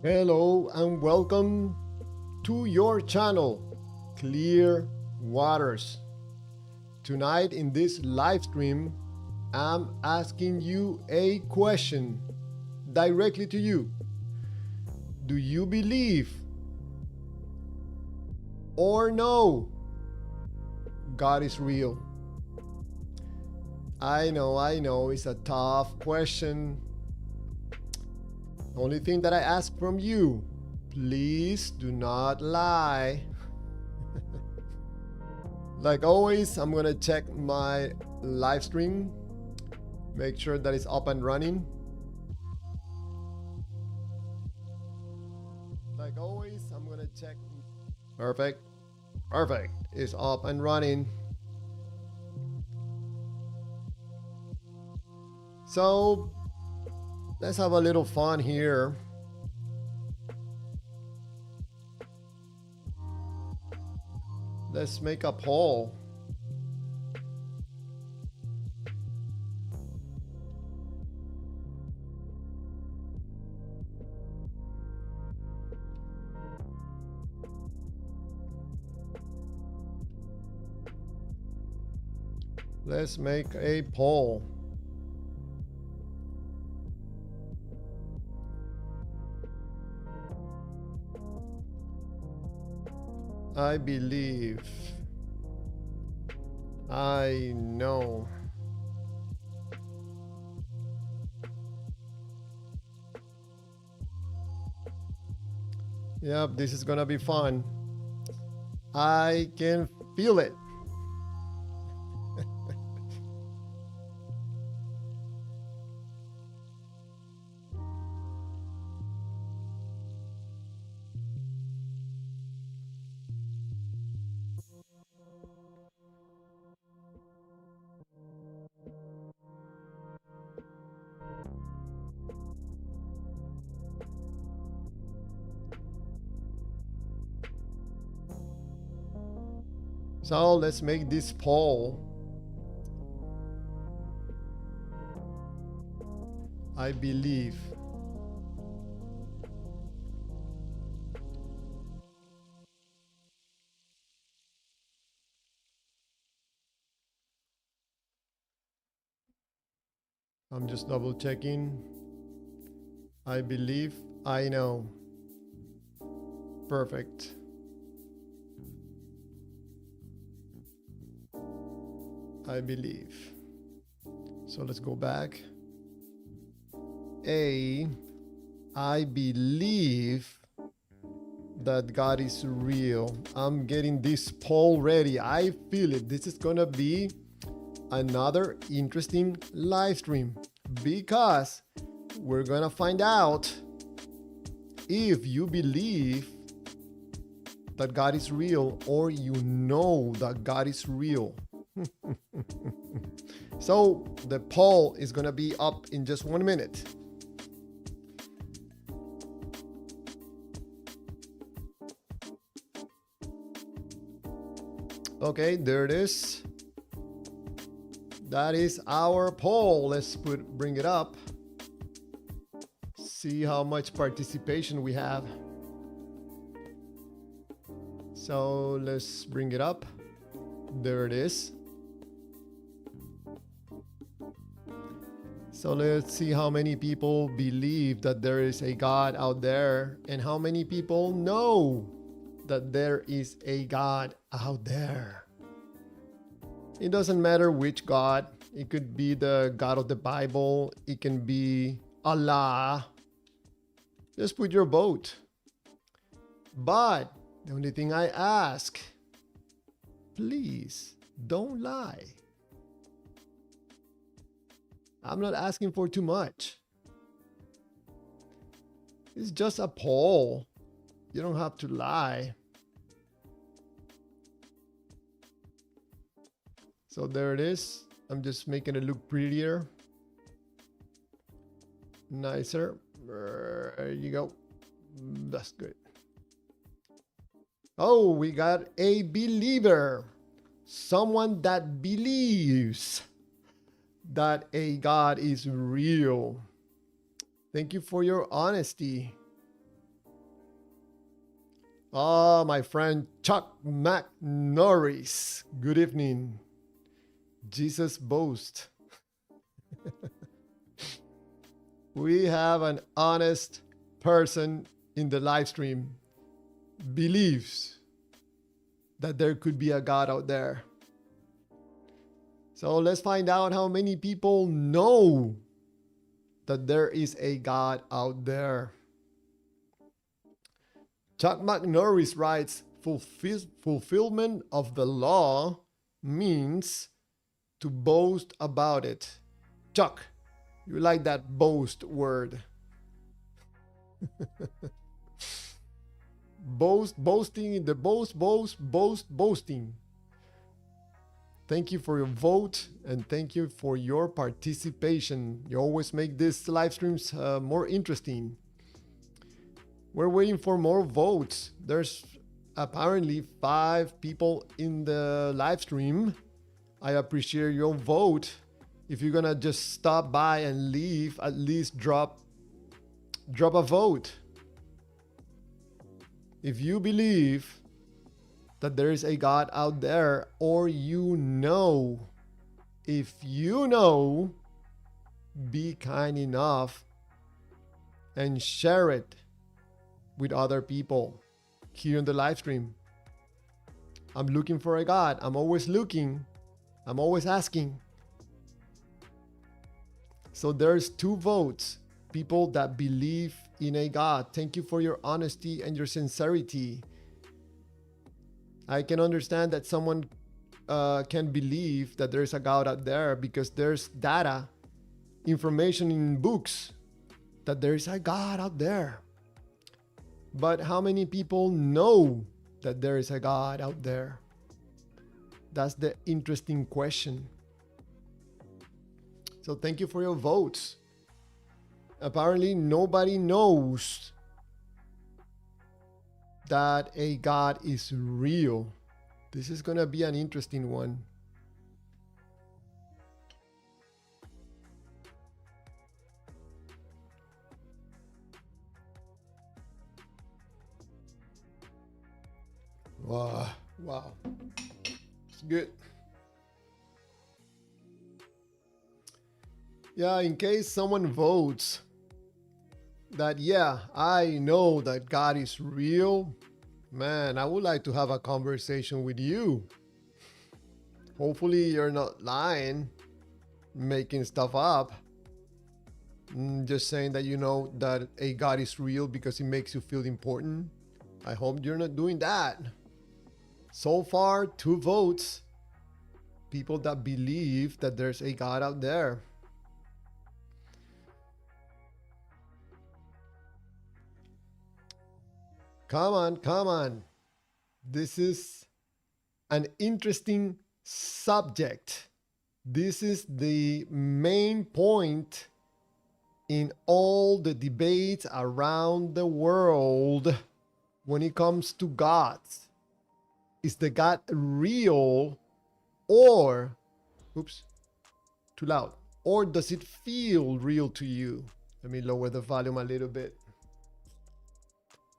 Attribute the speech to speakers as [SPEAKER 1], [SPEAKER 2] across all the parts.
[SPEAKER 1] Hello and welcome to your channel, Clear Waters. Tonight in this live stream, I'm asking you a question directly to you. Do you believe or know God is real? I know, it's a tough question. Only thing that I ask from you, please do not lie. Like always, I'm gonna check my live stream, make sure that it's up and running. Like always, I'm gonna check. Perfect. It's up and running. So let's have a little fun here. Let's make a poll. Let's make a poll. I believe. I know. Yep, this is gonna be fun. I can feel it. So let's make this poll. I believe. I'm just double checking. I believe. I know. Perfect. I believe. So let's go back. I believe that God is real. I'm getting this poll ready. I feel it. This is gonna be another interesting live stream because we're gonna find out if you believe that God is real or you know that God is real. So the poll is gonna be up in just 1 minute. Okay, there it is. That is our poll. Let's bring it up. See how much participation we have. So let's bring it up. There it is. So let's see how many people believe that there is a God out there and how many people know that there is a God out there. It doesn't matter which God. It could be the God of the Bible. It can be Allah. Just put your vote. But the only thing I ask, please don't lie. I'm not asking for too much. It's just a poll. You don't have to lie. So there it is. I'm just making it look prettier. Nicer. There you go. That's good. Oh, we got a believer. Someone that believes that a God is real. Thank you for your honesty. Ah, my friend Chuck McNorris. Good evening. Jesus boast. We have an honest person in the live stream believes that there could be a God out there. So let's find out how many people know that there is a God out there. Chuck McNorris writes, fulfillment of the law means to boast about it. Chuck, you like that boast word. Boasting, the boasting. Thank you for your vote and thank you for your participation. You always make these live streams more interesting. We're waiting for more votes. There's apparently 5 people in the live stream. I appreciate your vote. If you're gonna just stop by and leave, at least drop a vote. If you believe that there is a God out there, or if you know, be kind enough and share it with other people here in the live stream. I'm looking for a God. I'm always looking. I'm always asking. So there's 2 votes. People that believe in a God. Thank you for your honesty and your sincerity. I can understand that someone can believe that there's a God out there because there's data, information in books that there's a God out there. But how many people know that there is a God out there? That's the interesting question. So thank you for your votes. Apparently nobody knows that a God is real. This is gonna be an interesting one. Wow. It's good. Yeah, in case someone votes that, yeah, I know that God is real, man, I would like to have a conversation with you. Hopefully you're not lying, making stuff up, just saying that you know that a God is real because it makes you feel important. I hope you're not doing that. So far, 2 votes. People that believe that there's a God out there. Come on. This is an interesting subject. This is the main point in all the debates around the world when it comes to gods. Is the God real, or, oops, too loud, or does it feel real to you? Let me lower the volume a little bit.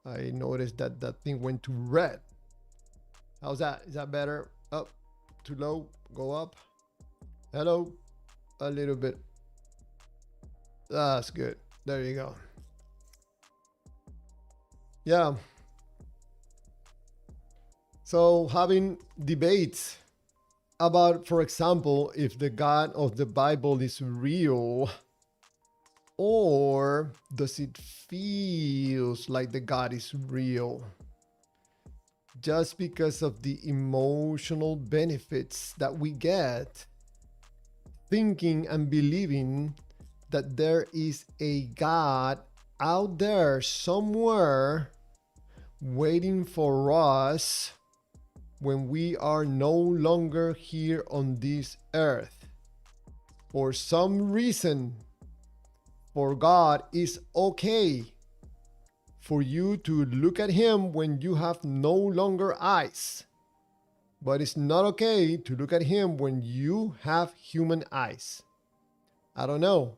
[SPEAKER 1] I noticed that that thing went to red. How's that? Is that better? Up, too low, go up. Hello, a little bit. That's good. There you go. Yeah. So having debates about, for example, if the God of the Bible is real, or does it feels like the God is real just because of the emotional benefits that we get thinking and believing that there is a God out there somewhere waiting for us when we are no longer here on this earth. For some reason, for God, it's okay for you to look at him when you have no longer eyes. But it's not okay to look at him when you have human eyes. I don't know.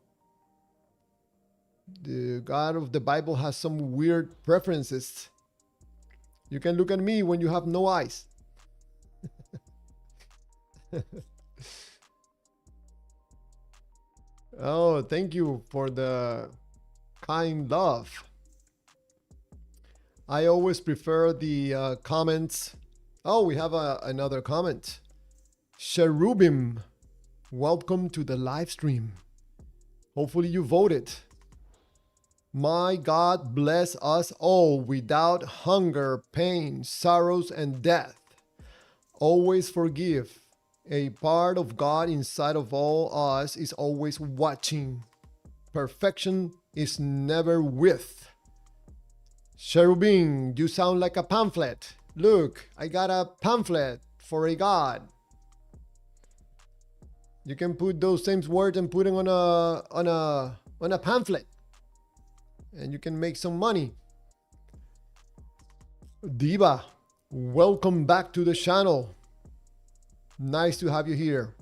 [SPEAKER 1] The God of the Bible has some weird preferences. You can look at me when you have no eyes. Oh, thank you for the kind love. I always prefer the comments. Oh, we have another comment. Cherubim, welcome to the live stream. Hopefully you voted. My God bless us all without hunger, pain, sorrows, and death. Always forgive. A part of God inside of all us is always watching. Perfection is never with. Cherubim, you sound like a pamphlet. Look, I got a pamphlet for a God. You can put those same words and put them on a pamphlet, and you can make some money. Diva, welcome back to the channel. Nice to have you here.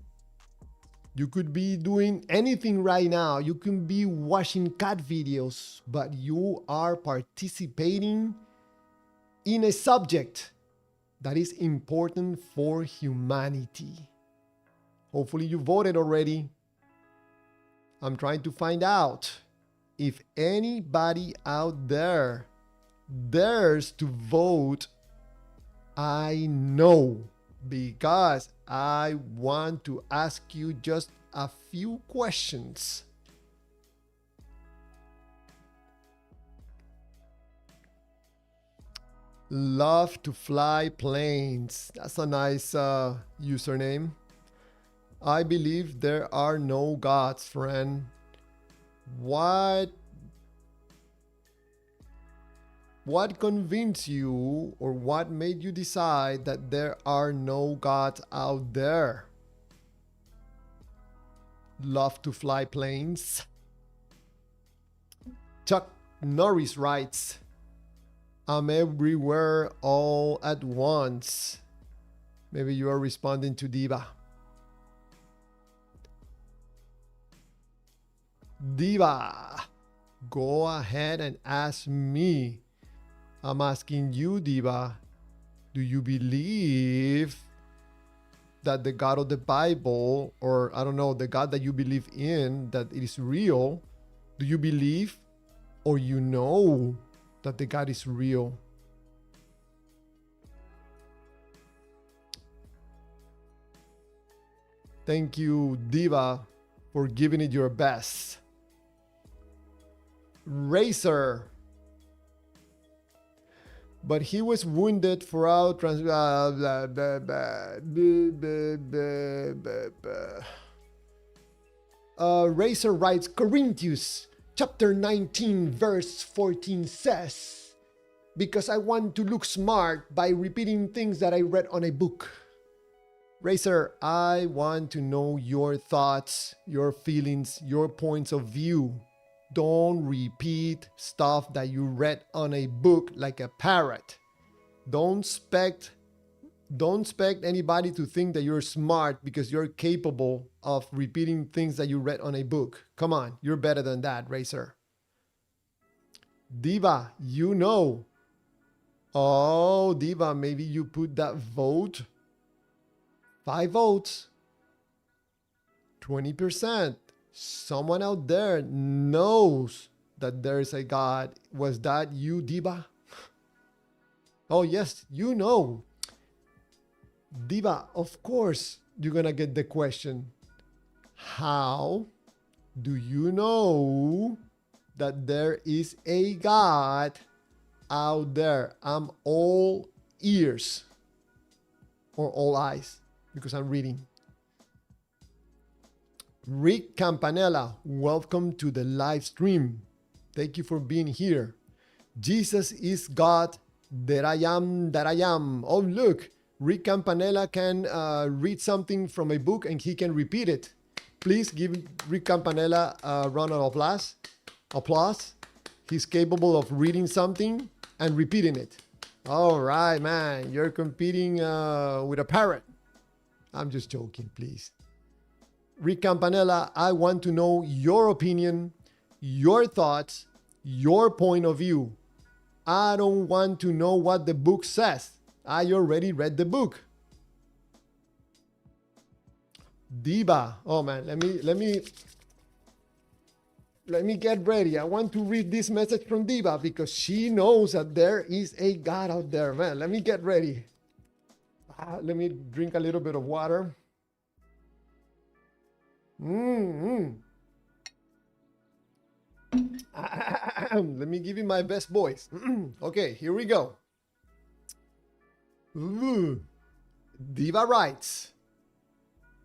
[SPEAKER 1] You could be doing anything right now. You can be watching cat videos, but you are participating in a subject that is important for humanity. Hopefully you voted already. I'm trying to find out if anybody out there dares to vote. I know, because I want to ask you just a few questions. Love to fly planes. That's a nice username. I believe there are no gods, friend. What convinced you, or what made you decide that there are no gods out there? Love to fly planes. Chuck Norris writes, I'm everywhere all at once. Maybe you are responding to Diva. Diva, go ahead and ask me. I'm asking you, Diva, do you believe that the God of the Bible, or I don't know, the God that you believe in, that it is real? Do you believe, or you know that the God is real? Thank you, Diva, for giving it your best. Racer. But he was wounded for our Racer writes, Corinthians chapter 19 verse 14 says, because I want to look smart by repeating things that I read on a book. Racer, I want to know your thoughts, your feelings, your points of view. Don't repeat stuff that you read on a book like a parrot. Don't expect anybody to think that you're smart because you're capable of repeating things that you read on a book. Come on, you're better than that, Racer. Diva, you know. Oh, Diva, maybe you put that vote. 5 votes. 20%. Someone out there knows that there is a God. Was that you, Diva? Oh, yes, you know. Diva, of course, you're going to get the question. How do you know that there is a God out there? I'm all ears, or all eyes, because I'm reading. Rick Campanella, welcome to the live stream. Thank you for being here. Jesus is God, that I am, that I am. Oh, look, Rick Campanella can read something from a book and he can repeat it. Please give Rick Campanella a round of applause. He's capable of reading something and repeating it. All right, man, you're competing with a parrot. I'm just joking, please. Rick Campanella, I want to know your opinion, your thoughts, your point of view. I don't want to know what the book says. I already read the book. Diva. Oh man, let me get ready. I want to read this message from Diva because she knows that there is a God out there, man. Let me get ready. Let me drink a little bit of water. Let me give you my best voice. Okay, here we go. Diva writes,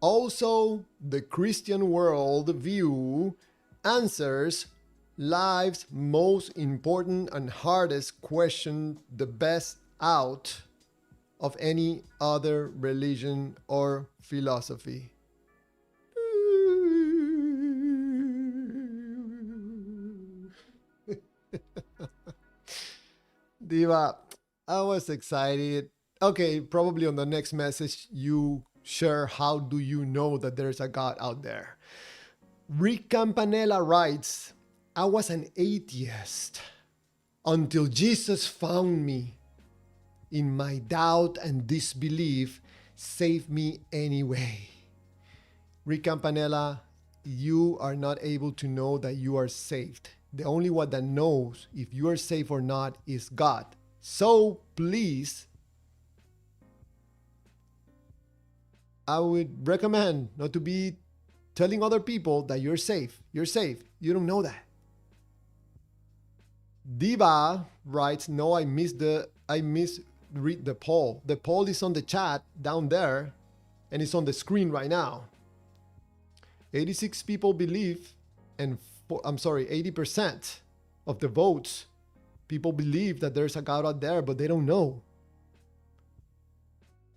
[SPEAKER 1] also, the Christian world view answers life's most important and hardest question the best out of any other religion or philosophy. Diva, I was excited. Okay, probably on the next message you share how do you know that there's a God out there. Rick Campanella writes, I was an atheist until Jesus found me. In my doubt and disbelief, saved me anyway. Rick Campanella, you are not able to know that you are saved. The only one that knows if you are saved or not is God. So please, I would recommend not to be telling other people that you're safe. You're safe. You don't know that. Diva writes, no, I misread the poll. The poll is on the chat down there and it's on the screen right now. 86 people believe, and 80% of the votes, people believe that there's a God out there, but they don't know.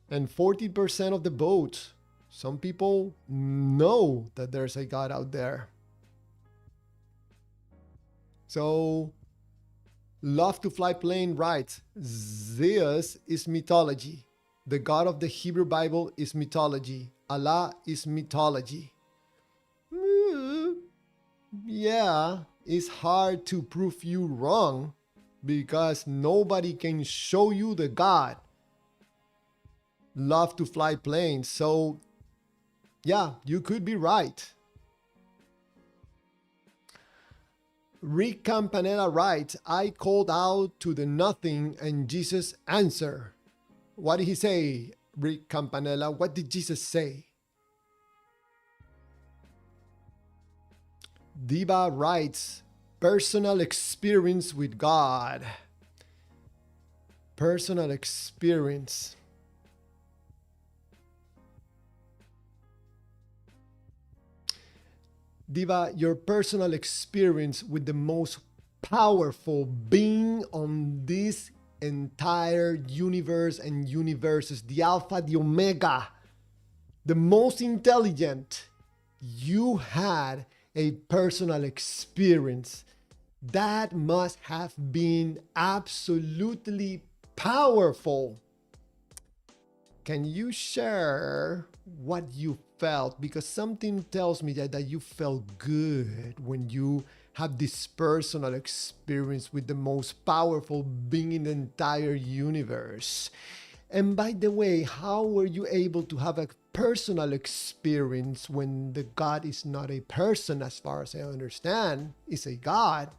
[SPEAKER 1] And 40% of the votes, some people know that there's a God out there. So, Love to Fly Plane writes, Zeus is mythology. The God of the Hebrew Bible is mythology. Allah is mythology. Yeah, it's hard to prove you wrong because nobody can show you the God. Love to Fly Planes. So, yeah, you could be right. Rick Campanella writes, I called out to the nothing and Jesus answered. What did he say, Rick Campanella? What did Jesus say? Diva writes, personal experience with God. Personal experience. Diva, your personal experience with the most powerful being on this entire universe and universes, the Alpha, the Omega, the most intelligent, you had a personal experience. That must have been absolutely powerful. Can you share what you felt? Because something tells me that you felt good when you have this personal experience with the most powerful being in the entire universe. And by the way, how were you able to have a personal experience when the God is not a person, as far as I understand, is a God?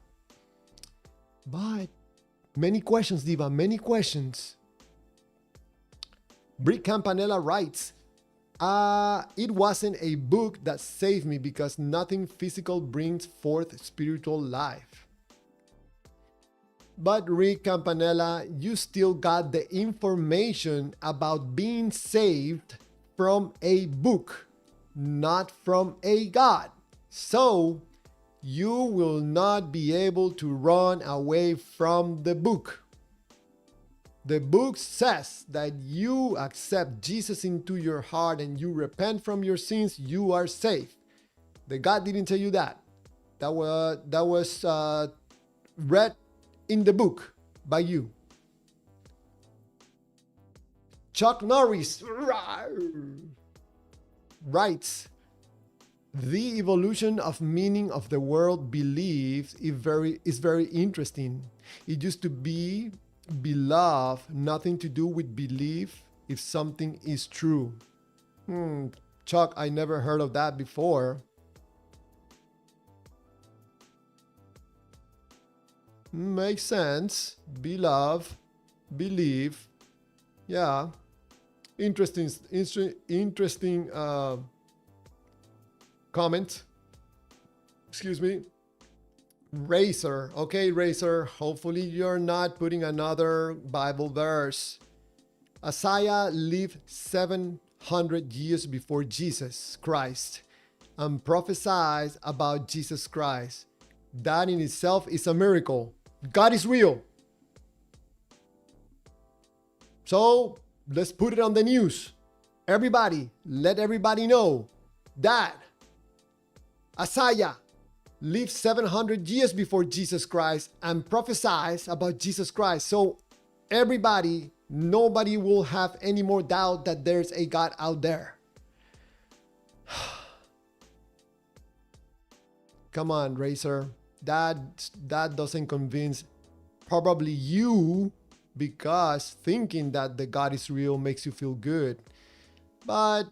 [SPEAKER 1] But many questions, Diva, many questions. Rick Campanella writes, it wasn't a book that saved me because nothing physical brings forth spiritual life. But Rick Campanella, you still got the information about being saved from a book, not from a God. So you will not be able to run away from the book. The book says that you accept Jesus into your heart and you repent from your sins, you are safe. The God didn't tell you that. That was read in the book by you. Chuck Norris writes, The evolution of meaning of the word beliefs is very interesting. It used to be beloved, nothing to do with belief if something is true. Chuck, I never heard of that before. Makes sense. Beloved, believe. Yeah. Interesting comment. Excuse me. Racer. Okay, Racer. Hopefully you're not putting another Bible verse. Isaiah lived 700 years before Jesus Christ and prophesied about Jesus Christ. That in itself is a miracle. God is real. So let's put it on the news. Everybody, let everybody know that Isaiah lived 700 years before Jesus Christ and prophesied about Jesus Christ. So everybody, nobody will have any more doubt that there's a God out there. Come on, Racer. That doesn't convince probably you, because thinking that the God is real makes you feel good. But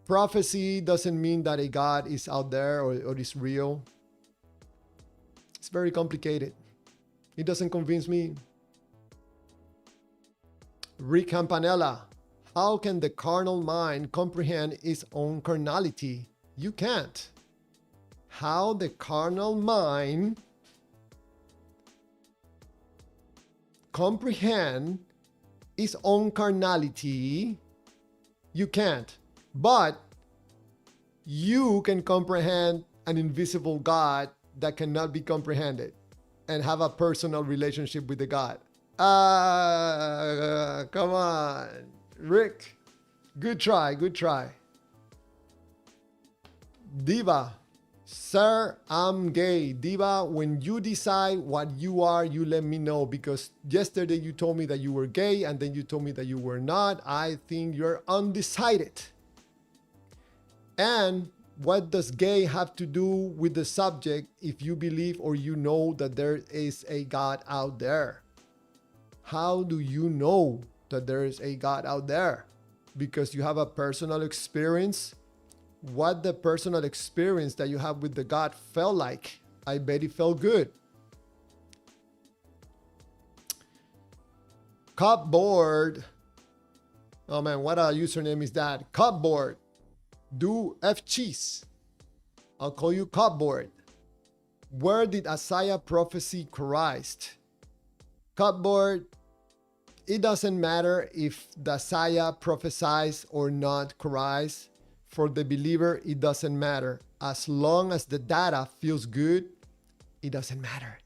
[SPEAKER 1] prophecy doesn't mean that a God is out there or is real. It's very complicated. It doesn't convince me. Rick Campanella, how can the carnal mind comprehend its own carnality? You can't. How the carnal mind comprehend its own carnality, you can't. But you can comprehend an invisible God that cannot be comprehended and have a personal relationship with the God. Come on, Rick. Good try, good try. Diva. Sir, I'm gay. Diva, when you decide what you are, you let me know, because yesterday you told me that you were gay and then you told me that you were not. I think you're undecided. And what does gay have to do with the subject if you believe or you know that there is a God out there? How do you know that there is a God out there? Because you have a personal experience. What the personal experience that you have with the God felt like. I bet it felt good. Cupboard. Oh man, what a username is that? Cupboard. Do F cheese. I'll call you Cupboard. Where did Isaiah prophesy Christ? Cupboard. It doesn't matter if the Isaiah prophesies or not Christ. For the believer, it doesn't matter. As long as the data feels good, it doesn't matter.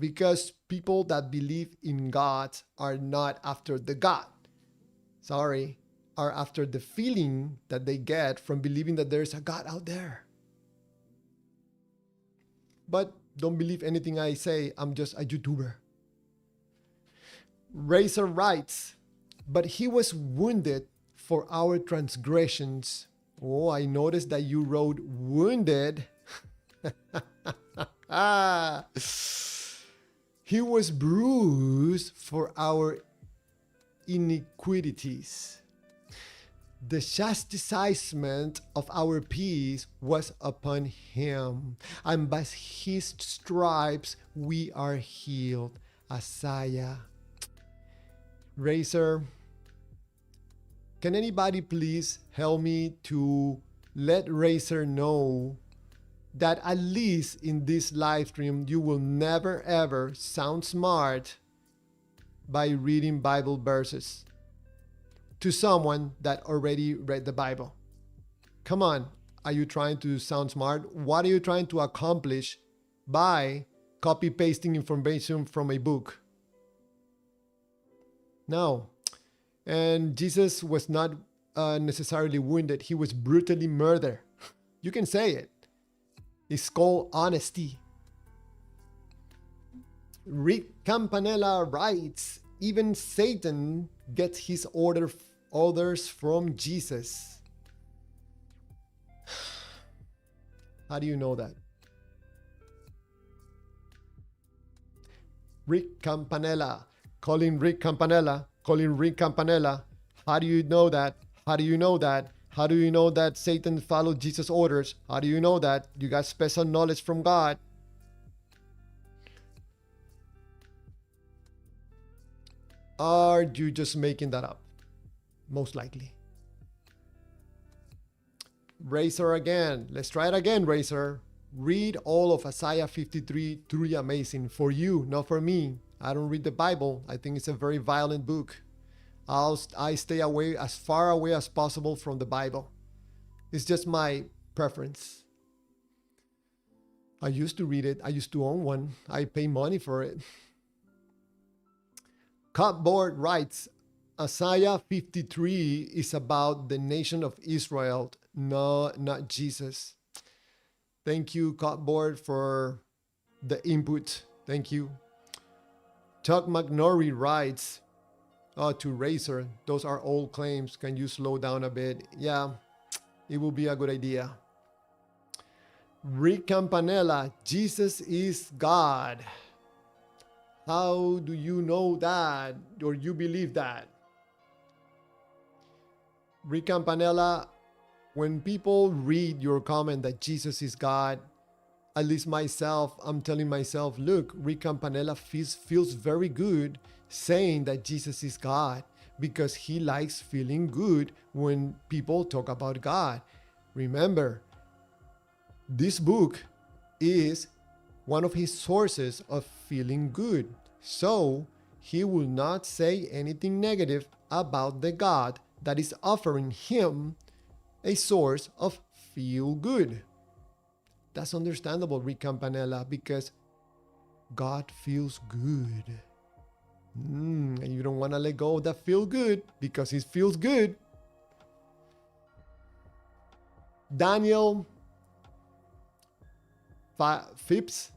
[SPEAKER 1] Because people that believe in God are not after the God. Sorry, are after the feeling that they get from believing that there's a God out there. But don't believe anything I say. I'm just a YouTuber. Razor writes, but he was wounded for our transgressions. Oh, I noticed that you wrote wounded. He was bruised for our iniquities. The chastisement of our peace was upon him, and by his stripes we are healed. Isaiah. Razor, can anybody please help me to let Razor know that at least in this live stream, you will never ever sound smart by reading Bible verses to someone that already read the Bible? Come on, are you trying to sound smart? What are you trying to accomplish by copy pasting information from a book? No. And Jesus was not necessarily wounded. He was brutally murdered. You can say it. It's called honesty. Rick Campanella writes, even Satan gets his orders from Jesus. How do you know that? Rick Campanella. Calling Rick Campanella. Calling Rick Campanella. How do you know that? How do you know that? How do you know that Satan followed Jesus' orders? How do you know that? You got special knowledge from God. Are you just making that up? Most likely. Racer again. Let's try it again, Racer. Read all of Isaiah 53, truly amazing. For you, not for me. I don't read the Bible. I think it's a very violent book. I stay away, as far away as possible from the Bible. It's just my preference. I used to read it. I used to own one. I pay money for it. Cupboard writes, Isaiah 53 is about the nation of Israel, no, not Jesus. Thank you, Cupboard, for the input. Thank you. Chuck McNorrie writes, to Racer, those are old claims. Can you slow down a bit? Yeah, it will be a good idea. Rick Campanella, Jesus is God. How do you know that, or you believe that? Rick Campanella, when people read your comment that Jesus is God, at least myself, I'm telling myself, look, Rick Campanella feels very good saying that Jesus is God, because he likes feeling good when people talk about God. Remember, this book is one of his sources of feeling good. So he will not say anything negative about the God that is offering him a source of feel good. That's understandable, Rick Campanella, because God feels good. And you don't want to let go of that feel good because it feels good. Daniel Phipps.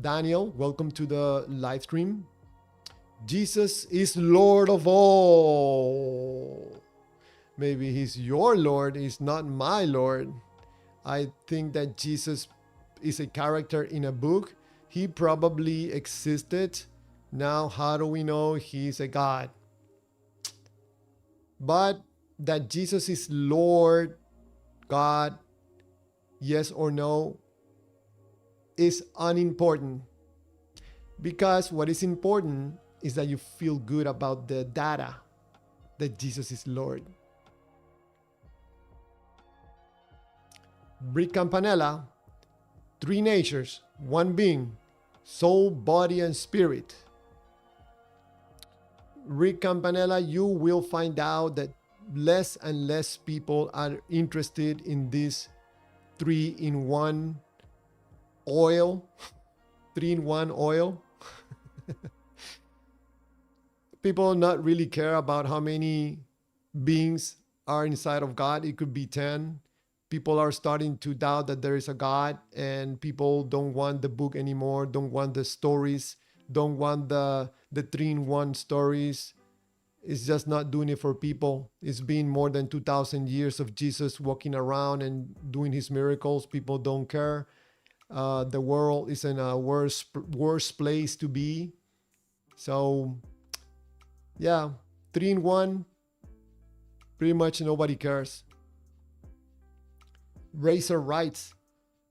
[SPEAKER 1] Daniel, welcome to the live stream. Jesus is Lord of all. Maybe he's your Lord, he's not my Lord. I think that Jesus is a character in a book. He probably existed. Now, how do we know he's a God? But that Jesus is Lord, God, yes or no, is unimportant. Because what is important is that you feel good about the data that Jesus is Lord. Rick Campanella, three natures, one being, soul, body, and spirit. Rick Campanella, you will find out that less and less people are interested in this 3-in-1 oil. 3-in-1 oil. People not really care about how many beings are inside of God. It could be 10. People are starting to doubt that there is a God, and people don't want the book anymore, don't want the stories, don't want the 3-in-1 stories. It's just not doing it for people. It's been more than 2,000 years of Jesus walking around and doing his miracles. People don't care. The world is in a worse place to be. So, yeah, 3-in-1, pretty much nobody cares. Racer writes,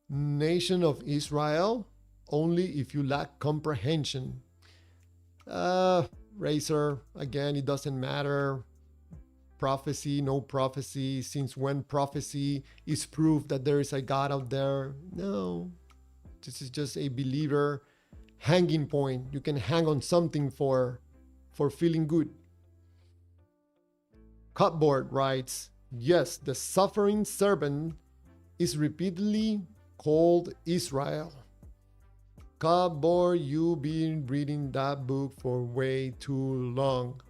[SPEAKER 1] nation of Israel, only if you lack comprehension. Racer, again, it doesn't matter. Prophecy, no prophecy. Since when prophecy is proof that there is a God out there? No. This is just a believer hanging point. You can hang on something for feeling good. Cupboard writes, yes, the suffering servant is repeatedly called Israel. Cupboard, you've been reading that book for way too long.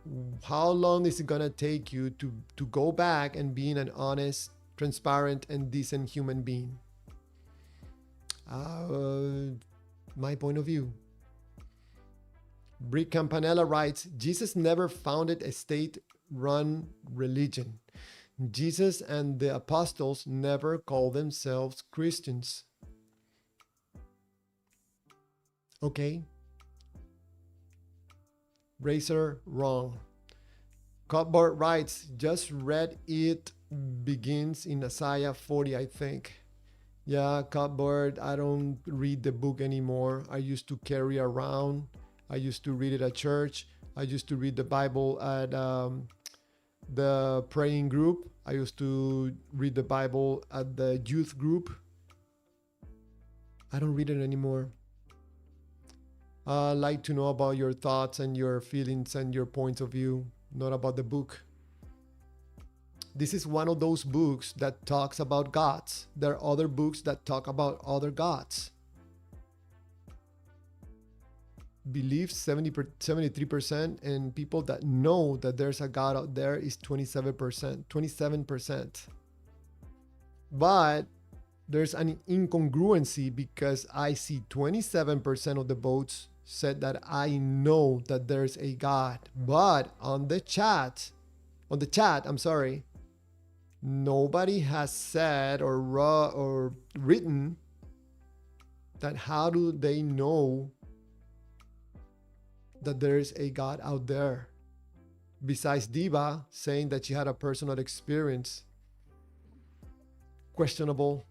[SPEAKER 1] How long is it gonna take you to go back and being an honest, transparent, and decent human being? My point of view. Rick Campanella writes, Jesus never founded a state-run religion. Jesus and the apostles never called themselves Christians. Okay? Razor, wrong. Cupboard writes, just read it, begins in Isaiah 40, I think. Yeah, Cupboard, I don't read the book anymore. I used to carry around. I used to read it at church. I used to read the Bible at the praying group. I used to read the Bible at the youth group. I don't read it anymore. I'd like to know about your thoughts and your feelings and your points of view, not about the book. This is one of those books that talks about gods. There are other books that talk about other gods. Believe 73%, and people that know that there's a God out there is 27%. But there's an incongruency because I see 27% of the votes said that I know that there's a God. But on the chat, I'm sorry, nobody has said or written that how do they know that there is a God out there, besides Diva saying that she had a personal experience. Questionable.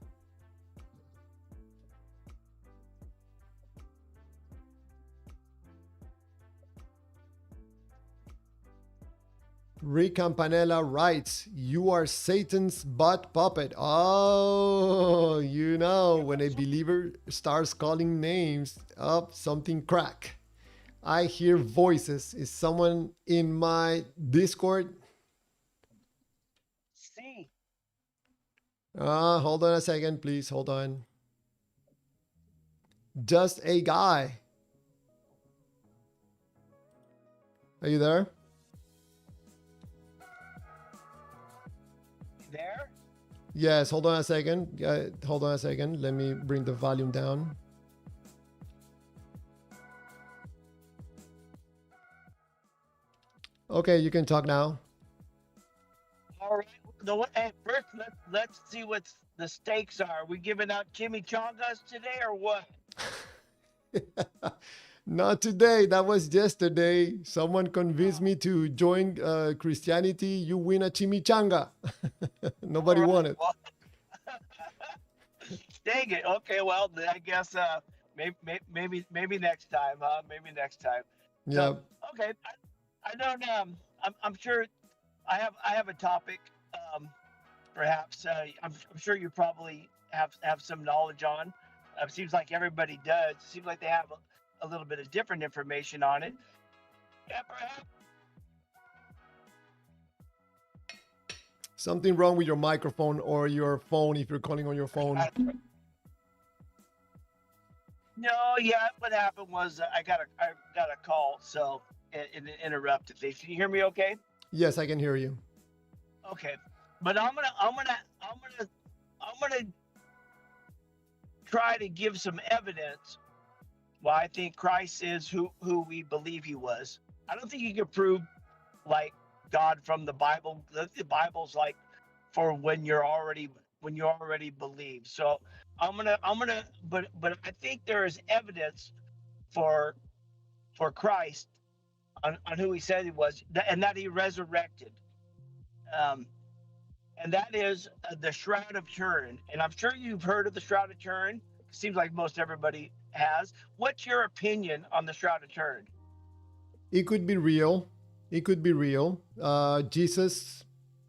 [SPEAKER 1] Rick Campanella writes, you are Satan's butt puppet. Oh, you know, when a believer starts calling names up, something crack. I hear voices. Is someone in my Discord?
[SPEAKER 2] See,
[SPEAKER 1] Hold on a second, please. Hold on. Just a guy. Are you there?
[SPEAKER 2] there?
[SPEAKER 1] Yes, hold on a second. Hold on a second. Let me bring the volume down. Okay, you can talk now.
[SPEAKER 2] All right. Hey, first, let's see what the stakes are. Are we giving out chimichangas today or what?
[SPEAKER 1] Not today. That was yesterday. Someone convinced
[SPEAKER 2] Oh,
[SPEAKER 1] me to join Christianity. You win a chimichanga.
[SPEAKER 2] all
[SPEAKER 1] Nobody
[SPEAKER 2] right.
[SPEAKER 1] wanted.
[SPEAKER 2] Well, dang it. Okay. Well, then I guess maybe next time. Maybe next time. So
[SPEAKER 1] Yeah.
[SPEAKER 2] okay. I don't. I'm sure I have a topic. Um, Perhaps I'm sure you probably have some knowledge on. Seems like everybody does. Seems like they have a little bit of different information on it. Yeah, perhaps.
[SPEAKER 1] Something wrong with your microphone or your phone if you're calling on your phone.
[SPEAKER 2] No, yeah. What happened was I got a call, so it interrupted things. Can you hear me? Okay.
[SPEAKER 1] Yes, I can hear you.
[SPEAKER 2] Okay. But I'm gonna try to give some evidence why I think Christ is who we believe he was. I don't think you can prove like God from the Bible. The Bible's like for when you already believe. So but I think there is evidence for Christ on who he said he was, and that he resurrected. Um, and that is the Shroud of Turin. And I'm sure you've heard of the Shroud of Turin. It seems like most everybody has. What's your opinion on the Shroud of Turin?
[SPEAKER 1] It could be real. It could be real. Jesus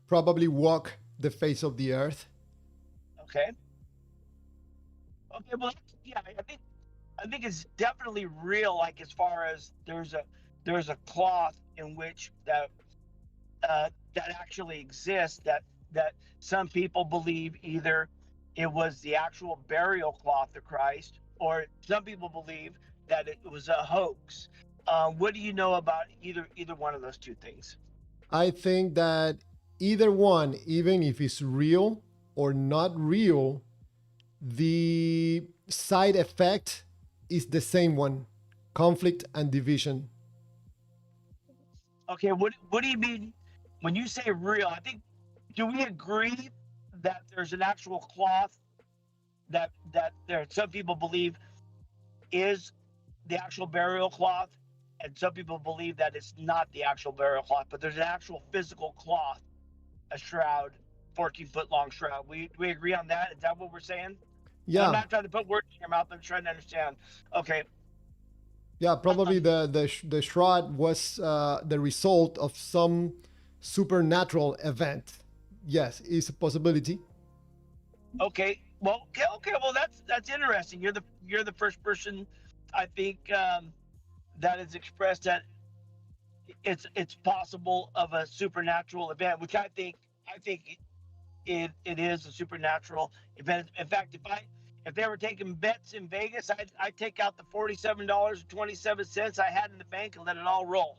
[SPEAKER 1] probably walked the face of the earth.
[SPEAKER 2] Okay. Okay. Well, yeah, I think it's definitely real. Like as far as there's a cloth in which that actually exists. That some people believe either it was the actual burial cloth of Christ, or some people believe that it was a hoax. What do you know about either one of those two things?
[SPEAKER 1] I think that either one, even if it's real or not real, the side effect is the same one: conflict and division.
[SPEAKER 2] Okay, what do you mean when you say real? I think do we agree that there's an actual cloth that there some people believe is the actual burial cloth, and some people believe that it's not the actual burial cloth, but there's an actual physical cloth, a shroud, 14-foot long shroud. We agree on that? Is that what we're saying? And I'm
[SPEAKER 1] Yeah,
[SPEAKER 2] not trying to put words in your mouth. I'm trying to understand. Okay.
[SPEAKER 1] yeah. Probably
[SPEAKER 2] Um,
[SPEAKER 1] the shroud was the result of some supernatural event. Yes, it's a possibility.
[SPEAKER 2] okay. Well, okay, okay. Well, that's interesting. You're the first person, I think, that has expressed that it's possible of a supernatural event, which I think it is a supernatural event. In fact, if they were taking bets in Vegas, I'd take out the $47.27 I had in the bank and let it all roll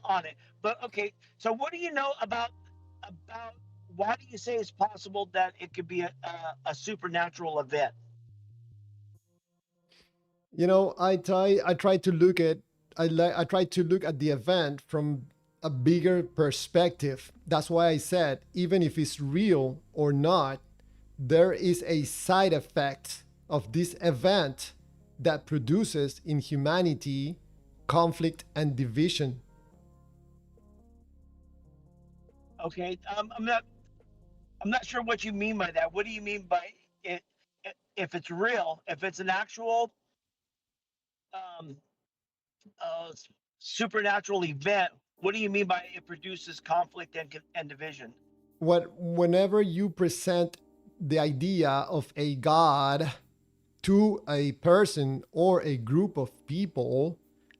[SPEAKER 2] on it. But okay, so what do you know about why do you say it's possible that it could be a supernatural event?
[SPEAKER 1] I try to look at I try to look at the event from a bigger perspective. That's why I said even if it's real or not, there is a side effect of this event that produces in humanity conflict and division.
[SPEAKER 2] Okay, I'm not sure what you mean by that. What do you mean by it? If it's real, if it's an actual um, uh, supernatural event, what do you mean by it produces conflict and division?
[SPEAKER 1] Whenever you present the idea of a god to a person or a group of people,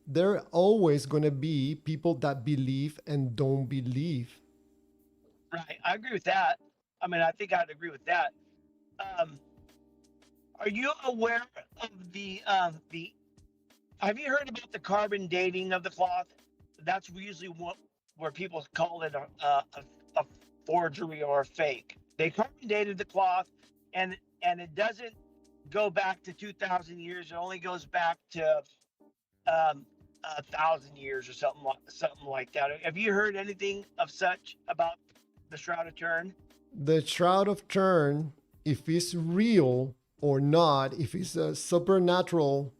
[SPEAKER 1] there are always going to be people that believe and don't believe.
[SPEAKER 2] Right, I agree with that. I mean, I think I'd agree with that. Um, are you aware of the? Have you heard about the carbon dating of the cloth? That's usually what where people call it a forgery or a fake. They carbon dated the cloth, and it doesn't go back to 2,000 years. It only goes back to 1,000 years or something like that. Have you heard anything of such about the Shroud of Turin?
[SPEAKER 1] The Shroud of Turin, if it's real or not, if it's a supernatural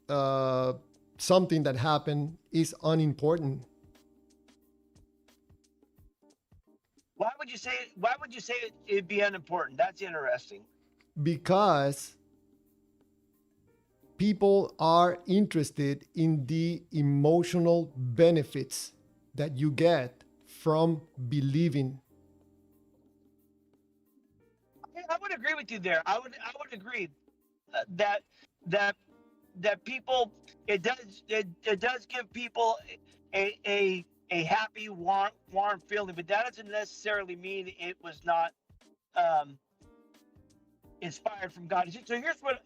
[SPEAKER 1] uh, something that happened, is unimportant.
[SPEAKER 2] Why would you say it'd be unimportant? That's interesting.
[SPEAKER 1] Because people are interested in the emotional benefits that you get from believing.
[SPEAKER 2] I would agree with you there. I would agree that that that people it does give people a happy warm feeling, but that doesn't necessarily mean it was not um, inspired from God. So here's what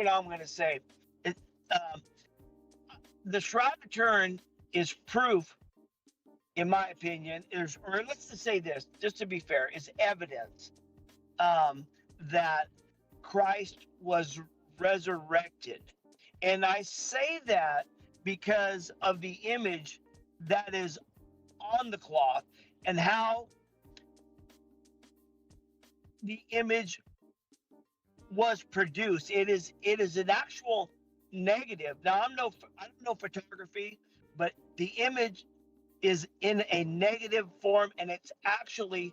[SPEAKER 2] I'm gonna say. It, um, the Shroud of Turin is proof, in my opinion, is or let's just say this, just to be fair, is evidence um, that Christ was resurrected. And I say that because of the image that is on the cloth and how the image was produced. It is an actual negative. Now I don't know photography, but the image is in a negative form and it's actually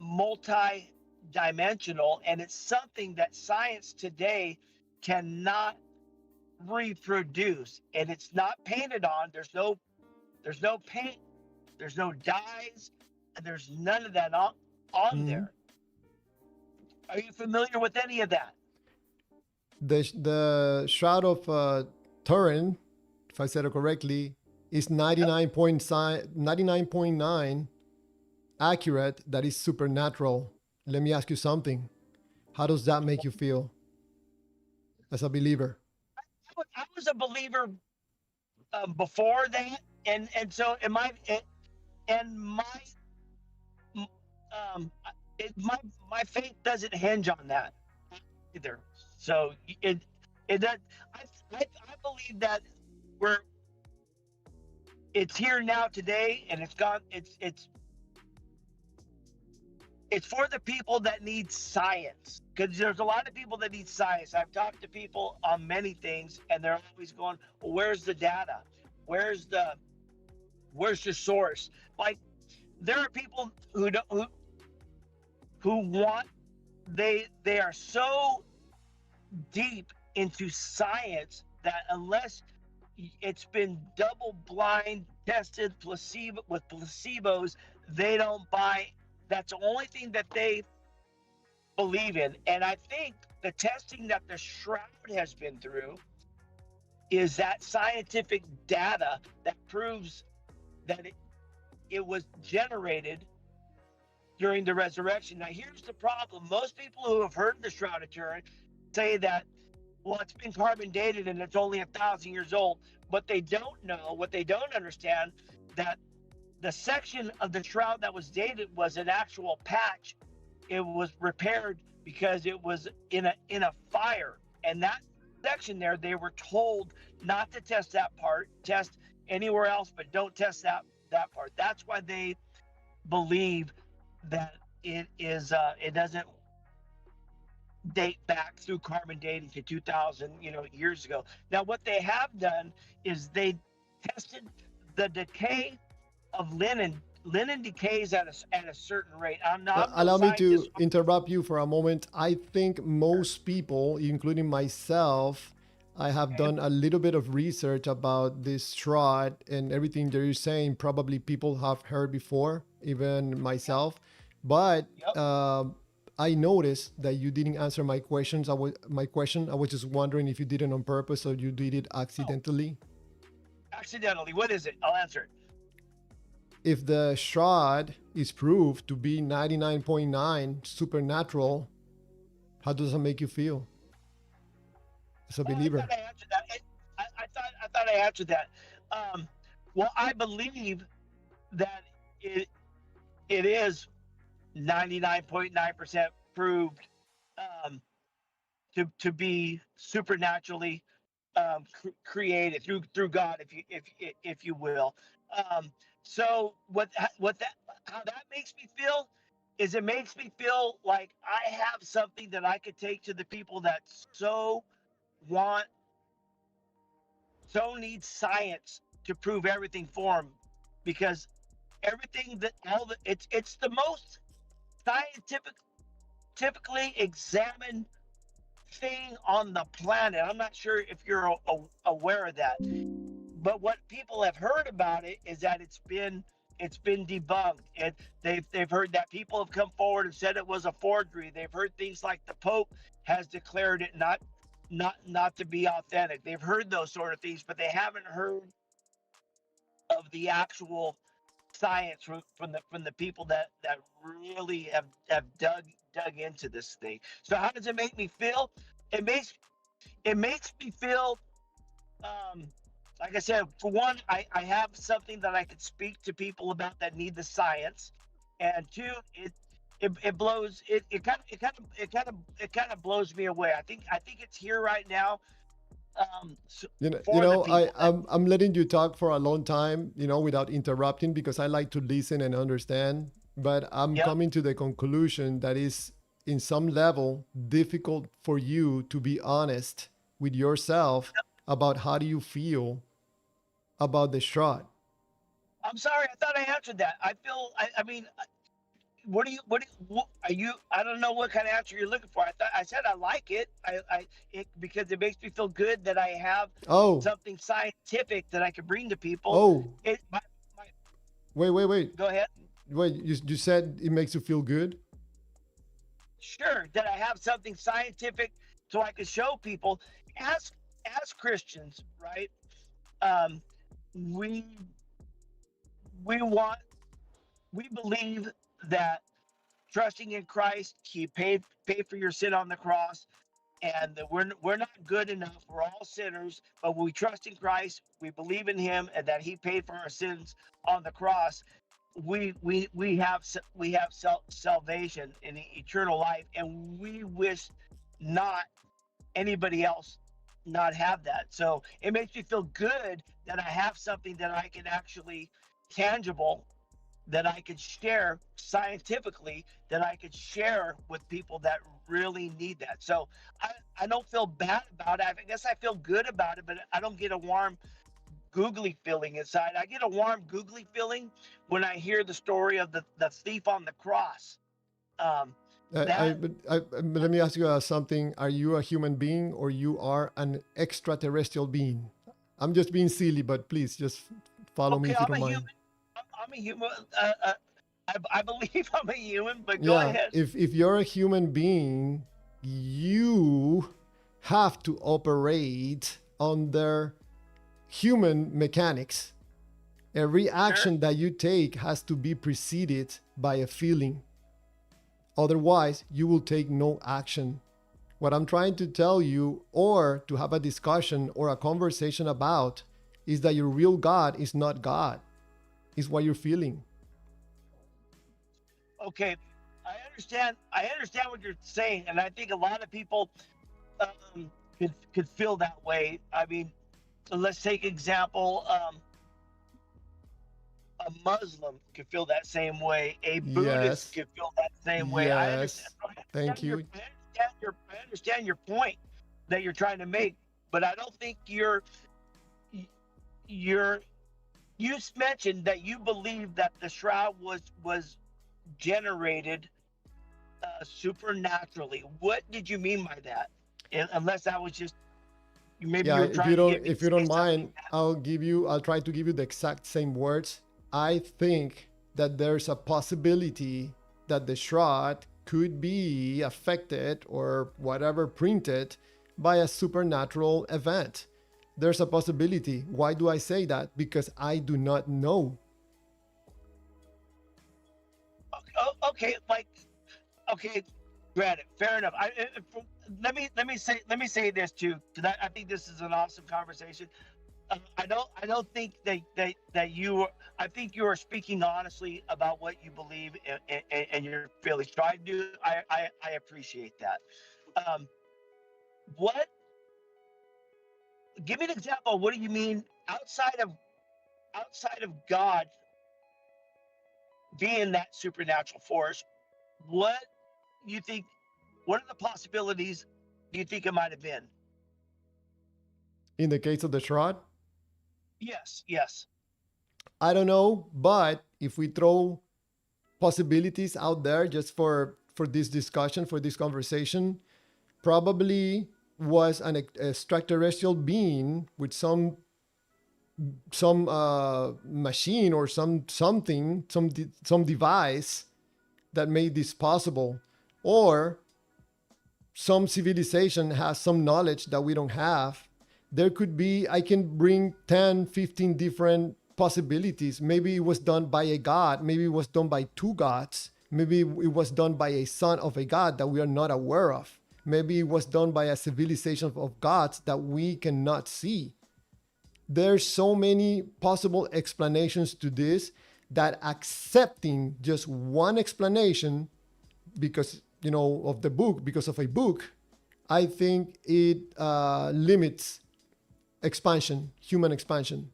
[SPEAKER 2] multi-dimensional, and it's something that science today cannot reproduce, and it's not painted on. There's no paint, there's no dyes, and there's none of that on
[SPEAKER 1] Mhm.
[SPEAKER 2] there. Are you familiar with any of that?
[SPEAKER 1] The Shroud of Turin, if I said it correctly, is
[SPEAKER 2] Yep.
[SPEAKER 1] 99.9 accurate. That is supernatural. Let me ask you something. How does that make you feel as a believer?
[SPEAKER 2] I was a believer before that, and so am I. And um, my faith doesn't hinge on that either. So it does. I believe that we're it's here now today, and it's gone. It's it's for the people that need science, because there's a lot of people that need science. I've talked to people on many things, and they're always going, well, where's the data? Where's the where's the source? Like, there are people who don't who want, they are so deep into science that unless it's been double blind tested placebo with placebos, they don't buy. That's the only thing that they believe in. And I think the testing that the Shroud has been through is that scientific data that proves that it was generated during the resurrection. Now, here's the problem. Most people who have heard the Shroud of Turin say that, well, it's been carbon dated and it's only 1,000 years old. What they don't know, what they don't understand, that the section of the shroud that was dated was an actual patch. It was repaired because it was in a fire, and that section there, they were told not to test that part, test anywhere else, but don't test that part. That's why they believe that it doesn't date back through carbon dating to 2000 years ago. Now what they have done is they tested the decay of linen. Linen decays at a certain rate. I'm no
[SPEAKER 1] Allow me to
[SPEAKER 2] scientist.
[SPEAKER 1] interrupt you for a moment. I think most people, including myself, I have done a little bit of research about this shroud and everything that you're saying. Probably people have heard before, even myself. But
[SPEAKER 2] Yep.
[SPEAKER 1] I noticed that you didn't answer my questions. My question. I was just wondering if you did it on purpose or you did it
[SPEAKER 2] Oh,
[SPEAKER 1] accidentally.
[SPEAKER 2] accidentally. What is it? I'll answer it.
[SPEAKER 1] If the shroud is proved to be 99.9 supernatural, how does that make you feel as a
[SPEAKER 2] Oh, I
[SPEAKER 1] believer?
[SPEAKER 2] thought I answered that. I thought I answered that. Well, I believe that it is 99.9% proved um, to be supernaturally created through God, if you will. Um, so what that how that makes me feel is, it makes me feel like I have something that I could take to the people that so want, so need science to prove everything for them, because everything that all the it's the most scientific typically examined thing on the planet. I'm not sure if you're aware of that, but what people have heard about it is that it's been debunked, and they've heard that people have come forward and said it was a forgery. They've heard things like the Pope has declared it not to be authentic. They've heard those sort of things, but they haven't heard of the actual science from the people that really have dug into this thing. So how does it make me feel? It makes it makes me feel, um, like I said, for one, I have something that I could speak to people about that need the science, and two, it blows it kind of blows me away. I think it's here right now,
[SPEAKER 1] You
[SPEAKER 2] for the
[SPEAKER 1] know,
[SPEAKER 2] people that.
[SPEAKER 1] I'm letting you talk for a long time, without interrupting because I like to listen and understand. But I'm
[SPEAKER 2] Yep.
[SPEAKER 1] coming to the conclusion that is, in some level, difficult for you to be honest with yourself about how do you feel about the shroud.
[SPEAKER 2] I'm sorry. I thought I answered that. I mean, what are you? I don't know what kind of answer you're looking for. I said I like it. Because it makes me feel good that I have
[SPEAKER 1] Oh,
[SPEAKER 2] something scientific that I can bring to people.
[SPEAKER 1] oh,
[SPEAKER 2] It my
[SPEAKER 1] wait, wait, wait.
[SPEAKER 2] Go ahead.
[SPEAKER 1] Wait, you said it makes you feel good?
[SPEAKER 2] Sure, that I have something scientific so I can show people, as as Christians, right? Um, we we want we believe that trusting in Christ, He paid for your sin on the cross, and that we're not good enough. We're all sinners, but we trust in Christ. We believe in Him, and that He paid for our sins on the cross. We have salvation and eternal life, and we wish not anybody else not have that. So it makes me feel good that I have something that I can actually tangible that I could share scientifically, that I could share with people that really need that. So I don't feel bad about it. I guess I feel good about it, but I don't get a warm, googly feeling inside. I get a warm, googly feeling when I hear the story of the thief on the cross. Um, that
[SPEAKER 1] but let me ask you something. Are you a human being or you are an extraterrestrial being? I'm just being silly, but please just follow me
[SPEAKER 2] okay,
[SPEAKER 1] if you
[SPEAKER 2] I'm a
[SPEAKER 1] don't
[SPEAKER 2] human.
[SPEAKER 1] mind.
[SPEAKER 2] I'm a human. I believe I'm a human, but go
[SPEAKER 1] Yeah,
[SPEAKER 2] ahead.
[SPEAKER 1] if you're a human being, you have to operate under human mechanics. Every
[SPEAKER 2] Sure.
[SPEAKER 1] action that you take has to be preceded by a feeling. Otherwise, you will take no action. What I'm trying to tell you, or to have a discussion or a conversation about, is that your real God is not God, it's what you're feeling.
[SPEAKER 2] Okay, I understand what you're saying, and I think a lot of people could feel that way. I mean, let's take example. A Muslim could feel that same way. A Buddhist
[SPEAKER 1] Yes,
[SPEAKER 2] could feel that same way. I understand.
[SPEAKER 1] yes, thank you.
[SPEAKER 2] I understand your point that you're trying to make, but I don't think you're. You mentioned that you believe that the shroud was generated supernaturally. What did you mean by that? Unless that was just maybe
[SPEAKER 1] Yeah,
[SPEAKER 2] you were trying to get me to
[SPEAKER 1] if you
[SPEAKER 2] say
[SPEAKER 1] don't
[SPEAKER 2] something.
[SPEAKER 1] mind, I'll try to give you the exact same words. I think that there's a possibility that the shroud could be affected or whatever printed by a supernatural event. There's a possibility. Why do I say that? Because I do not know.
[SPEAKER 2] Okay, like okay, granted, fair enough. Let me say this too, because I think this is an awesome conversation. I don't think that you. I think you are speaking honestly about what you believe and your feelings. So I do. I appreciate that. Um, what? Give me an example. What do you mean outside of God being that supernatural force? What you think? What are the possibilities do you think it might have been?
[SPEAKER 1] In the case of the shroud,
[SPEAKER 2] Yes, yes.
[SPEAKER 1] I don't know, but if we throw possibilities out there just for this discussion, for this conversation, probably was an extraterrestrial being with some machine or some device that made this possible, or some civilization has some knowledge that we don't have. There could be, I can bring 10, 15 different possibilities. Maybe it was done by a god, maybe it was done by two gods, maybe it was done by a son of a god that we are not aware of, maybe it was done by a civilization of gods that we cannot see. There's so many possible explanations to this that accepting just one explanation because of the book, because of a book, I think it limits expansion, human expansion.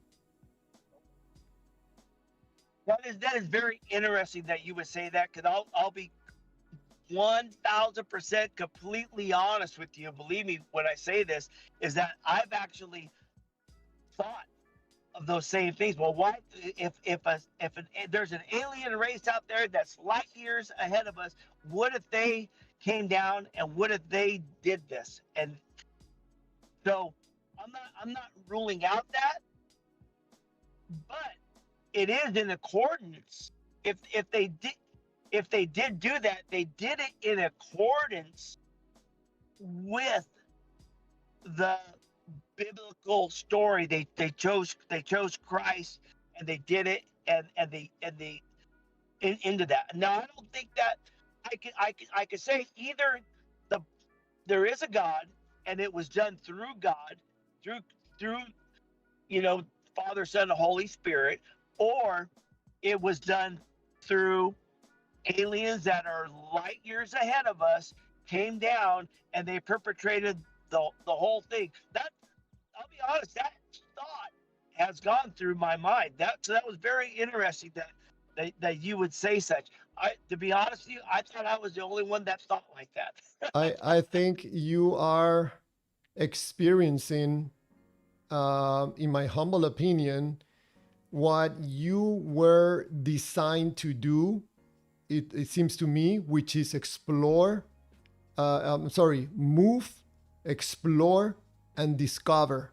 [SPEAKER 2] That is very interesting that you would say that because I'll be 1000% completely honest with you. Believe me when I say this is that I've actually thought of those same things. Well, why there's an alien race out there that's light years ahead of us? What if they came down and what if they did this? And so I'm not ruling out that, but it is in accordance. If they did do that, they did it in accordance with the biblical story. They chose Christ and they did it and into that. Now I don't think that I could say either the there is a God and it was done through God, through through you know Father, Son, and Holy Spirit, or it was done through aliens that are light years ahead of us came down and they perpetrated the whole thing. That I'll be honest, that thought has gone through my mind. That was very interesting. that you would say such. To be honest with you, I thought I was the only one that thought like that.
[SPEAKER 1] I think you are experiencing, in my humble opinion, what you were designed to do. It seems to me, which is explore. Move, explore, and discover.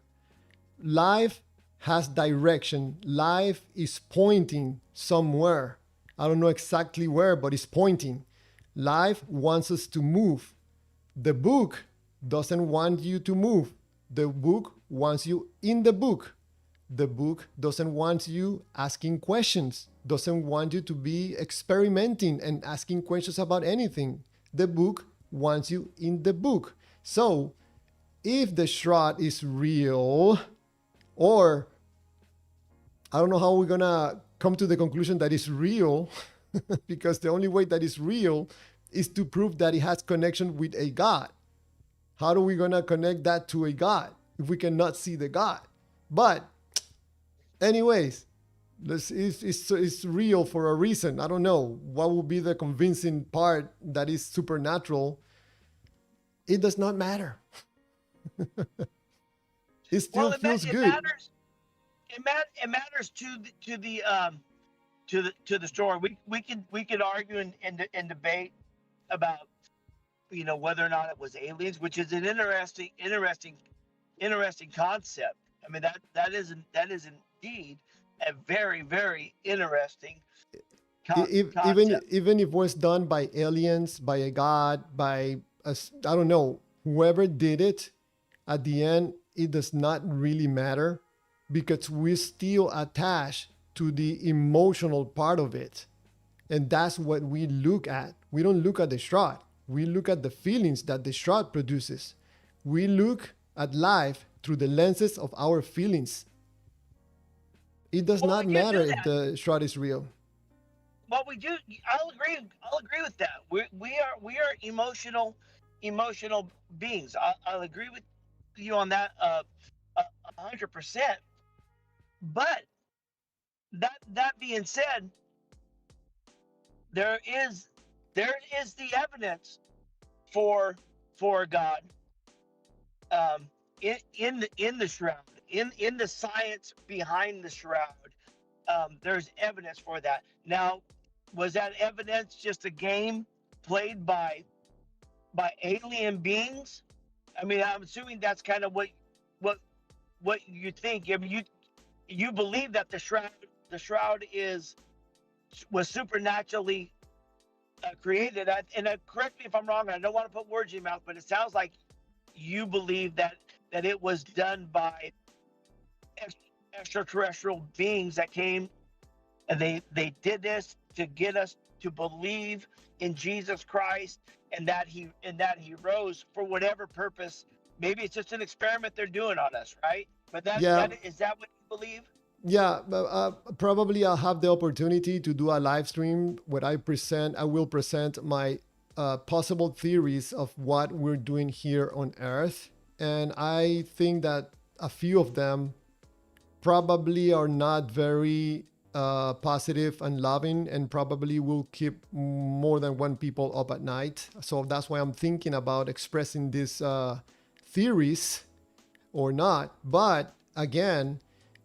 [SPEAKER 1] Life has direction. Life is pointing somewhere. I don't know exactly where, but it's pointing. Life wants us to move. The book doesn't want you to move. The book wants you in the book. The book doesn't want you asking questions, doesn't want you to be experimenting and asking questions about anything. The book wants you in the book. So, if the shroud is real, or I don't know how we're gonna come to the conclusion that it's real, because the only way that it's real is to prove that it has connection with a God. How are we gonna connect that to a God if we cannot see the God? But anyways, it's real for a reason. I don't know what will be the convincing part that is supernatural. It does not matter. It still
[SPEAKER 2] Well,
[SPEAKER 1] feels
[SPEAKER 2] it
[SPEAKER 1] good.
[SPEAKER 2] matters. It matters to the story. We could argue and debate about whether or not it was aliens, which is an interesting concept. I mean that is indeed a very very interesting
[SPEAKER 1] Even
[SPEAKER 2] concept.
[SPEAKER 1] even if it was done by aliens, by a god, by I don't know, whoever did it, at the end it does not really matter, because we're still attached to the emotional part of it, and that's what we look at. We don't look at the shroud. We look at the feelings that the shroud produces. We look at life through the lenses of our feelings. It does
[SPEAKER 2] Well,
[SPEAKER 1] not
[SPEAKER 2] we do
[SPEAKER 1] matter
[SPEAKER 2] do
[SPEAKER 1] if
[SPEAKER 2] that.
[SPEAKER 1] the shroud is real.
[SPEAKER 2] Well, we do. I'll agree with that. We are emotional beings. I'll agree with you on that 100%. But that being said, there is there is the evidence for God, in the shroud, in the science behind the shroud. There's evidence for that. Now, was that evidence just a game played by alien beings? I mean, I'm assuming that's kind of what what you think. I mean, you believe that the shroud is was supernaturally created. And correct me if I'm wrong. I don't want to put words in your mouth, but it sounds like you believe that it was done by extraterrestrial beings that came, and they did this to get us to believe in Jesus Christ, and that he rose for whatever purpose. Maybe it's just an experiment they're doing on us, right? But
[SPEAKER 1] Yeah,
[SPEAKER 2] that is that what you believe?
[SPEAKER 1] yeah. Probably I'll have the opportunity to do a live stream where I will present my possible theories of what we're doing here on Earth, and I think that a few of them probably are not very positive and loving, and probably will keep more than one people up at night. So that's why I'm thinking about expressing these theories or not. But again,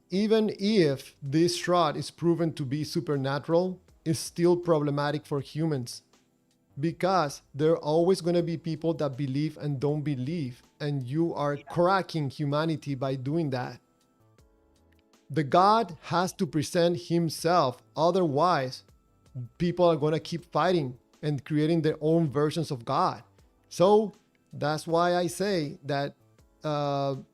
[SPEAKER 1] even if this shroud is proven to be supernatural, it's still problematic for humans, because there are always going to be people that believe and don't believe, and you are
[SPEAKER 2] Yeah.
[SPEAKER 1] cracking humanity by doing that. The God has to present himself. Otherwise, people are going to keep fighting and creating their own versions of God. So that's why I say that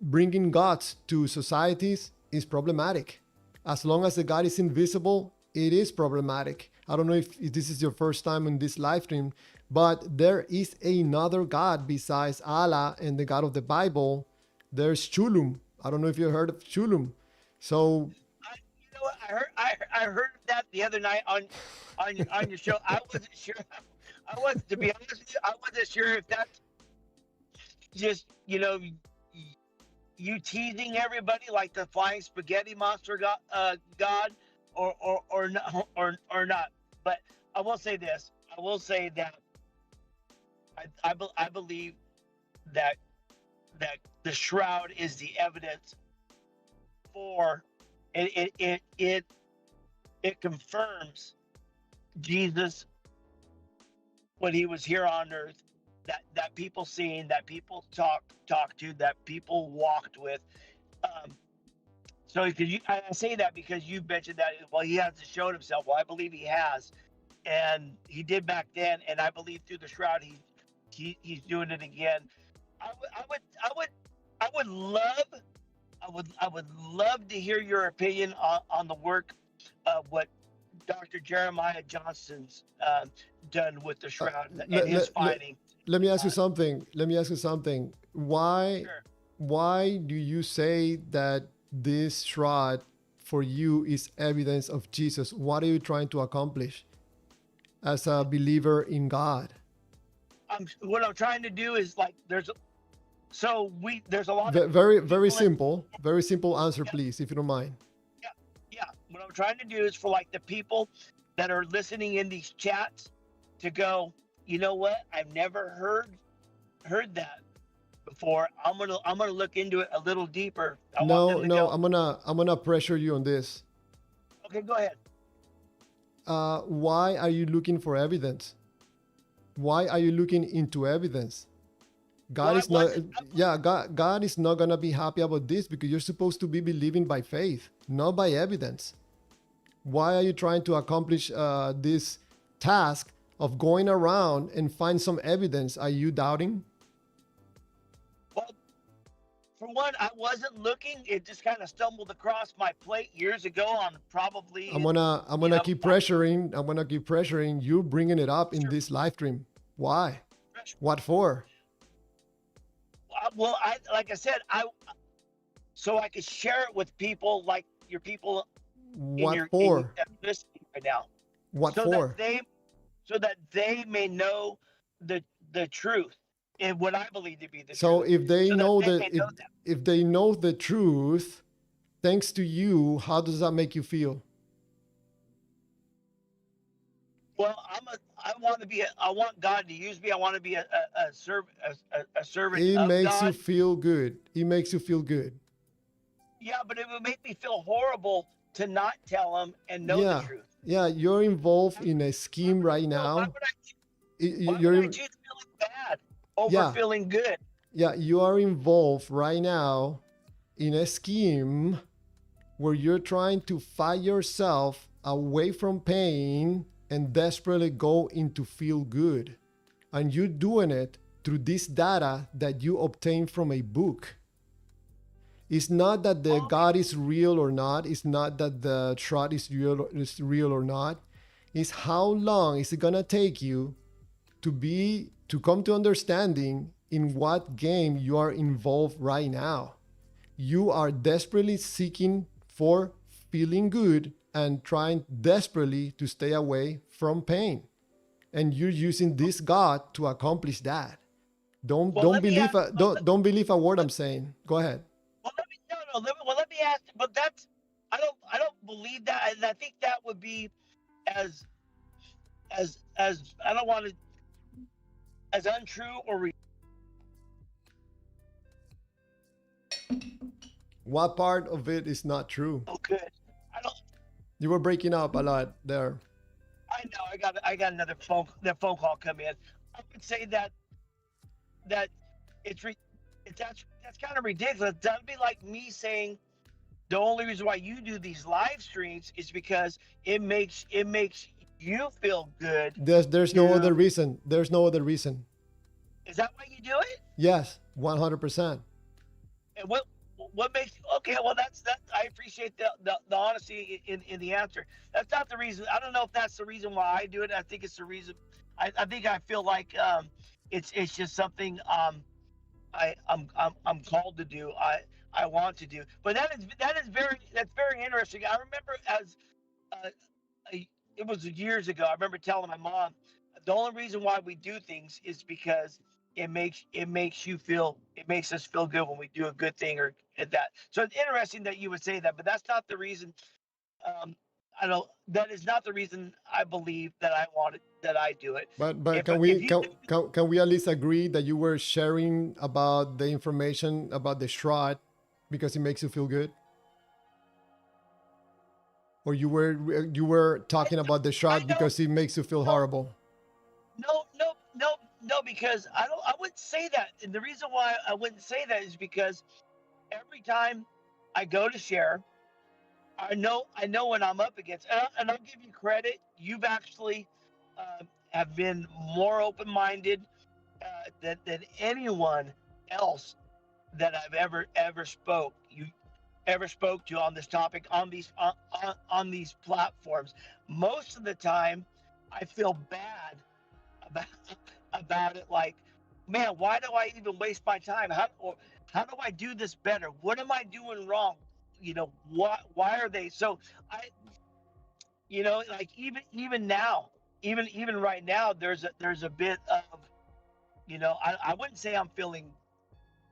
[SPEAKER 1] bringing gods to societies is problematic. As long as the God is invisible, it is problematic. I don't know if this is your first time in this live stream, but there is another God besides Allah and the God of the Bible. There's Chulum. I don't know if you heard of Chulum. So
[SPEAKER 2] You know what? I heard that the other night on your show. I wasn't sure. I was To be honest with you, I wasn't sure if that's just you teasing everybody like the flying spaghetti monster god, or or not. But I will say this. I will say that I believe that the shroud is the evidence for it confirms Jesus when he was here on earth, that people seen, that people talked to, that people walked with. Um, so because I say that because you mentioned that, well, he hasn't shown himself. Well, I believe he has, and he did back then, and I believe through the shroud he's doing it again. I would I would I would I would love I would love to hear your opinion on the work of what Dr. Jeremiah Johnson's done with the
[SPEAKER 1] Uh,
[SPEAKER 2] shroud and
[SPEAKER 1] let,
[SPEAKER 2] his
[SPEAKER 1] let, let,
[SPEAKER 2] finding.
[SPEAKER 1] let me ask you
[SPEAKER 2] Uh,
[SPEAKER 1] something. Let me ask you something. Why
[SPEAKER 2] sure.
[SPEAKER 1] why do you say that this shroud for you is evidence of Jesus? What are you trying to accomplish as a believer in God?
[SPEAKER 2] What I'm trying to do is like there's a lot of
[SPEAKER 1] Very, very
[SPEAKER 2] people in,
[SPEAKER 1] simple. Very simple answer,
[SPEAKER 2] yeah,
[SPEAKER 1] please, if you don't mind.
[SPEAKER 2] yeah, yeah. What I'm trying to do is for like the people that are listening in these chats to go, you know what? I've never heard that before. I'm gonna look into it a little deeper. I want
[SPEAKER 1] No,
[SPEAKER 2] them to
[SPEAKER 1] no,
[SPEAKER 2] go,
[SPEAKER 1] I'm gonna pressure you on this.
[SPEAKER 2] okay, go ahead.
[SPEAKER 1] Why are you looking for evidence? Why are you looking into evidence?
[SPEAKER 2] Well,
[SPEAKER 1] God
[SPEAKER 2] I
[SPEAKER 1] is not,
[SPEAKER 2] wasn't.
[SPEAKER 1] yeah, God is not gonna be happy about this because you're supposed to be believing by faith, not by evidence. Why are you trying to accomplish this task of going around and find some evidence? Are you doubting?
[SPEAKER 2] Well, for one, I wasn't looking. It just kind of stumbled across my plate years ago on probably,
[SPEAKER 1] I'm
[SPEAKER 2] you
[SPEAKER 1] gonna
[SPEAKER 2] know,
[SPEAKER 1] keep pressuring. I'm gonna keep pressuring you, bringing it up in
[SPEAKER 2] sure,
[SPEAKER 1] this live stream. Why?
[SPEAKER 2] sure.
[SPEAKER 1] What for?
[SPEAKER 2] Well, I like I said, I so I could share it with people like your people in
[SPEAKER 1] What
[SPEAKER 2] your in
[SPEAKER 1] for?
[SPEAKER 2] that are listening right now,
[SPEAKER 1] What
[SPEAKER 2] so that
[SPEAKER 1] for?
[SPEAKER 2] they may know the the truth and what I believe to be the
[SPEAKER 1] So
[SPEAKER 2] truth,
[SPEAKER 1] if they
[SPEAKER 2] so that
[SPEAKER 1] know
[SPEAKER 2] they
[SPEAKER 1] the
[SPEAKER 2] may know that.
[SPEAKER 1] if they know the truth, thanks to you, how does that make you feel?
[SPEAKER 2] Well, I want to be I want God to use me. I want to be a servant
[SPEAKER 1] It
[SPEAKER 2] of
[SPEAKER 1] makes you
[SPEAKER 2] God.
[SPEAKER 1] feel good. It makes you feel good.
[SPEAKER 2] Yeah, but it would make me feel horrible to not tell them and know the
[SPEAKER 1] Yeah,
[SPEAKER 2] truth.
[SPEAKER 1] yeah. You're involved in a
[SPEAKER 2] Why
[SPEAKER 1] scheme
[SPEAKER 2] would I
[SPEAKER 1] right
[SPEAKER 2] feel?
[SPEAKER 1] now.
[SPEAKER 2] Why would I
[SPEAKER 1] You're
[SPEAKER 2] choose feeling bad over
[SPEAKER 1] yeah,
[SPEAKER 2] feeling good?
[SPEAKER 1] yeah. You are involved right now in a scheme where you're trying to fight yourself away from pain and desperately go into feel good. And you're doing it through this data that you obtain from a book. It's not that the
[SPEAKER 2] All the
[SPEAKER 1] God is real or not. It's not that the shroud is real or not. It's how long is it gonna take you to come to understanding in what game you are involved right now. You are desperately seeking for feeling good and trying desperately to stay away from pain. And you're using this God to accomplish that. Don't
[SPEAKER 2] well,
[SPEAKER 1] don't
[SPEAKER 2] let me
[SPEAKER 1] believe
[SPEAKER 2] ask.
[SPEAKER 1] a, don't believe a word I'm saying. Go ahead.
[SPEAKER 2] Well, let me no no. Let me ask. But that's I don't believe that, and I think that would be as I don't want to as untrue or
[SPEAKER 1] What part of it is not true?
[SPEAKER 2] real good. I don't.
[SPEAKER 1] You were breaking up a lot there.
[SPEAKER 2] I know. I got another phone call come in. I would say that it's re, it's that's kind of ridiculous. That'd be like me saying the only reason why you do these live streams is because it makes you feel good.
[SPEAKER 1] There's no
[SPEAKER 2] To
[SPEAKER 1] other reason. There's no other reason.
[SPEAKER 2] is that why you do it?
[SPEAKER 1] Yes, 100%.
[SPEAKER 2] And what makes okay? Well, that's that. I appreciate the honesty in the answer. That's not the reason. I don't know if that's the reason why I do it. I think it's the reason. I think I feel like it's just something I'm called to do. I want to do. But that's very interesting. I remember as uh, it was years ago. I remember telling my mom the only reason why we do things is because it makes us feel good when we do a good thing or that. So it's interesting that you would say that, but that's not the reason. Um, I don't. That is not the reason I believe that I want it, that I do it.
[SPEAKER 1] But
[SPEAKER 2] If you do,
[SPEAKER 1] can we at least agree that you were sharing about the information about the shroud because it makes you feel good? Or you were
[SPEAKER 2] I
[SPEAKER 1] talking about the
[SPEAKER 2] I
[SPEAKER 1] shroud
[SPEAKER 2] don't
[SPEAKER 1] because it makes you feel
[SPEAKER 2] no
[SPEAKER 1] horrible?
[SPEAKER 2] no, because I wouldn't say that. And the reason why I wouldn't say that is because every time I go to share, I know what I'm up against, and I'll give you credit. You've actually have been more open minded than anyone else that I've ever spoke to on this topic on these platforms. Most of the time, I feel bad about about it. Like, man, why do I even waste my time? How do I do this better? What am I doing wrong? Why are they so? I like even now, even right now, there's a bit of I wouldn't say I'm feeling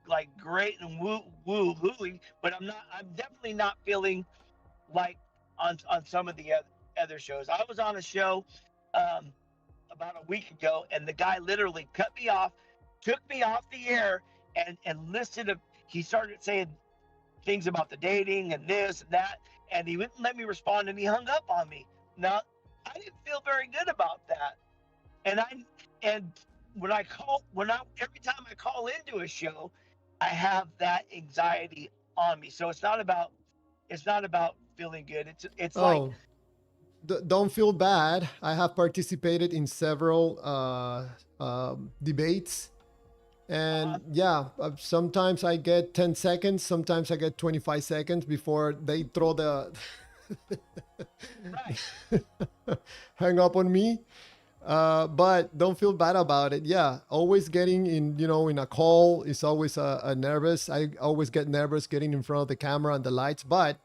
[SPEAKER 2] like great and woo hooey, but I'm definitely not feeling like on some of the other shows. I was on a show um, about a week ago, and the guy literally cut me off, took me off the air, and listed a. He started saying things about the dating and this and that, and he wouldn't let me respond, and he hung up on me. Now, I didn't feel very good about that, and and when I every time I call into a show, I have that anxiety on me. So it's not about feeling good. It's like
[SPEAKER 1] Oh, don't feel bad. I have participated in several debates.
[SPEAKER 2] uh,
[SPEAKER 1] And yeah, sometimes I get 10 seconds, sometimes I get 25 seconds before they throw the
[SPEAKER 2] right.
[SPEAKER 1] hang up on me. But don't feel bad about it. Yeah, always getting in, in a call is always a nervous. I always get nervous getting in front of the camera and the lights, but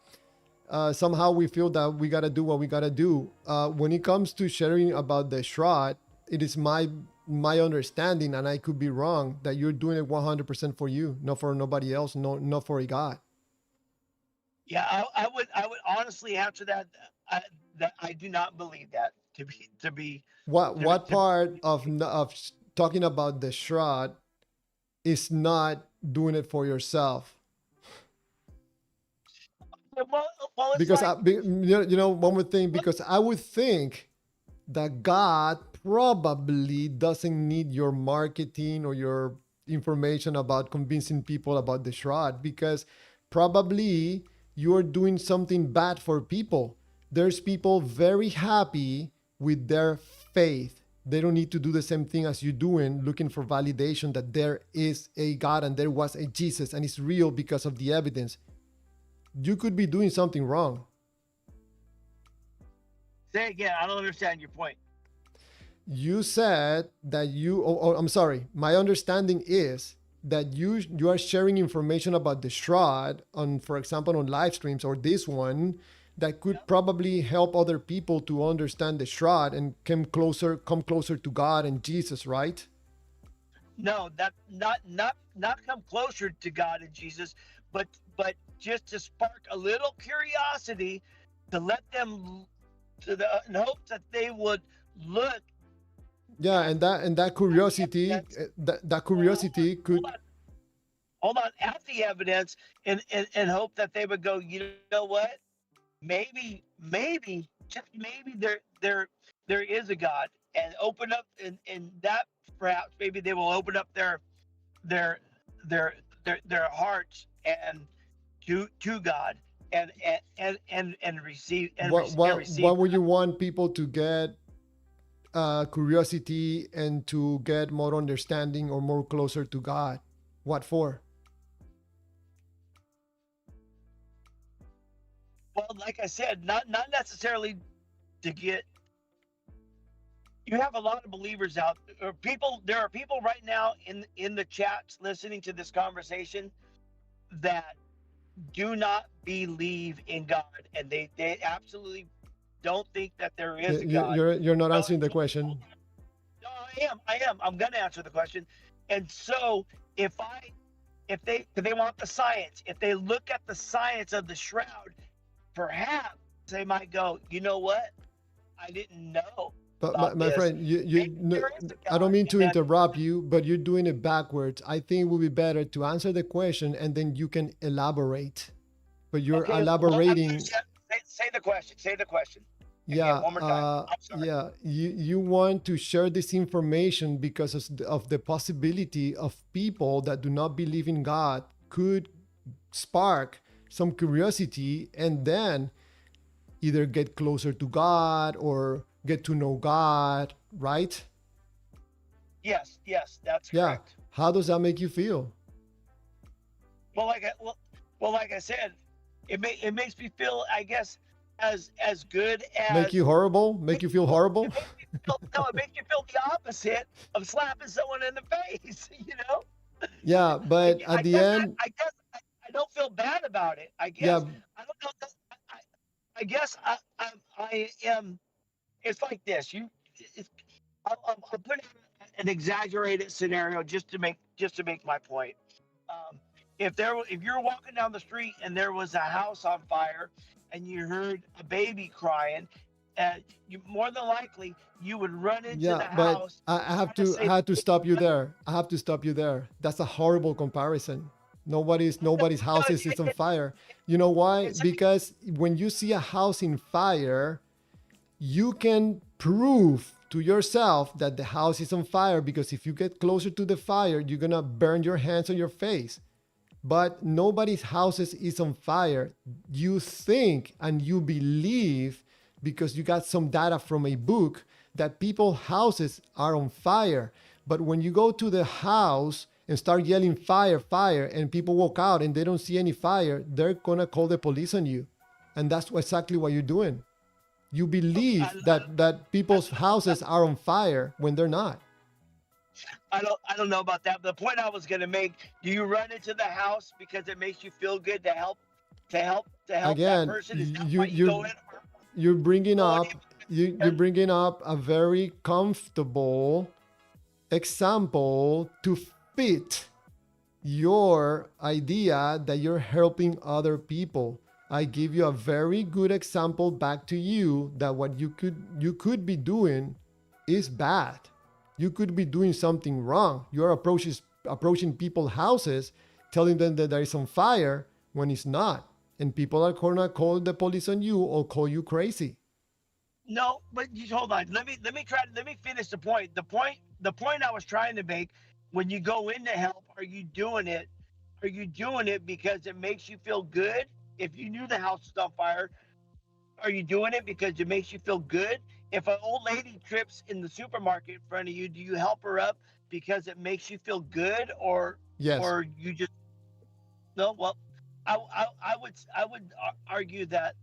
[SPEAKER 1] somehow we feel that we gotta do what we gotta do. When it comes to sharing about the shroud, it is my understanding, and I could be wrong, that you're doing it 100% for you, not for nobody else, no, not for a God.
[SPEAKER 2] Yeah, I would honestly answer that. That I do not believe that
[SPEAKER 1] What
[SPEAKER 2] to be.
[SPEAKER 1] part of talking about the shroud is not doing it for yourself?
[SPEAKER 2] Well, it's
[SPEAKER 1] Because
[SPEAKER 2] like
[SPEAKER 1] one more thing, because I would think that God probably doesn't need your marketing or your information about convincing people about the shroud, because probably you're doing something bad for people. There's people very happy with their faith. They don't need to do the same thing as you doing, looking for validation that there is a God and there was a Jesus and it's real because of the evidence. You could be doing something wrong.
[SPEAKER 2] say again. I don't understand your point.
[SPEAKER 1] You said that I'm sorry, my understanding is that you are sharing information about the shroud on, for example, on live streams or this one, that could
[SPEAKER 2] Yep.
[SPEAKER 1] probably help other people to understand the shroud and come closer to God and Jesus, right?
[SPEAKER 2] No, that not come closer to God and Jesus, but just to spark a little curiosity, to let them in hopes that they would look
[SPEAKER 1] Yeah,
[SPEAKER 2] at
[SPEAKER 1] and that
[SPEAKER 2] the
[SPEAKER 1] curiosity,
[SPEAKER 2] evidence.
[SPEAKER 1] that
[SPEAKER 2] Hold
[SPEAKER 1] curiosity
[SPEAKER 2] hold
[SPEAKER 1] could.
[SPEAKER 2] on, at the evidence, and hope that they would go. You know what? Maybe just maybe there is a God, and open up, and that perhaps maybe they will open up their their their hearts and to God, and receive
[SPEAKER 1] what
[SPEAKER 2] and
[SPEAKER 1] what
[SPEAKER 2] receive
[SPEAKER 1] what would you want people to get, curiosity and to get more understanding or more closer to God? What for?
[SPEAKER 2] well, like I said, not necessarily to get. You have a lot of believers out or people. There are people right now in the chats listening to this conversation that do not believe in God, and they absolutely don't think that there is a God.
[SPEAKER 1] You're not
[SPEAKER 2] So,
[SPEAKER 1] answering the
[SPEAKER 2] hold
[SPEAKER 1] question.
[SPEAKER 2] on. No, I am. I'm going to answer the question. And so, if I, if they want the science, if they look at the science of the shroud, perhaps they might go, you know what? I didn't know
[SPEAKER 1] But
[SPEAKER 2] about
[SPEAKER 1] my
[SPEAKER 2] this.
[SPEAKER 1] friend,
[SPEAKER 2] Maybe there is a
[SPEAKER 1] I don't
[SPEAKER 2] God.
[SPEAKER 1] mean to
[SPEAKER 2] And then,
[SPEAKER 1] interrupt you, but you're doing it backwards. I think it would be better to answer the question and then you can elaborate. But you're
[SPEAKER 2] okay, well, I'm
[SPEAKER 1] elaborating.
[SPEAKER 2] just, say the question. Say the question again,
[SPEAKER 1] Yeah,
[SPEAKER 2] one more time. I'm sorry.
[SPEAKER 1] yeah. You want to share this information because of the possibility of people that do not believe in God could spark some curiosity and then either get closer to God or get to know God, right?
[SPEAKER 2] Yes, that's
[SPEAKER 1] Yeah.
[SPEAKER 2] correct.
[SPEAKER 1] How does that make you feel?
[SPEAKER 2] Well, like I said, it makes me feel, I guess, as good
[SPEAKER 1] Make you
[SPEAKER 2] as
[SPEAKER 1] horrible? Make you feel horrible?
[SPEAKER 2] it makes me feel. No, it makes you feel the opposite of slapping someone in the face. You know,
[SPEAKER 1] Yeah, but at
[SPEAKER 2] I
[SPEAKER 1] the
[SPEAKER 2] guess
[SPEAKER 1] end,
[SPEAKER 2] I don't feel bad about it. I
[SPEAKER 1] yeah,
[SPEAKER 2] guess I don't know. I guess I am. It's like this. It's, I'll put an exaggerated scenario just to make my point. Um, if you're walking down the street and there was a house on fire and you heard a baby crying, you more than likely you would run into
[SPEAKER 1] yeah,
[SPEAKER 2] the
[SPEAKER 1] but
[SPEAKER 2] house
[SPEAKER 1] I
[SPEAKER 2] and
[SPEAKER 1] have
[SPEAKER 2] try to
[SPEAKER 1] I
[SPEAKER 2] save
[SPEAKER 1] have to
[SPEAKER 2] the
[SPEAKER 1] stop you
[SPEAKER 2] baby.
[SPEAKER 1] there. I have to stop you there. That's a horrible comparison.
[SPEAKER 2] No,
[SPEAKER 1] Nobody's
[SPEAKER 2] no,
[SPEAKER 1] house is on fire. You know why?
[SPEAKER 2] it's
[SPEAKER 1] Because when you see a house in fire, you can prove to yourself that the house is on fire because if you get closer to the fire, you're gonna burn your hands on your face. But nobody's houses is on fire. You think and you believe because you got some data from a book that people's houses are on fire. But when you go to the house and start yelling fire, fire, and people walk out and they don't see any fire, they're gonna call the police on you. And that's exactly what you're doing. You
[SPEAKER 2] okay.
[SPEAKER 1] believe that people's houses are on fire when they're not.
[SPEAKER 2] I don't know about that. The point I was going to make: do you run into the house because it makes you feel good to help that
[SPEAKER 1] Again,
[SPEAKER 2] person? Is that why you go in?
[SPEAKER 1] you're bringing
[SPEAKER 2] Or
[SPEAKER 1] up you're bringing up a very comfortable example to fit your idea that you're helping other people. I give you a very good example back to you that what you could be doing is bad. You could be doing something wrong. You're approaching people's houses, telling them that there is on fire when it's not. And people are gonna call the police on you or call you crazy.
[SPEAKER 2] No, but you hold on. Let me finish the point. The point I was trying to make: when you go in to help, are you doing it? Are you doing it because it makes you feel good? If you knew the house was on fire, are you doing it because it makes you feel good? If an old lady trips in the supermarket in front of you, do you help her up because it makes you feel good,
[SPEAKER 1] Yes.
[SPEAKER 2] or you just no? Well, I would argue that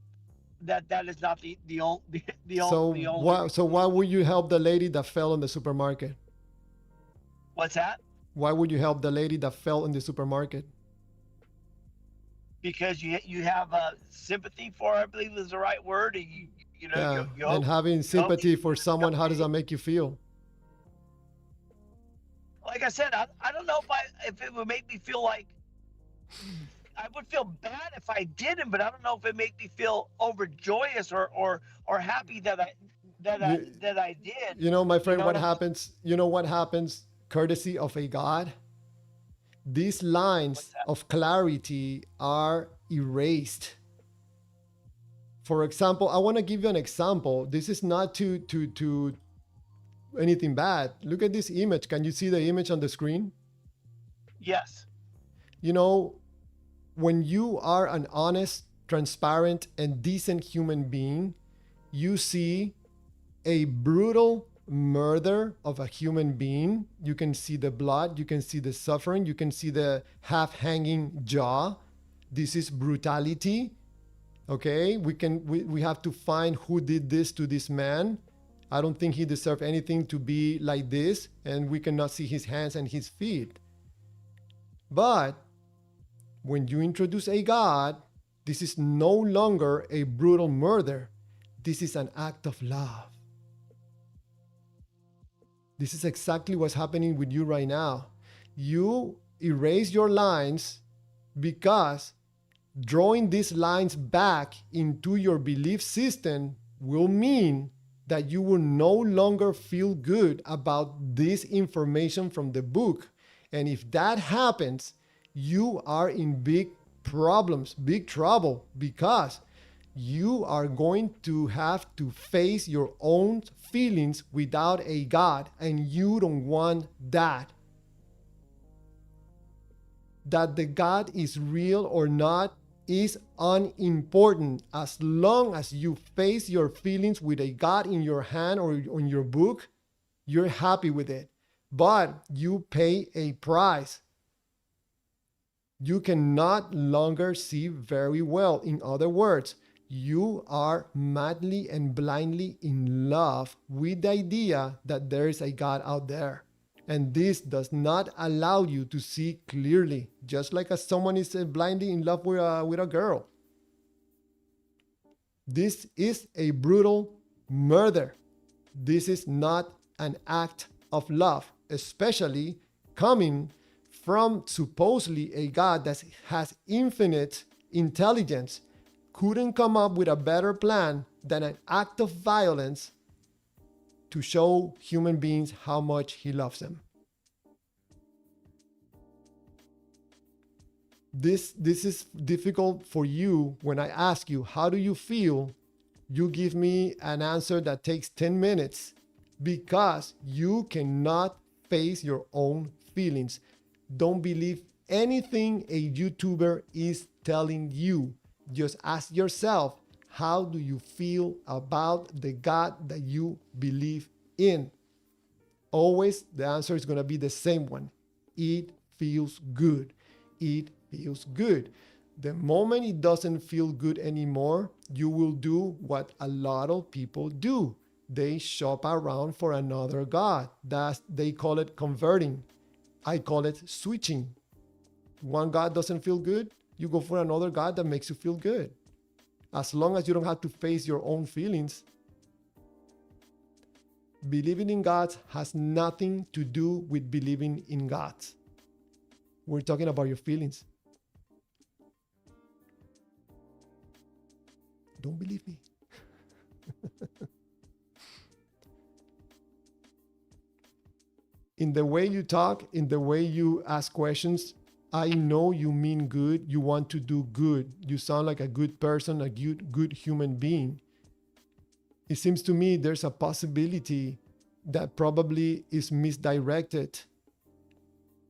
[SPEAKER 2] that is not the only the only
[SPEAKER 1] So why would you help the lady that fell in the supermarket?
[SPEAKER 2] what's that?
[SPEAKER 1] Why would you help the lady that fell in the supermarket?
[SPEAKER 2] Because you have sympathy for her, I believe is the right word. And you know
[SPEAKER 1] Yeah.
[SPEAKER 2] you
[SPEAKER 1] And
[SPEAKER 2] hope
[SPEAKER 1] having
[SPEAKER 2] you hope
[SPEAKER 1] sympathy for someone, how does that make you feel?
[SPEAKER 2] like I said, I don't know if it would make me feel like I would feel bad if I didn't, but I don't know if it make me feel overjoyous or happy
[SPEAKER 1] You,
[SPEAKER 2] that I did.
[SPEAKER 1] you know, my
[SPEAKER 2] You
[SPEAKER 1] friend,
[SPEAKER 2] know
[SPEAKER 1] what
[SPEAKER 2] what I mean?
[SPEAKER 1] happens? You know what happens? Courtesy of a God, these
[SPEAKER 2] What's
[SPEAKER 1] lines
[SPEAKER 2] that?
[SPEAKER 1] of clarity are erased. For example, I want to give you an example. This is not to anything bad. Look at this image. Can you see the image on the screen?
[SPEAKER 2] Yes.
[SPEAKER 1] You know, when you are an honest, transparent, and decent human being, you see a brutal murder of a human being. You can see the blood, you can see the suffering, you can see the half hanging jaw. This is brutality. Okay, we have to find who did this to this man. I don't think he deserved anything to be like this, and we cannot see his hands and his feet. But when you introduce a God, this is no longer a brutal murder. This is an act of love. This is exactly what's happening with you right now. You erase your lines because Drawing these lines back into your belief system will mean that you will no longer feel good about this information from the book. And if that happens, you are in big problems, big trouble, because you are going to have to face your own feelings without a God, and you don't want that. That the God is real or not is unimportant. As long as you face your feelings with a God in your hand or on your book, you're happy with it. But you pay a price. You can no longer see very well. In other words, you are madly and blindly in love with the idea that there is a God out there. And this does not allow you to see clearly, just like as someone is blindly in love with a girl. This is a brutal murder. This is not an act of love, especially coming from supposedly a God that has infinite intelligence. Couldn't come up with a better plan than an act of violence to show human beings how much he loves them. This is difficult for you. When I ask you, how do you feel? You give me an answer that takes 10 minutes because you cannot face your own feelings. Don't believe anything a YouTuber is telling you. Just ask yourself, how do you feel about the God that you believe in? Always the answer is going to be the same one. It feels good. It feels good. The moment it doesn't feel good anymore, you will do what a lot of people do. They shop around for another God. They call it converting. I call it switching. One God doesn't feel good, you go for another God that makes you feel good. As long as you don't have to face your own feelings. Believing in God has nothing to do with believing in God. We're talking about your feelings. Don't believe me. In the way you talk, in the way you ask questions, I know you mean good. You want to do good. You sound like a good person, a good human being. It seems to me there's a possibility that probably is misdirected.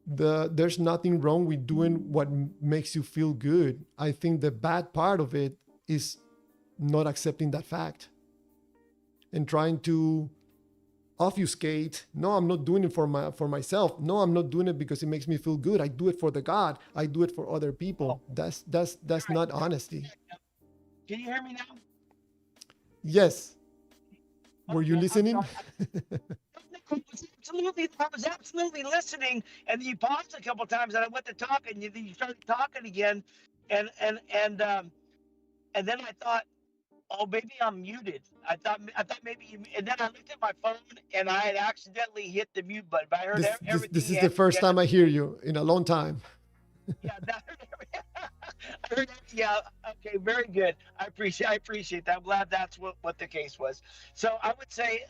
[SPEAKER 1] There's nothing wrong with doing what makes you feel good. I think the bad part of it is not accepting that fact and trying to obfuscate. No, I'm not doing it for myself. No, I'm not doing it because it makes me feel good. I do it for the God. I do it for other people. That's not honesty.
[SPEAKER 2] Can you hear me now?
[SPEAKER 1] Yes. Were you listening?
[SPEAKER 2] I was absolutely listening, and you paused a couple times, and I went to talk, and you started talking again, and then I thought, oh, maybe I'm muted. I thought maybe you, and then I looked at my phone, and I had accidentally hit the mute button. But I heard everything.
[SPEAKER 1] This is the first time I hear you in a long time.
[SPEAKER 2] Yeah, I heard, yeah. Okay, very good. I appreciate that. I'm glad that's what the case was. So I would say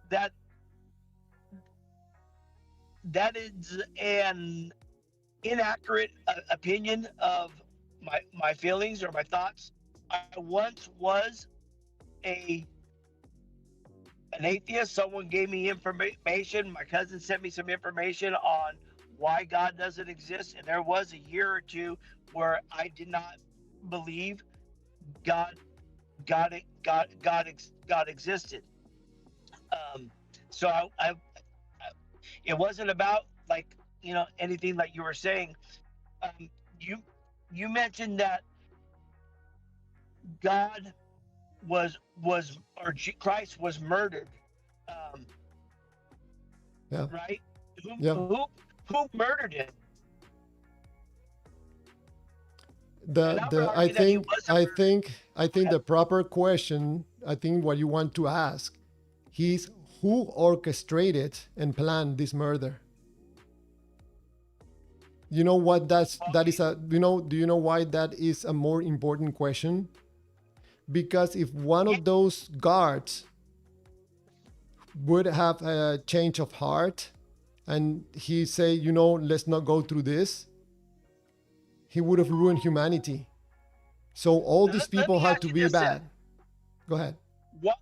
[SPEAKER 2] that is an inaccurate opinion of my feelings or my thoughts. I once was an atheist. Someone gave me information. My cousin sent me some information on why God doesn't exist, and there was a year or two where I did not believe God existed. So I it wasn't about like anything like you were saying. You mentioned that God was or Christ was murdered.
[SPEAKER 1] Yeah.
[SPEAKER 2] Right?
[SPEAKER 1] Yeah.
[SPEAKER 2] Who murdered him?
[SPEAKER 1] I think the proper question, I think what you want to ask is who orchestrated and planned this murder? You know what that is
[SPEAKER 2] Okay.
[SPEAKER 1] a do you know why that is a more important question? Because if one
[SPEAKER 2] Yeah.
[SPEAKER 1] of those guards would have a change of heart and he say, let's not go through this, he would have ruined humanity. So all these
[SPEAKER 2] Let
[SPEAKER 1] people
[SPEAKER 2] me
[SPEAKER 1] had
[SPEAKER 2] ask
[SPEAKER 1] to
[SPEAKER 2] you
[SPEAKER 1] be
[SPEAKER 2] this then.
[SPEAKER 1] bad. Go ahead.
[SPEAKER 2] What?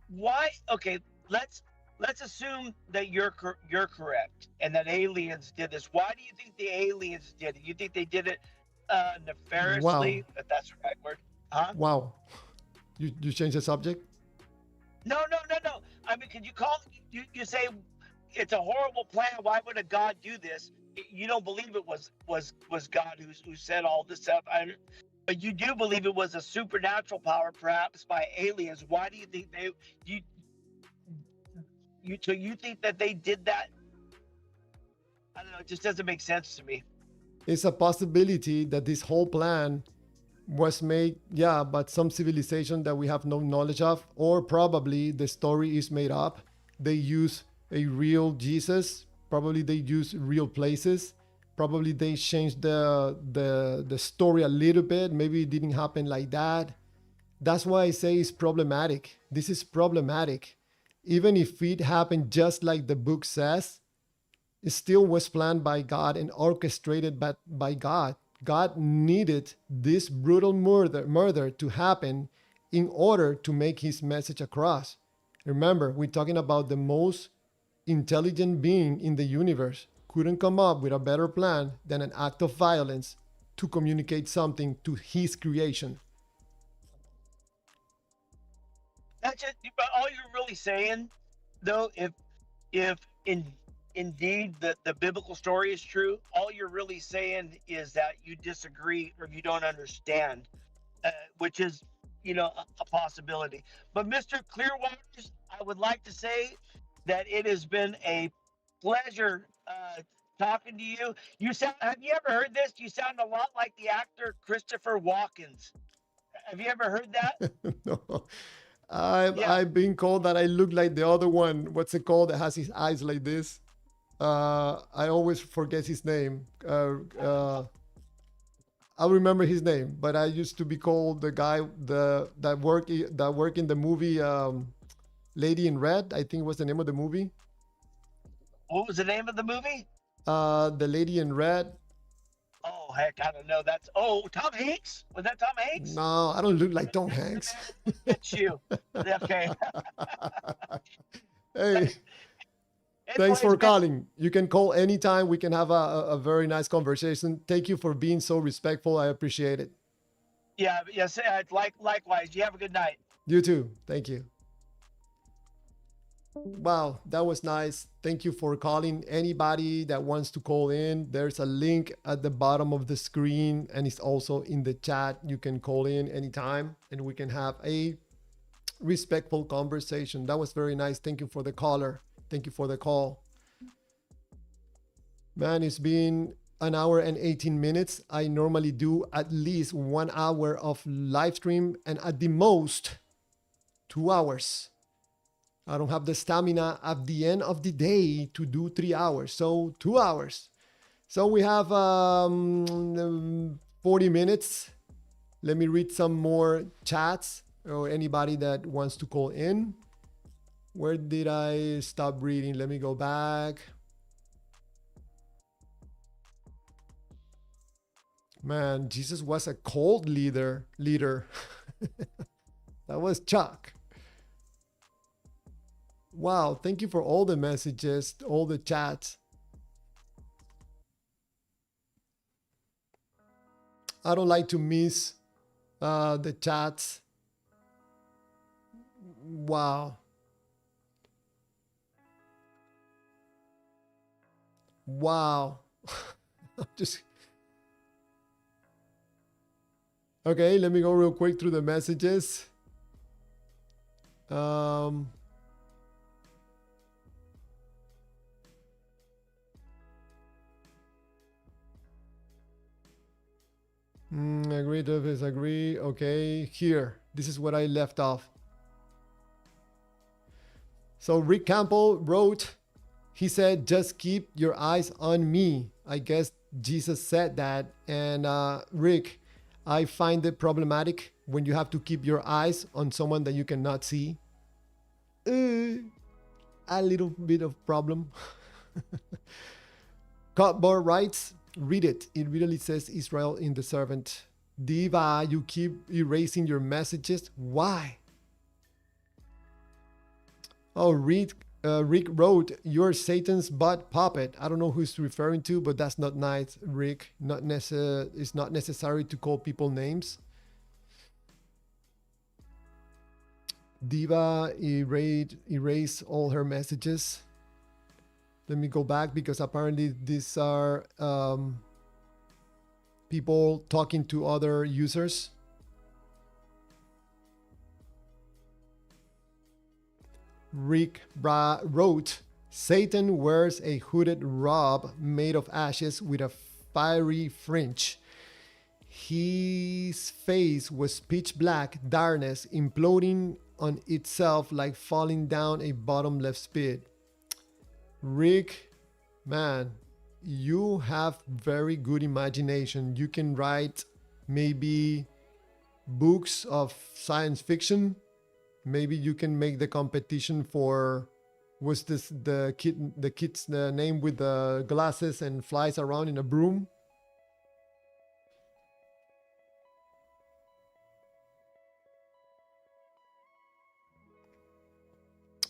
[SPEAKER 2] Why? Okay. Let's assume that you're correct and that aliens did this. Why do you think the aliens did it? You think they did it
[SPEAKER 1] Wow.
[SPEAKER 2] nefariously? If that's the right word, huh?
[SPEAKER 1] Wow. You change the subject?
[SPEAKER 2] No, no, no, no. I mean, could you call you say it's a horrible plan? Why would a God do this? You don't believe it was God who said all this stuff. But you do believe it was a supernatural power, perhaps by aliens. Why do you think you you think that they did that? I don't know. It just doesn't make sense to me.
[SPEAKER 1] It's a possibility that this whole plan was made, yeah, but some civilization that we have no knowledge of, or probably the story is made up. They use a real Jesus. Probably they use real places. Probably they changed the story a little bit. Maybe it didn't happen like that. That's why I say it's problematic. This is problematic. Even if it happened just like the book says, it still was planned by God and orchestrated by God. God needed this brutal murder to happen in order to make his message across. Remember, we're talking about the most intelligent being in the universe. Couldn't come up with a better plan than an act of violence to communicate something to his creation.
[SPEAKER 2] That's it. But all you're really saying, though, if indeed the biblical story is true, all you're really saying is that you disagree or you don't understand, which is a possibility. But Mr. Clearwaters, I would like to say that it has been a pleasure talking to you. You sound. Have you ever heard this? You sound a lot like the actor Christopher Walken's. Have you ever heard that?
[SPEAKER 1] No. I've
[SPEAKER 2] Yeah.
[SPEAKER 1] I've been called that I look like the other one. What's it called that has his eyes like this? I always forget his name. I'll remember his name, but I used to be called the guy that work in the movie Lady in Red. I think was the name of the movie.
[SPEAKER 2] What was the name of the movie?
[SPEAKER 1] The Lady in Red.
[SPEAKER 2] Oh heck, I don't know. That's Tom Hanks. Was that Tom Hanks?
[SPEAKER 1] No, I don't look like Tom
[SPEAKER 2] Mr.
[SPEAKER 1] Hanks.
[SPEAKER 2] Man, look at you. Okay.
[SPEAKER 1] Hey, thanks
[SPEAKER 2] Anyways,
[SPEAKER 1] for
[SPEAKER 2] man.
[SPEAKER 1] calling. You can call anytime. We can have a very nice conversation. Thank you for being so respectful. I appreciate it.
[SPEAKER 2] Yeah. Yes. Likewise. You have a good night.
[SPEAKER 1] You too. Thank you. Wow, that was nice. Thank you for calling. Anybody that wants to call in, there's a link at the bottom of the screen and it's also in the chat. You can call in anytime and we can have a respectful conversation. That was very nice. Thank you for the caller. Thank you for the call. Man, it's been an hour and 18 minutes. I normally do at least 1 hour of live stream and at the most 2 hours. I don't have the stamina at the end of the day to do 3 hours. So 2 hours. So we have 40 minutes. Let me read some more chats or anybody that wants to call in. Where did I stop reading? Let me go back. Man, Jesus was a cold leader. That was Chuck. Wow, thank you for all the messages, all the chats. I don't like to miss the chats. Wow. Wow. Just okay, let me go real quick through the messages. Agree to disagree. Okay, here. This is what I left off. So Rick Campbell wrote, he said, just keep your eyes on me. I guess Jesus said that. And Rick, I find it problematic when you have to keep your eyes on someone that you cannot see. A little bit of problem. Cupboard writes, read it. It really says Israel in the servant. Diva, you keep erasing your messages. Why? Oh, Rick wrote, "You're Satan's butt puppet." I don't know who he's referring to, but that's not nice, Rick. It's not necessary to call people names. Diva erase all her messages. Let me go back because apparently these are people talking to other users. Rick wrote, "Satan wears a hooded robe made of ashes with a fiery fringe. His face was pitch black darkness imploding on itself like falling down a bottomless pit." Rick, man, you have very good imagination. You can write maybe books of science fiction. Maybe you can make the competition for, was this the kid's name with the glasses and flies around in a broom?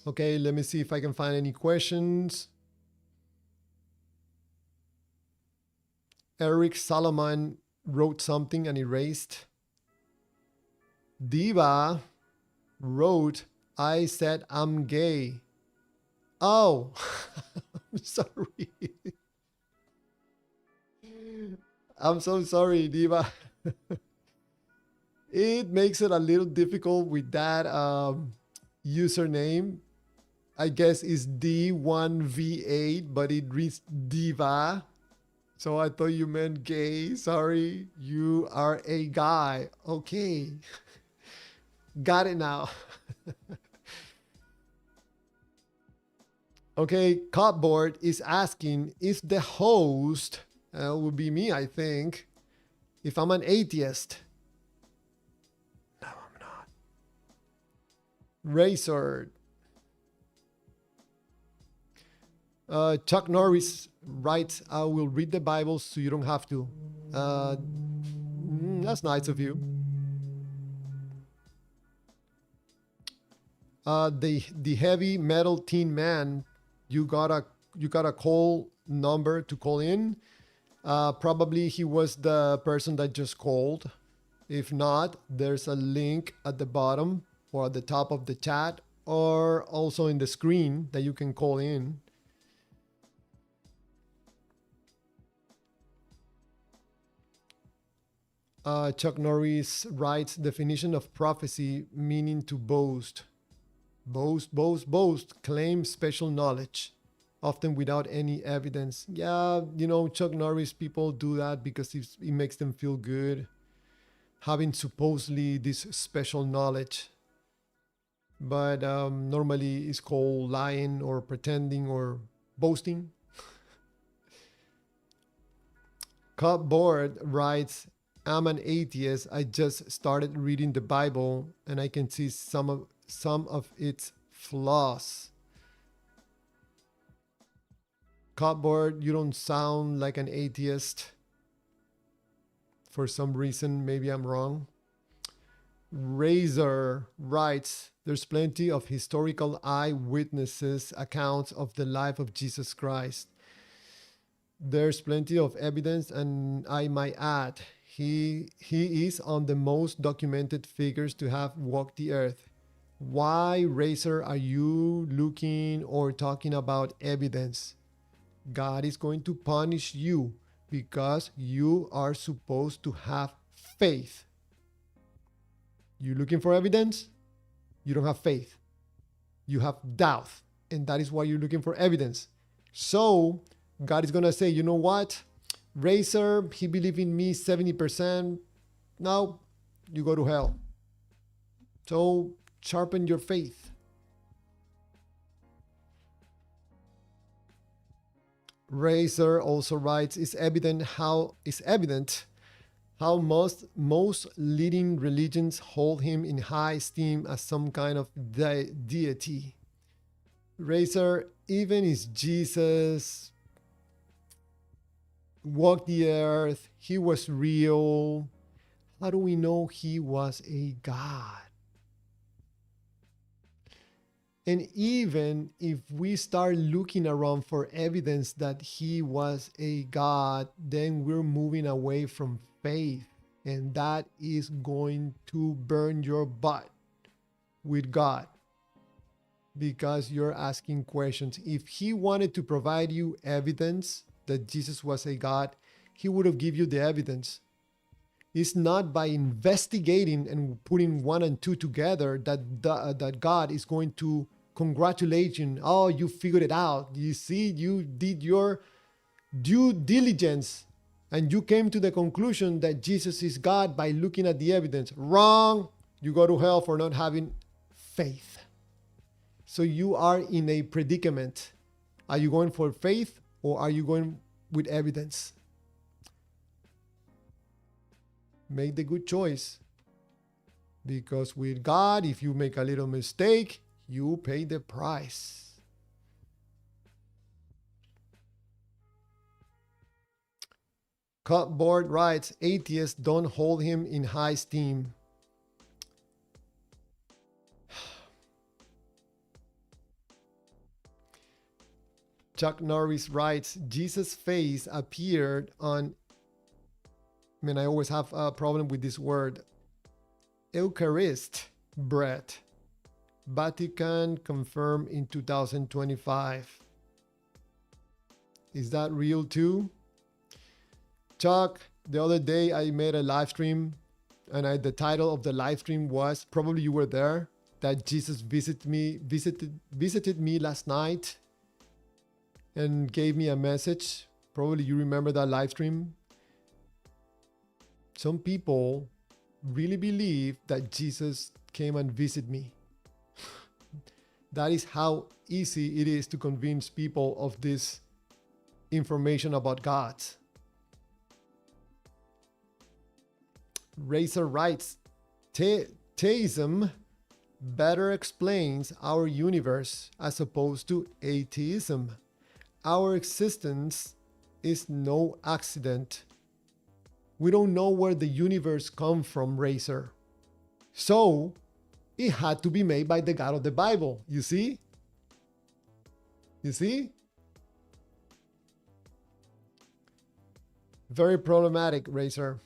[SPEAKER 1] Okay, let me see if I can find any questions. Eric Solomon wrote something and erased. Diva wrote, "I said I'm gay." Oh, I'm sorry. I'm so sorry, Diva. It makes it a little difficult with that username. I guess it's D1V8, but it reads Diva. So I thought you meant gay. Sorry, you are a guy. Okay. Got it now. Okay, Cupboard is asking if the host, would be me, I think, if I'm an atheist. No, I'm not. Razor. Chuck Norris writes, "I will read the Bible so you don't have to." That's nice of you. The heavy metal teen man, you got a call number to call in. Probably he was the person that just called. If not, there's a link at the bottom or at the top of the chat or also in the screen that you can call in. Chuck Norris writes, "Definition of prophecy, meaning to boast. Boast, claim special knowledge, often without any evidence." Yeah, Chuck Norris, people do that because it makes them feel good, having supposedly this special knowledge. But normally it's called lying or pretending or boasting. Cupboard writes, "I'm an atheist. I just started reading the Bible and I can see some of its flaws." Cupboard, you don't sound like an atheist. For some reason, maybe I'm wrong. Razor writes, "There's plenty of historical eyewitnesses accounts of the life of Jesus Christ. There's plenty of evidence, and I might add, he is on the most documented figures to have walked the earth. Why, Razor, are you looking or talking about evidence? God is going to punish you because you are supposed to have faith. You looking for evidence? You don't have faith. You have doubt. And that is why you're looking for evidence. So God is going to say, you know what? Razor, he believed in me 70%. Now you go to hell. So sharpen your faith." Razor also writes, it's evident how most leading religions hold him in high esteem as some kind of deity. Razor, even if Jesus walked the earth, he was real, how do we know he was a God? And even if we start looking around for evidence that he was a God, then we're moving away from faith. And that is going to burn your butt with God because you're asking questions. If he wanted to provide you evidence that Jesus was a God, he would have given you the evidence. It's not by investigating and putting one and two together that God is going to congratulate you. Oh, you figured it out. You see, you did your due diligence and you came to the conclusion that Jesus is God by looking at the evidence. Wrong. You go to hell for not having faith. So you are in a predicament. Are you going for faith or are you going with evidence? Make the good choice. Because with God, if you make a little mistake, you pay the price. Cupboard writes, atheists don't hold him in high esteem. Chuck Norris writes, Jesus' face appeared on, I always have a problem with this word, Eucharist bread. Vatican confirmed in 2025. Is that real too? Chuck, the other day I made a live stream and the title of the live stream was, probably you were there, that Jesus visited me last night and gave me a message. Probably you remember that live stream. Some people really believe that Jesus came and visited me. That is how easy it is to convince people of this information about God. Razor writes, Theism better explains our universe as opposed to atheism. Our existence is no accident. We don't know where the universe comes from, Razor. So, it had to be made by the God of the Bible. You see? You see? Very problematic, Razor.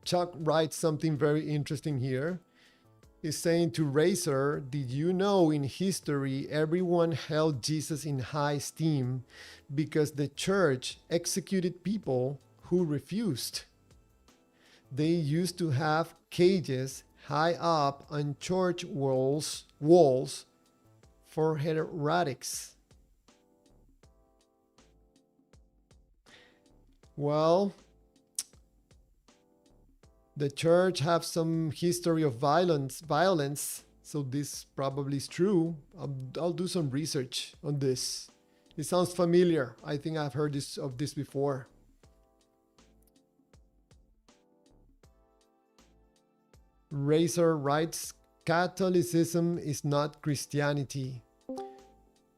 [SPEAKER 1] Chuck writes something very interesting here. He's saying to Razor, did you know in history everyone held Jesus in high esteem because the church executed people who refused? They used to have cages high up on church walls for heretics. Well, the church have some history of violence, so this probably is true. I'll do some research on this. It sounds familiar. I think I've heard of this before. Razor writes, Catholicism is not Christianity.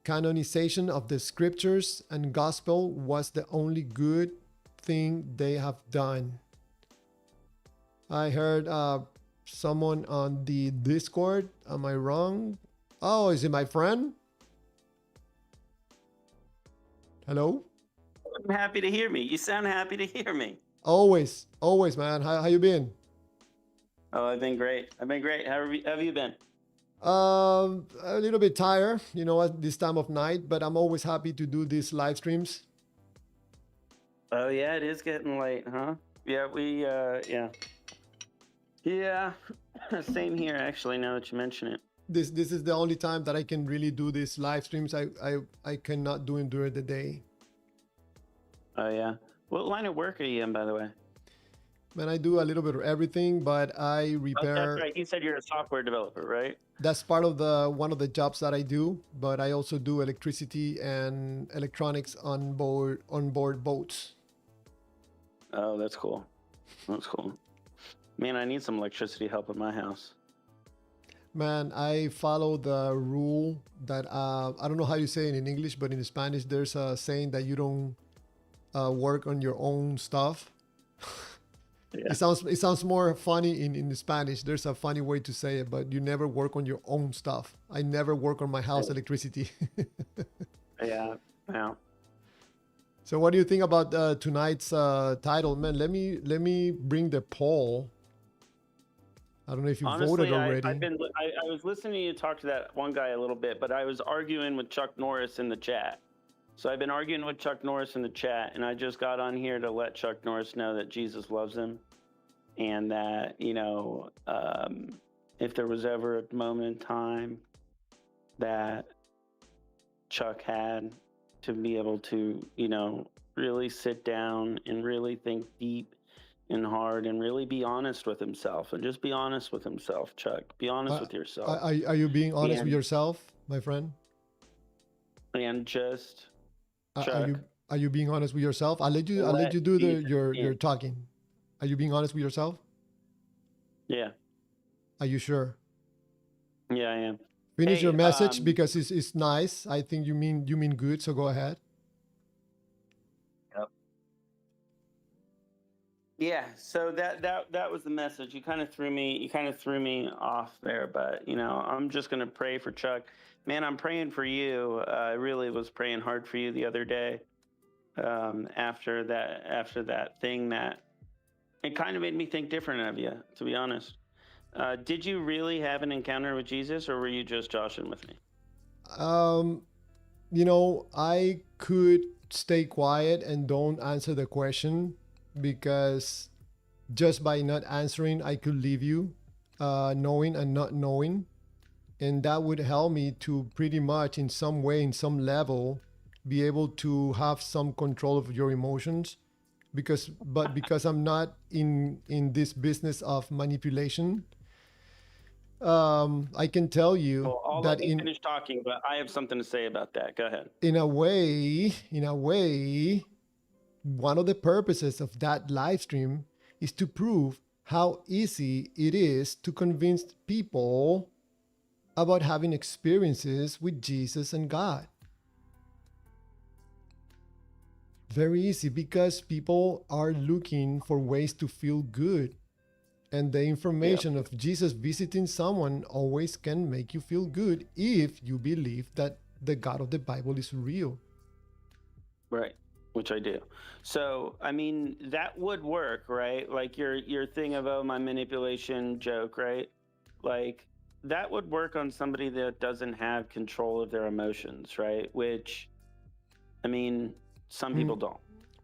[SPEAKER 1] Canonization of the scriptures and gospel was the only good thing they have done. I heard someone on the Discord. Am I wrong? Oh, is it my friend? Hello?
[SPEAKER 3] I'm happy to hear me. You sound happy to hear me.
[SPEAKER 1] Always, man. How you been?
[SPEAKER 3] Oh, I've been great. How have you been?
[SPEAKER 1] A little bit tired, at this time of night, but I'm always happy to do these live streams.
[SPEAKER 3] Oh yeah, it is getting late, huh? Yeah, Yeah, same here actually, now that you mention it.
[SPEAKER 1] This is the only time that I can really do these live streams. I cannot do them during the day.
[SPEAKER 3] Oh yeah. What line of work are you in, by the way?
[SPEAKER 1] Man, I do a little bit of everything, but I
[SPEAKER 3] Oh, that's
[SPEAKER 1] repair.
[SPEAKER 3] right. You said you're a software developer, right?
[SPEAKER 1] That's part of the one of the jobs that I do, but I also do electricity and electronics on board boats.
[SPEAKER 3] Oh, that's cool. That's cool. Man, I need some electricity help in my house.
[SPEAKER 1] Man, I follow the rule that I don't know how you say it in English, but in Spanish there's a saying that you don't work on your own stuff.
[SPEAKER 3] Yeah.
[SPEAKER 1] It sounds more funny in Spanish. There's a funny way to say it, but you never work on your own stuff. I never work on my house electricity.
[SPEAKER 3] Yeah. Yeah.
[SPEAKER 1] So what do you think about tonight's title, man? Let me bring the poll. I don't know if you voted
[SPEAKER 3] Honestly,
[SPEAKER 1] already.
[SPEAKER 3] I was listening to you talk to that one guy a little bit, but I was arguing with Chuck Norris in the chat. So I've been arguing with Chuck Norris in the chat, and I just got on here to let Chuck Norris know that Jesus loves him, and that if there was ever a moment in time that Chuck had to be able to really sit down and really think deep and hard and really be honest with himself, and just be honest with himself, Chuck. Be honest with yourself.
[SPEAKER 1] Are you being honest with
[SPEAKER 3] And-
[SPEAKER 1] yourself, my friend?
[SPEAKER 3] And just
[SPEAKER 1] Are
[SPEAKER 3] Chuck,
[SPEAKER 1] are you being honest with yourself? I'll let you
[SPEAKER 3] let
[SPEAKER 1] do
[SPEAKER 3] Jesus
[SPEAKER 1] your
[SPEAKER 3] in.
[SPEAKER 1] talking. Are you being honest with yourself?
[SPEAKER 3] Yeah.
[SPEAKER 1] Are you sure?
[SPEAKER 3] Yeah, I am.
[SPEAKER 1] Finish
[SPEAKER 3] Hey,
[SPEAKER 1] your message because it's nice. I think you mean good. So go ahead.
[SPEAKER 3] Yeah, so that was the message. You kind of threw me off there, but I'm just gonna pray for Chuck. Man, I'm praying for you. I really was praying hard for you the other day. After that thing, that it kind of made me think different of you, to be honest. Did you really have an encounter with Jesus, or were you just joshing with me?
[SPEAKER 1] I could stay quiet and don't answer the question because just by not answering, I could leave you knowing and not knowing. And that would help me to pretty much, in some way, in some level, be able to have some control of your emotions. Because I'm not in this business of manipulation, I can tell you
[SPEAKER 3] Well, I'll
[SPEAKER 1] that
[SPEAKER 3] let you finish talking, but I have something to say about that. Go ahead.
[SPEAKER 1] in a way, one of the purposes of that live stream is to prove how easy it is to convince people about having experiences with Jesus and God. Very easy because people are looking for ways to feel good. And the information of Jesus visiting someone always can make you feel good if you believe that the God of the Bible is real.
[SPEAKER 3] Right, which I do. So, I mean, that would work, right? Like your thing of my manipulation joke, right? Like that would work on somebody that doesn't have control of their emotions, right? Which, I mean, some people don't.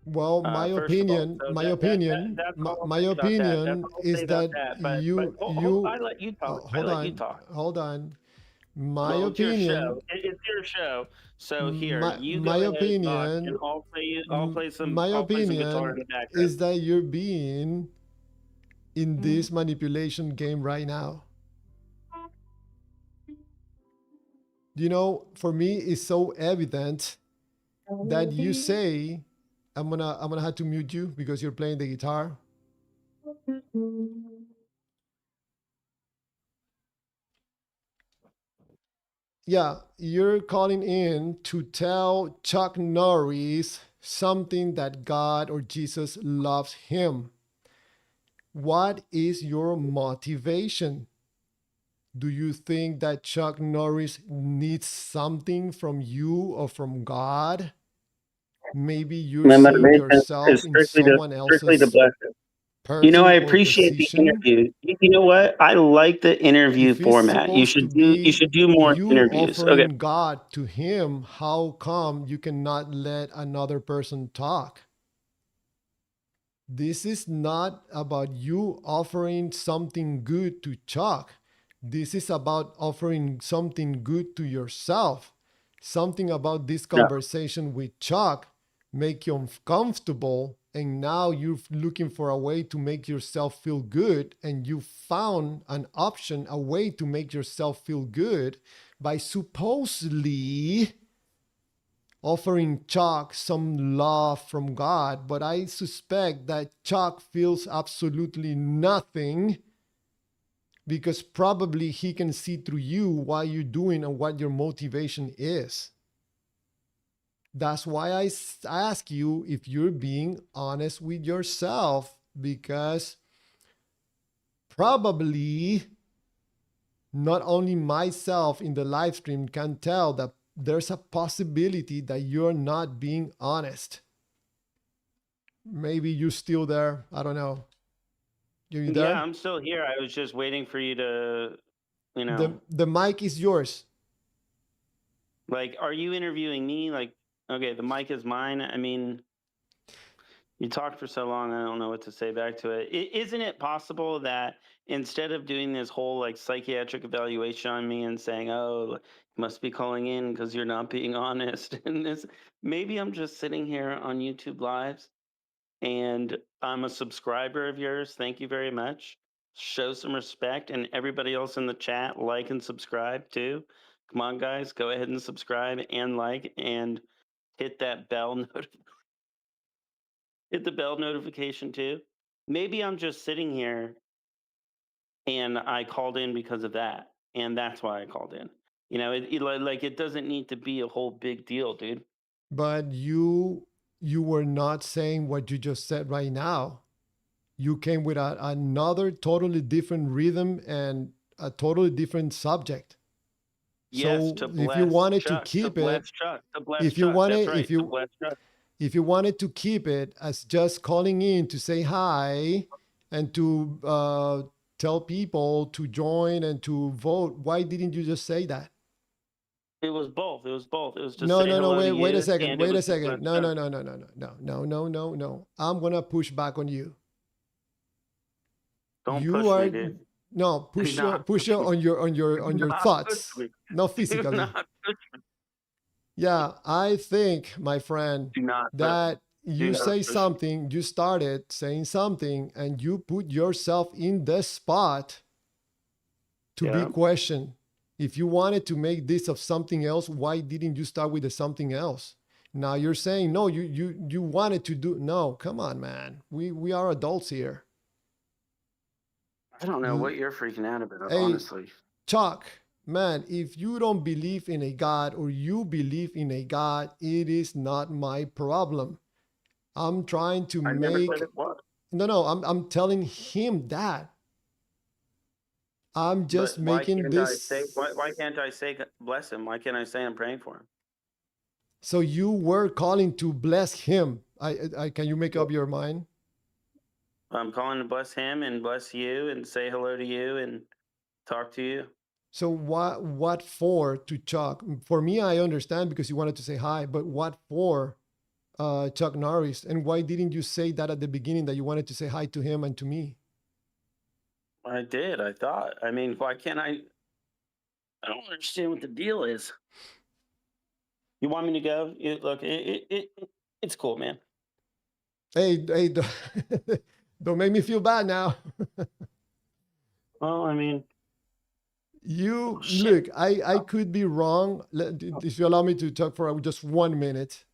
[SPEAKER 1] Well, my
[SPEAKER 3] First of all,
[SPEAKER 1] opinion,
[SPEAKER 3] so
[SPEAKER 1] my
[SPEAKER 3] that- that-
[SPEAKER 1] opinion,
[SPEAKER 3] that's
[SPEAKER 1] my,
[SPEAKER 3] all I'll
[SPEAKER 1] my
[SPEAKER 3] say about that. That's
[SPEAKER 1] opinion
[SPEAKER 3] all I'll
[SPEAKER 1] is
[SPEAKER 3] say about
[SPEAKER 1] that
[SPEAKER 3] that. But I let you talk. I
[SPEAKER 1] hold
[SPEAKER 3] let you
[SPEAKER 1] on,
[SPEAKER 3] talk.
[SPEAKER 1] hold on. My
[SPEAKER 3] Well, it's your
[SPEAKER 1] opinion,
[SPEAKER 3] show. It's your show. So here, you
[SPEAKER 1] my
[SPEAKER 3] go ahead and talk,
[SPEAKER 1] opinion,
[SPEAKER 3] and I'll play some
[SPEAKER 1] my
[SPEAKER 3] guitar in
[SPEAKER 1] opinion
[SPEAKER 3] the background.
[SPEAKER 1] is that you're being in this manipulation game right now. For me, it's so evident that you say, I'm gonna have to mute you because you're playing the guitar. Yeah, you're calling in to tell Chuck Norris something that God or Jesus loves him. What is your motivation? Do you think that Chuck Norris needs something from you or from God? Maybe you're
[SPEAKER 3] My
[SPEAKER 1] seeing
[SPEAKER 3] motivation
[SPEAKER 1] yourself
[SPEAKER 3] is
[SPEAKER 1] in
[SPEAKER 3] strictly to
[SPEAKER 1] someone else's
[SPEAKER 3] bless it.
[SPEAKER 1] person
[SPEAKER 3] I
[SPEAKER 1] or
[SPEAKER 3] appreciate the
[SPEAKER 1] position.
[SPEAKER 3] interview. You know what? I like the interview
[SPEAKER 1] If it's
[SPEAKER 3] format.
[SPEAKER 1] supposed to be
[SPEAKER 3] You should do more
[SPEAKER 1] you
[SPEAKER 3] interviews. Okay.
[SPEAKER 1] offering God to him, how come you cannot let another person talk? This is not about you offering something good to Chuck. This is about offering something good to yourself. Something about this
[SPEAKER 3] No.
[SPEAKER 1] conversation with Chuck make you comfortable and now you're looking for a way to make yourself feel good, and you found an option, a way to make yourself feel good by supposedly offering Chuck some love from God. But I suspect that Chuck feels absolutely nothing, because probably he can see through you what you're doing and what your motivation is. That's why I ask you if you're being honest with yourself, because probably not only myself in the live stream can tell that there's a possibility that you're not being honest. Maybe you're still there. I don't know. You there?
[SPEAKER 3] Yeah, I'm still here. I was just waiting for you to, you know,
[SPEAKER 1] The mic is yours.
[SPEAKER 3] like, are you interviewing me? Like, okay, the mic is mine. I mean, you talked for so long, I don't know what to say back to it. Isn't it possible that instead of doing this whole like psychiatric evaluation on me and saying, "Oh, you must be calling in because you're not being honest," and this, maybe I'm just sitting here on YouTube Lives and I'm a subscriber of yours. Thank you very much. Show some respect, and everybody else in the chat, like and subscribe too. Come on, guys, go ahead and subscribe and like and hit that bell hit the bell notification too. Maybe I'm just sitting here and I called in because of that, and that's why I called in. You know, like it doesn't need to be a whole big deal, dude.
[SPEAKER 1] But you were not saying what you just said right now. You came with another totally different rhythm and a totally different subject.
[SPEAKER 3] Yes,
[SPEAKER 1] So
[SPEAKER 3] to
[SPEAKER 1] if you
[SPEAKER 3] bless
[SPEAKER 1] wanted to
[SPEAKER 3] Chuck, to
[SPEAKER 1] keep
[SPEAKER 3] bless
[SPEAKER 1] it,
[SPEAKER 3] Chuck, to bless
[SPEAKER 1] if you
[SPEAKER 3] Chuck.
[SPEAKER 1] wanted,
[SPEAKER 3] That's right,
[SPEAKER 1] if
[SPEAKER 3] to
[SPEAKER 1] you
[SPEAKER 3] bless Chuck.
[SPEAKER 1] if you wanted to keep it as just calling in to say hi and to tell people to join and to vote, why didn't you just say that?
[SPEAKER 3] It was both. It was both. It was to
[SPEAKER 1] No,
[SPEAKER 3] say
[SPEAKER 1] no, no.
[SPEAKER 3] hello to
[SPEAKER 1] Wait a
[SPEAKER 3] you,
[SPEAKER 1] second.
[SPEAKER 3] and it
[SPEAKER 1] Wait a
[SPEAKER 3] was to bless
[SPEAKER 1] second. No,
[SPEAKER 3] Chuck.
[SPEAKER 1] no, no, no, no, no, no, no, no, no, no. I'm gonna push back on you.
[SPEAKER 3] Don't
[SPEAKER 1] You
[SPEAKER 3] push me,
[SPEAKER 1] are
[SPEAKER 3] dude.
[SPEAKER 1] no
[SPEAKER 3] Do
[SPEAKER 1] push
[SPEAKER 3] not
[SPEAKER 1] push
[SPEAKER 3] push me.
[SPEAKER 1] on your
[SPEAKER 3] Do not push
[SPEAKER 1] thoughts,
[SPEAKER 3] me.
[SPEAKER 1] not
[SPEAKER 3] Do
[SPEAKER 1] physically.
[SPEAKER 3] not push me.
[SPEAKER 1] Yeah, I think, my friend,
[SPEAKER 3] Do not push me.
[SPEAKER 1] that
[SPEAKER 3] Do
[SPEAKER 1] you
[SPEAKER 3] not
[SPEAKER 1] say
[SPEAKER 3] push me.
[SPEAKER 1] something, you started saying something, and you put yourself in the spot to be
[SPEAKER 3] Yeah.
[SPEAKER 1] questioned. If you wanted to make this of something else, why didn't you start with the something else? Now you're saying no, you wanted to do no. Come on, man. We are adults here.
[SPEAKER 3] I don't know what you're freaking out about,
[SPEAKER 1] Hey,
[SPEAKER 3] honestly.
[SPEAKER 1] Chuck, man, if you don't believe in a God or you believe in a God, it is not my problem. I'm trying to
[SPEAKER 3] I never
[SPEAKER 1] make
[SPEAKER 3] said it was.
[SPEAKER 1] no, I'm telling him that. I'm just
[SPEAKER 3] But why
[SPEAKER 1] making
[SPEAKER 3] can't I say
[SPEAKER 1] this.
[SPEAKER 3] why can't I say bless him? Why can't I say I'm praying for him?
[SPEAKER 1] So you were calling to bless him. I can you make up your mind?
[SPEAKER 3] I'm calling to bless him and bless you and say hello to you and talk to you.
[SPEAKER 1] So what for to Chuck? For me, I understand because you wanted to say hi, but what for Chuck Norris? And why didn't you say that at the beginning that you wanted to say hi to him and to me?
[SPEAKER 3] I did. I thought. I mean, why can't I? I don't understand what the deal is. You want me to go? Look, it's cool, man.
[SPEAKER 1] Hey, don't make me feel bad now.
[SPEAKER 3] Well, I mean,
[SPEAKER 1] You
[SPEAKER 3] shit.
[SPEAKER 1] look, I could be wrong. If you allow me to talk for just 1 minute.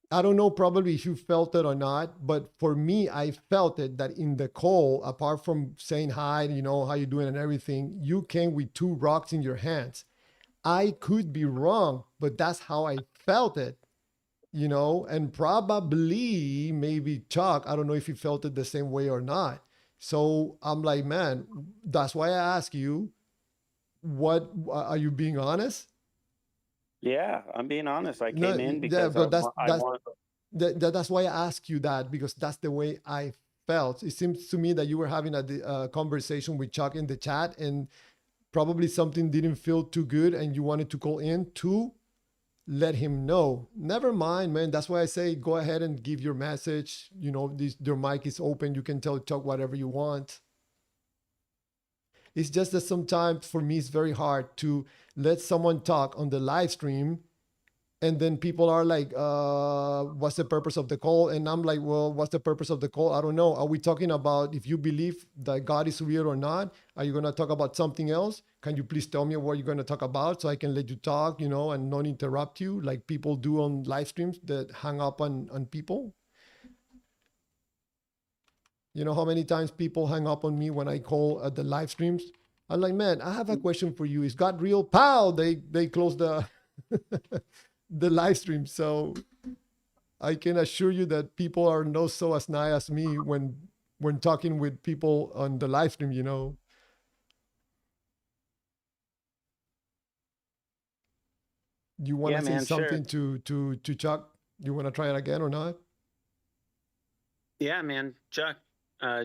[SPEAKER 1] I don't know probably if you felt it or not, but for me, I felt it that in the call, apart from saying hi, you know, how you doing and everything, you came with two rocks in your hands. I could be wrong, but that's how I felt it, you know, and probably maybe Chuck, I don't know if he felt it the same way or not. So I'm like, man, that's why I ask you, what are you being honest?
[SPEAKER 3] Yeah, I'm being honest. I
[SPEAKER 1] No,
[SPEAKER 3] came in
[SPEAKER 1] yeah,
[SPEAKER 3] because
[SPEAKER 1] but
[SPEAKER 3] I want.
[SPEAKER 1] that's why I ask you that, because that's the way I felt. It seems to me that you were having a conversation with Chuck in the chat, and probably something didn't feel too good, and you wanted to call in to let him know. Never mind, man. That's why I say go ahead and give your message. You know, your mic is open. You can tell Chuck whatever you want. It's just that sometimes for me it's very hard to let someone talk on the live stream And then people are like, what's the purpose of the call? And I'm like, well, what's the purpose of the call? I don't know. Are we talking about if you believe that God is real or not? Are you going to talk about something else? Can you please tell me what you're going to talk about so I can let you talk, and not interrupt you like people do on live streams that hang up on people? You know how many times people hang up on me when I call at the live streams? I'm like, man, I have a question for you. Is God real? Pow! They close the the live stream. So I can assure you that people are not so as nice as me when talking with people on the live stream. You want
[SPEAKER 3] Yeah,
[SPEAKER 1] to say
[SPEAKER 3] man, sure.
[SPEAKER 1] something to Chuck? You want to try it again or not?
[SPEAKER 3] Yeah, man, Chuck.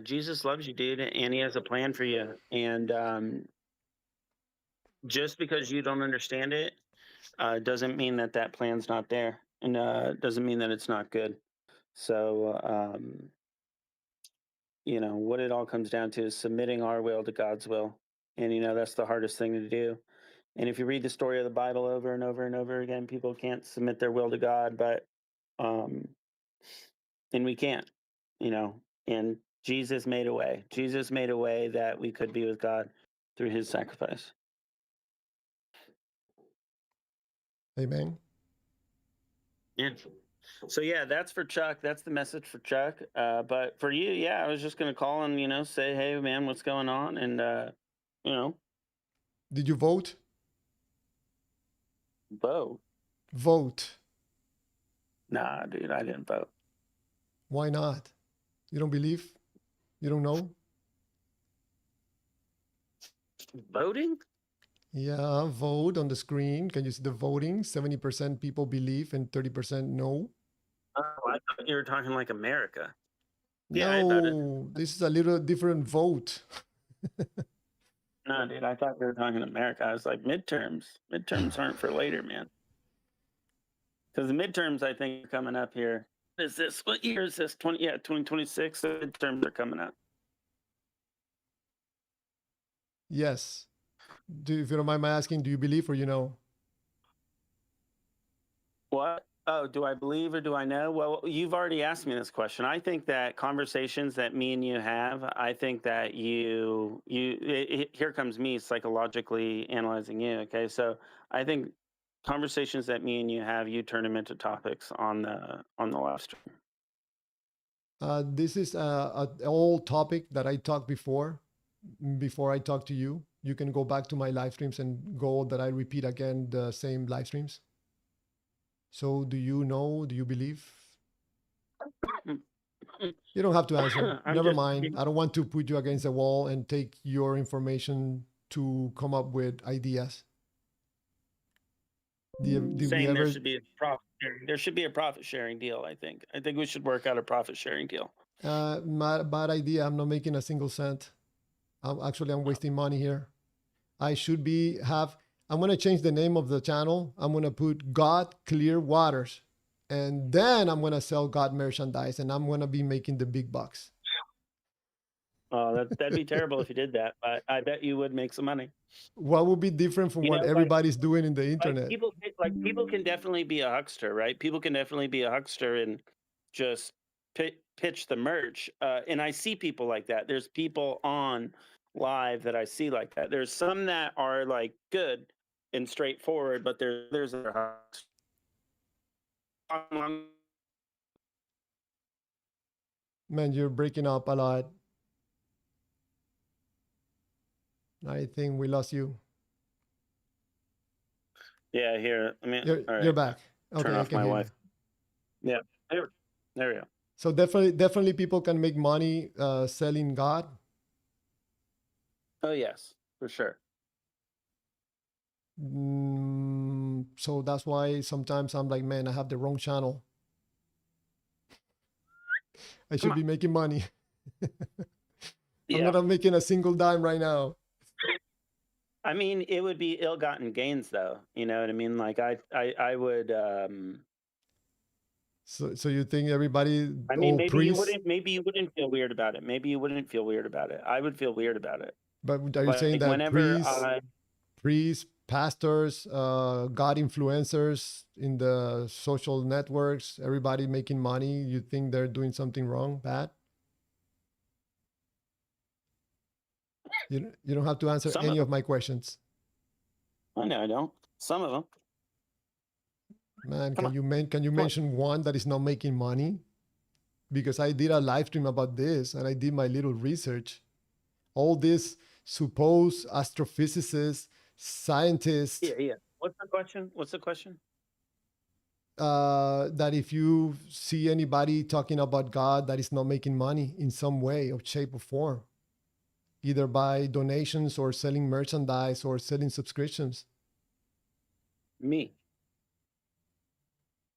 [SPEAKER 3] Jesus loves you, dude, and he has a plan for you. And just because you don't understand it doesn't mean that that plan's not there, and doesn't mean that it's not good. So, what it all comes down to is submitting our will to God's will, and that's the hardest thing to do. And if you read the story of the Bible over and over and over again, people can't submit their will to God, but um, and we can't, you know. And Jesus made a way. Jesus made a way that we could be with God through His sacrifice.
[SPEAKER 1] Amen.
[SPEAKER 3] Yeah. So yeah, that's for Chuck. That's the message for Chuck. But for you, yeah, I was just gonna call and say, hey man, what's going on? And you know,
[SPEAKER 1] Did you vote?
[SPEAKER 3] vote.
[SPEAKER 1] Vote.
[SPEAKER 3] Nah, dude, I didn't vote.
[SPEAKER 1] Why not? You don't believe? You don't know?
[SPEAKER 3] Voting?
[SPEAKER 1] Yeah, vote on the screen. Can you see the voting? 70% people believe and 30% no.
[SPEAKER 3] Oh, I thought you were talking like America. Yeah, I voted.
[SPEAKER 1] No, this is a little different vote.
[SPEAKER 3] No, dude, I thought you were talking America. I was like, midterms. Midterms aren't for later, man. Because the midterms, I think, are coming up here. What is this? What year is this? 2026. The midterms are coming up.
[SPEAKER 1] Yes. If you don't mind my asking, do you believe or you know?
[SPEAKER 3] What? Oh, do I believe or do I know? Well, you've already asked me this question. I think that conversations that me and you have, I think that here comes me psychologically analyzing you. Okay, so I think conversations that me and you have, you turn them into topics on the live stream.
[SPEAKER 1] This is an old topic that I talked before I talked to you. You can go back to my live streams and go that I repeat again the same live streams. So do you know? Do you believe? You don't have to answer. Never mind. I don't want to put you against the wall and take your information to come up with ideas. Did we
[SPEAKER 3] saying
[SPEAKER 1] ever?
[SPEAKER 3] there should be a profit sharing. There should be a profit sharing deal. I think we should work out a profit sharing deal.
[SPEAKER 1] Bad idea. I'm not making a single cent. I'm wasting money here. I should I'm gonna change the name of the channel. I'm gonna put God Clear Waters, and then I'm gonna sell God merchandise, and I'm gonna be making the big bucks.
[SPEAKER 3] Oh, that'd be terrible if you did that. But I bet you would make some money.
[SPEAKER 1] What would be different from what everybody's doing in the internet?
[SPEAKER 3] People can definitely be a huckster, right? People can definitely be a huckster and just pitch the merch. And I see people like that. There's people on live that I see like that. There's some that are like good and straightforward, but there's a
[SPEAKER 1] Man, you're breaking up a lot. I think we lost you.
[SPEAKER 3] Yeah, here. I mean,
[SPEAKER 1] you're back. Okay,
[SPEAKER 3] turn off my wife. Yeah, there we go.
[SPEAKER 1] So definitely people can make money selling God.
[SPEAKER 3] Oh yes, for sure.
[SPEAKER 1] So that's why sometimes I'm like, man, I have the wrong channel. I should be making money. I'm not making a single dime right now.
[SPEAKER 3] I mean, it would be ill-gotten gains, though. You know what I mean? Like I would.
[SPEAKER 1] So you think everybody?
[SPEAKER 3] I mean, maybe you wouldn't feel weird about it. Maybe you wouldn't feel weird about it. I would feel weird about it.
[SPEAKER 1] But are you saying that
[SPEAKER 3] whenever
[SPEAKER 1] priests pastors, God influencers in the social networks, everybody making money, you think they're doing something wrong, bad? You don't have to answer
[SPEAKER 3] Some
[SPEAKER 1] any
[SPEAKER 3] of
[SPEAKER 1] of
[SPEAKER 3] them.
[SPEAKER 1] my questions.
[SPEAKER 3] I know I don't. Some of them.
[SPEAKER 1] Man,
[SPEAKER 3] Come on.
[SPEAKER 1] can you
[SPEAKER 3] Come on.
[SPEAKER 1] mention one that is not making money? Because I did a live stream about this and I did my little research. All these supposed astrophysicists, scientists,
[SPEAKER 3] Yeah, yeah. What's the question? What's the question?
[SPEAKER 1] that if you see anybody talking about God that is not making money in some way or shape or form, either by donations or selling merchandise or selling subscriptions.
[SPEAKER 3] Me.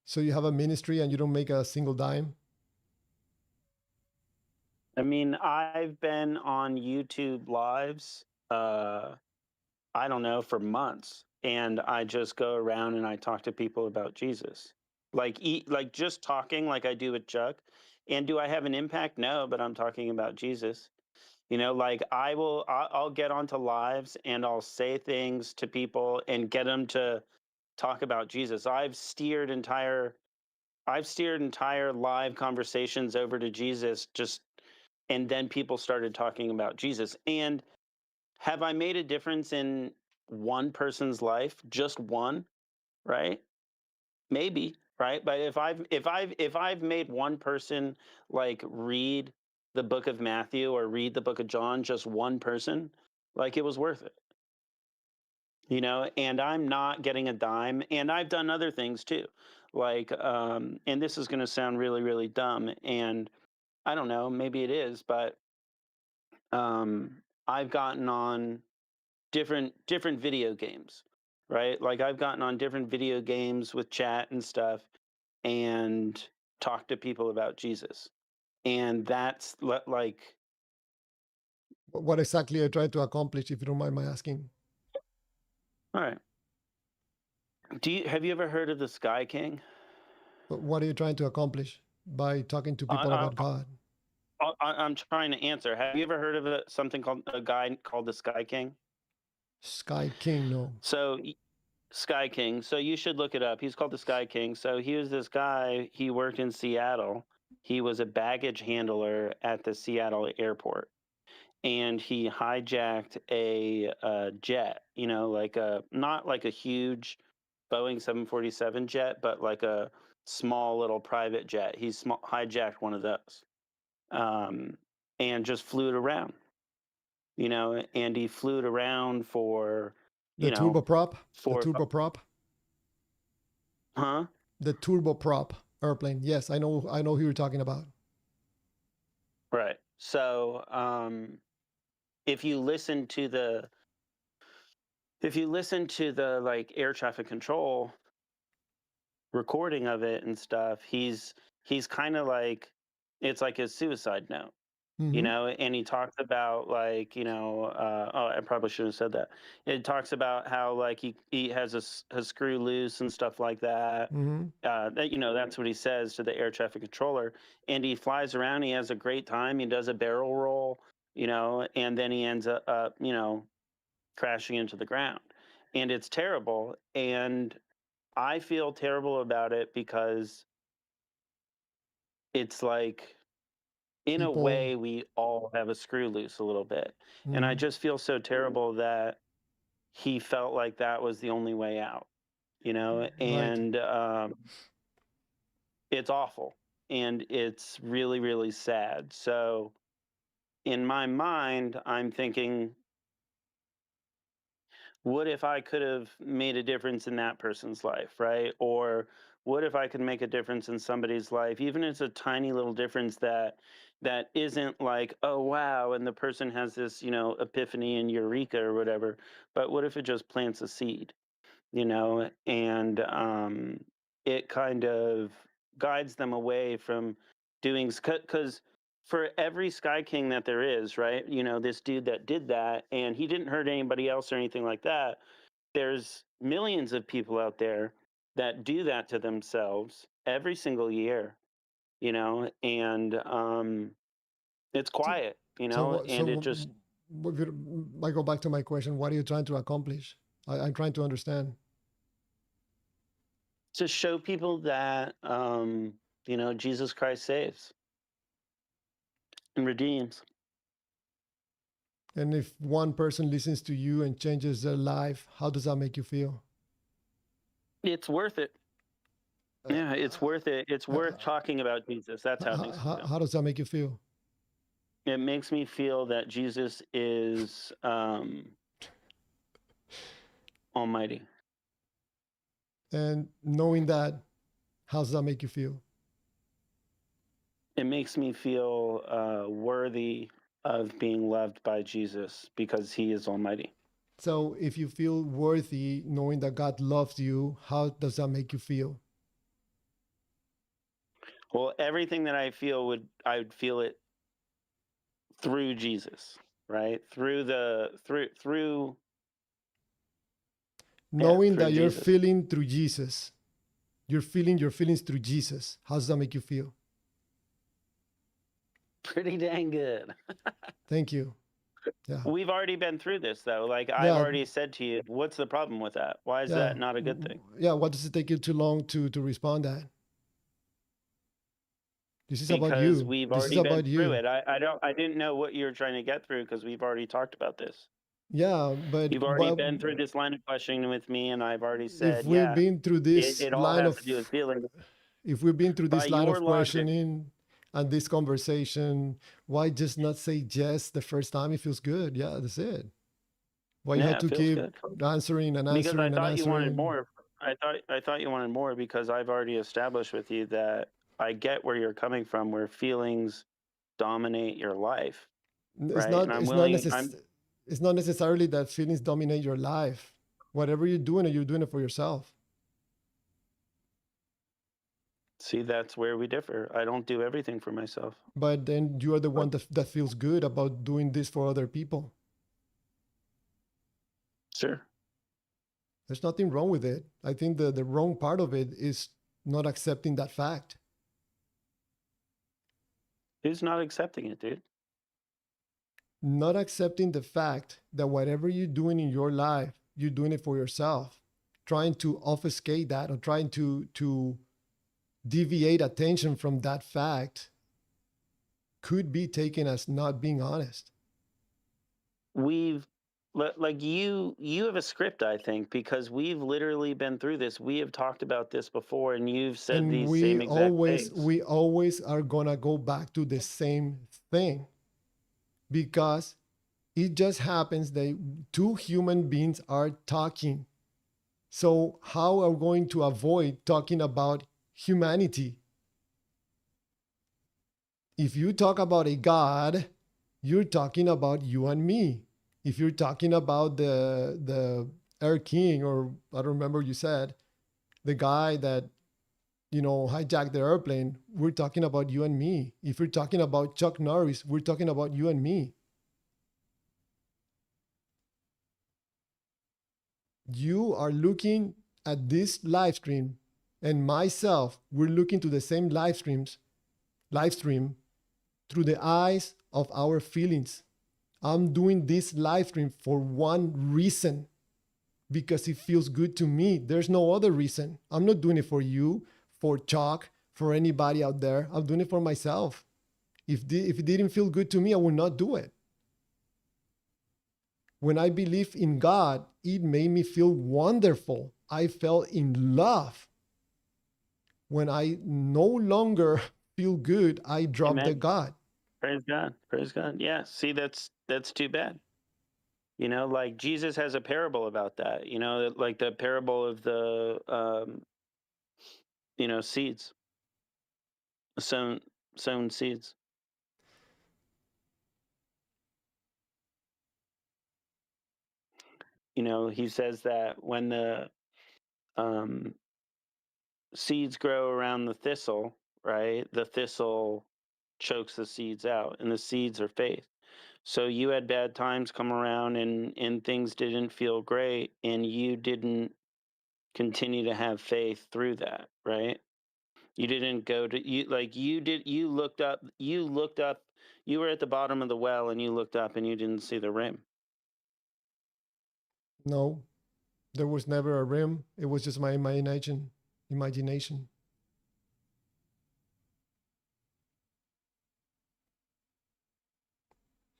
[SPEAKER 1] So you have a ministry and you don't make a single dime?
[SPEAKER 3] I mean, I've been on YouTube lives, I don't know, for months, and I just go around and I talk to people about Jesus, like just talking like I do with Chuck. And do I have an impact? No, but I'm talking about Jesus. You know, like I'll get onto lives and I'll say things to people and get them to talk about Jesus. I've steered entire live conversations over to Jesus, just and then people started talking about Jesus. And have I made a difference in one person's life? Just one, right? Maybe, right? But if I've made one person like read the book of Matthew or read the book of John, just one person, like it was worth it. You know, and I'm not getting a dime, and I've done other things too. Like and this is going to sound really really dumb, and I don't know, maybe it is, but I've gotten on different video games, right? Like I've gotten on different video games with chat and stuff and talked to people about Jesus. And that's like,
[SPEAKER 1] What exactly are you trying to accomplish, if you don't mind my asking?
[SPEAKER 3] all right. Have you ever heard of the Sky King?
[SPEAKER 1] What are you trying to accomplish by talking to people
[SPEAKER 3] I,
[SPEAKER 1] about God?
[SPEAKER 3] I'm trying to answer. Have you ever heard of something called a guy called the Sky King?
[SPEAKER 1] Sky King, no.
[SPEAKER 3] So Sky King. So you should look it up. He's called the Sky King. So he was this guy. He worked in Seattle. He was a baggage handler at the Seattle airport, and he hijacked a jet. You know, like a not like a huge Boeing 747 jet, but like a small little private jet. Hijacked one of those, um, and just flew it around. You know, and he flew it around for,
[SPEAKER 1] The
[SPEAKER 3] you know,
[SPEAKER 1] turboprop, the
[SPEAKER 3] for
[SPEAKER 1] turboprop,
[SPEAKER 3] huh?
[SPEAKER 1] the turboprop airplane. Yes, I know who you're talking about.
[SPEAKER 3] Right. So, if you listen to the like air traffic control recording of it and stuff, he's kind of like, it's like his suicide note, you
[SPEAKER 1] Mm-hmm.
[SPEAKER 3] know. And he talks about like, you know, oh, I probably shouldn't have said that. It talks about how like he has a screw loose and stuff like that.
[SPEAKER 1] Mm-hmm.
[SPEAKER 3] That, you know, that's what he says to the air traffic controller. And he flies around. He has a great time. He does a barrel roll, you know, and then he ends up, you know, crashing into the ground. And it's terrible. And I feel terrible about it because it's like, in a
[SPEAKER 1] People.
[SPEAKER 3] way, we all have a screw loose a little bit. And I
[SPEAKER 1] Mm,
[SPEAKER 3] just feel so terrible that he felt like that was the only way out, you know.
[SPEAKER 1] right.
[SPEAKER 3] And it's awful, and it's really really sad. So in my mind I'm thinking, what if I could have made a difference in that person's life, right? Or what if I could make a difference in somebody's life, even if it's a tiny little difference that isn't like, oh wow, and the person has this, you know, epiphany and eureka or whatever, but what if it just plants a seed, you know, and it kind of guides them away from doing, because for every Sky King that there is, right? You know, this dude that did that and he didn't hurt anybody else or anything like that. There's millions of people out there that do that to themselves every single year, you know, and it's
[SPEAKER 1] So,
[SPEAKER 3] quiet, you
[SPEAKER 1] so
[SPEAKER 3] know,
[SPEAKER 1] what?
[SPEAKER 3] and it just,
[SPEAKER 1] I go back to my question. What are you trying to accomplish? I'm trying to understand.
[SPEAKER 3] To show people that Jesus Christ saves and redeems.
[SPEAKER 1] And if one person listens to you and changes their life, how does that make you feel?
[SPEAKER 3] It's worth it.
[SPEAKER 1] Uh,
[SPEAKER 3] Yeah, it's worth it. It's worth talking about Jesus. That's how it makes me feel.
[SPEAKER 1] how does that make you feel?
[SPEAKER 3] It makes me feel that Jesus is almighty.
[SPEAKER 1] And knowing that, how does that make you feel?
[SPEAKER 3] It makes me feel worthy of being loved by Jesus because he is almighty.
[SPEAKER 1] So if you feel worthy knowing that God loves you, how does that make you feel?
[SPEAKER 3] Well, everything that I would feel it through Jesus, right? Through
[SPEAKER 1] Knowing that you're
[SPEAKER 3] Jesus.
[SPEAKER 1] feeling through Jesus, you're feeling your feelings through Jesus, how does that make you feel?
[SPEAKER 3] Pretty dang good.
[SPEAKER 1] Thank you. Yeah.
[SPEAKER 3] We've already been through this though. Like I've
[SPEAKER 1] Yeah.
[SPEAKER 3] already said to you, what's the problem with that? Why is
[SPEAKER 1] Yeah.
[SPEAKER 3] that not a good thing?
[SPEAKER 1] Yeah. Why does it take you too long to respond that? This is about
[SPEAKER 3] Because
[SPEAKER 1] you.
[SPEAKER 3] we've
[SPEAKER 1] This is
[SPEAKER 3] already been
[SPEAKER 1] about
[SPEAKER 3] through
[SPEAKER 1] you.
[SPEAKER 3] it. I didn't know what you were trying to get through because we've already talked about this.
[SPEAKER 1] Yeah, but
[SPEAKER 3] You've already been through this line of questioning with me, and I've already
[SPEAKER 1] if
[SPEAKER 3] said,
[SPEAKER 1] we've
[SPEAKER 3] yeah,
[SPEAKER 1] been through this
[SPEAKER 3] it all
[SPEAKER 1] line
[SPEAKER 3] has
[SPEAKER 1] of
[SPEAKER 3] to do with feeling.
[SPEAKER 1] if we've been through
[SPEAKER 3] By
[SPEAKER 1] this line
[SPEAKER 3] your
[SPEAKER 1] of
[SPEAKER 3] logic,
[SPEAKER 1] questioning and this conversation, why just not say yes the first time it feels good? Yeah, that's it. Why you
[SPEAKER 3] yeah,
[SPEAKER 1] have
[SPEAKER 3] it
[SPEAKER 1] to
[SPEAKER 3] feels
[SPEAKER 1] keep
[SPEAKER 3] good.
[SPEAKER 1] answering and
[SPEAKER 3] Because I
[SPEAKER 1] answering and
[SPEAKER 3] thought you wanted
[SPEAKER 1] answering?
[SPEAKER 3] more. I thought you wanted more because I've already established with you that I get where you're coming from, where feelings dominate your life,
[SPEAKER 1] It's
[SPEAKER 3] right?
[SPEAKER 1] not
[SPEAKER 3] And I'm
[SPEAKER 1] it's not
[SPEAKER 3] willing.
[SPEAKER 1] necess- it's not necessarily that feelings dominate your life. Whatever you're doing it for yourself.
[SPEAKER 3] See, that's where we differ. I don't do everything for myself.
[SPEAKER 1] But then you are the one that feels good about doing this for other people.
[SPEAKER 3] Sure.
[SPEAKER 1] There's nothing wrong with it. I think the wrong part of it is not accepting that fact.
[SPEAKER 3] Who's not accepting it, dude?
[SPEAKER 1] Not accepting the fact that whatever you're doing in your life, you're doing it for yourself. Trying to obfuscate that or trying to deviate attention from that fact could be taken as not being honest.
[SPEAKER 3] We've like you have a script, I think, because we've literally been through this. We have talked about this before, and you've said
[SPEAKER 1] And
[SPEAKER 3] these same exact things.
[SPEAKER 1] we always are gonna go back to the same thing because it just happens that two human beings are talking. So how are we going to avoid talking about humanity? If you talk about a God, you're talking about you and me. If you're talking about the Air King, or I don't remember you said, the guy that hijacked the airplane, we're talking about you and me. If you're talking about Chuck Norris, we're talking about you and me. You are looking at this live stream, and myself, we're looking to the same live stream through the eyes of our feelings. I'm doing this live stream for one reason, because it feels good to me. There's no other reason. I'm not doing it for you, for Chuck, for anybody out there. I'm doing it for myself. If it didn't feel good to me, I would not do it. When I believe in God, it made me feel wonderful. I fell in love. When I no longer feel good, I drop the
[SPEAKER 3] Amen.
[SPEAKER 1] God.
[SPEAKER 3] Praise God. Praise God. Yeah. See, that's too bad. Like Jesus has a parable about that. Like the parable of the seeds, sown seeds. He says that when the um, seeds grow around the thistle, right? The thistle chokes the seeds out, and the seeds are faith. So you had bad times come around, and things didn't feel great, and you didn't continue to have faith through that, right? You didn't go to you like you did. You looked up. You were at the bottom of the well, and you looked up, and you didn't see the rim.
[SPEAKER 1] No. There was never a rim. It was just my imagination.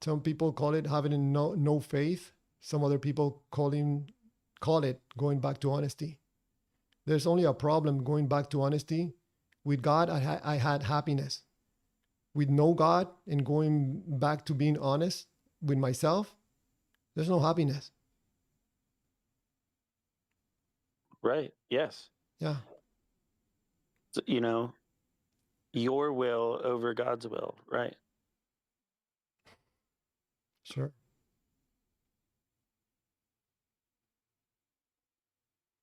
[SPEAKER 1] Some people call it having no faith. Some other people call it going back to honesty. There's only a problem going back to honesty. With God, I had happiness. With no God and going back to being honest with myself, there's no happiness.
[SPEAKER 3] Right. Yes.
[SPEAKER 1] Yeah,
[SPEAKER 3] So, you know, your will over God's will. Right.
[SPEAKER 1] sure.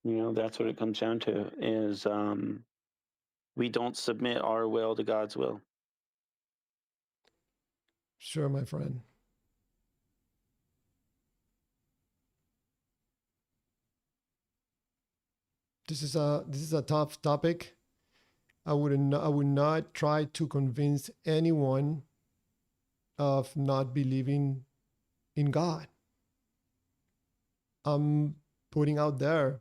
[SPEAKER 3] You know, that's what it comes down to is we don't submit our will to God's will.
[SPEAKER 1] Sure, my friend. This is a tough topic. I would not try to convince anyone of not believing in God. I'm putting out there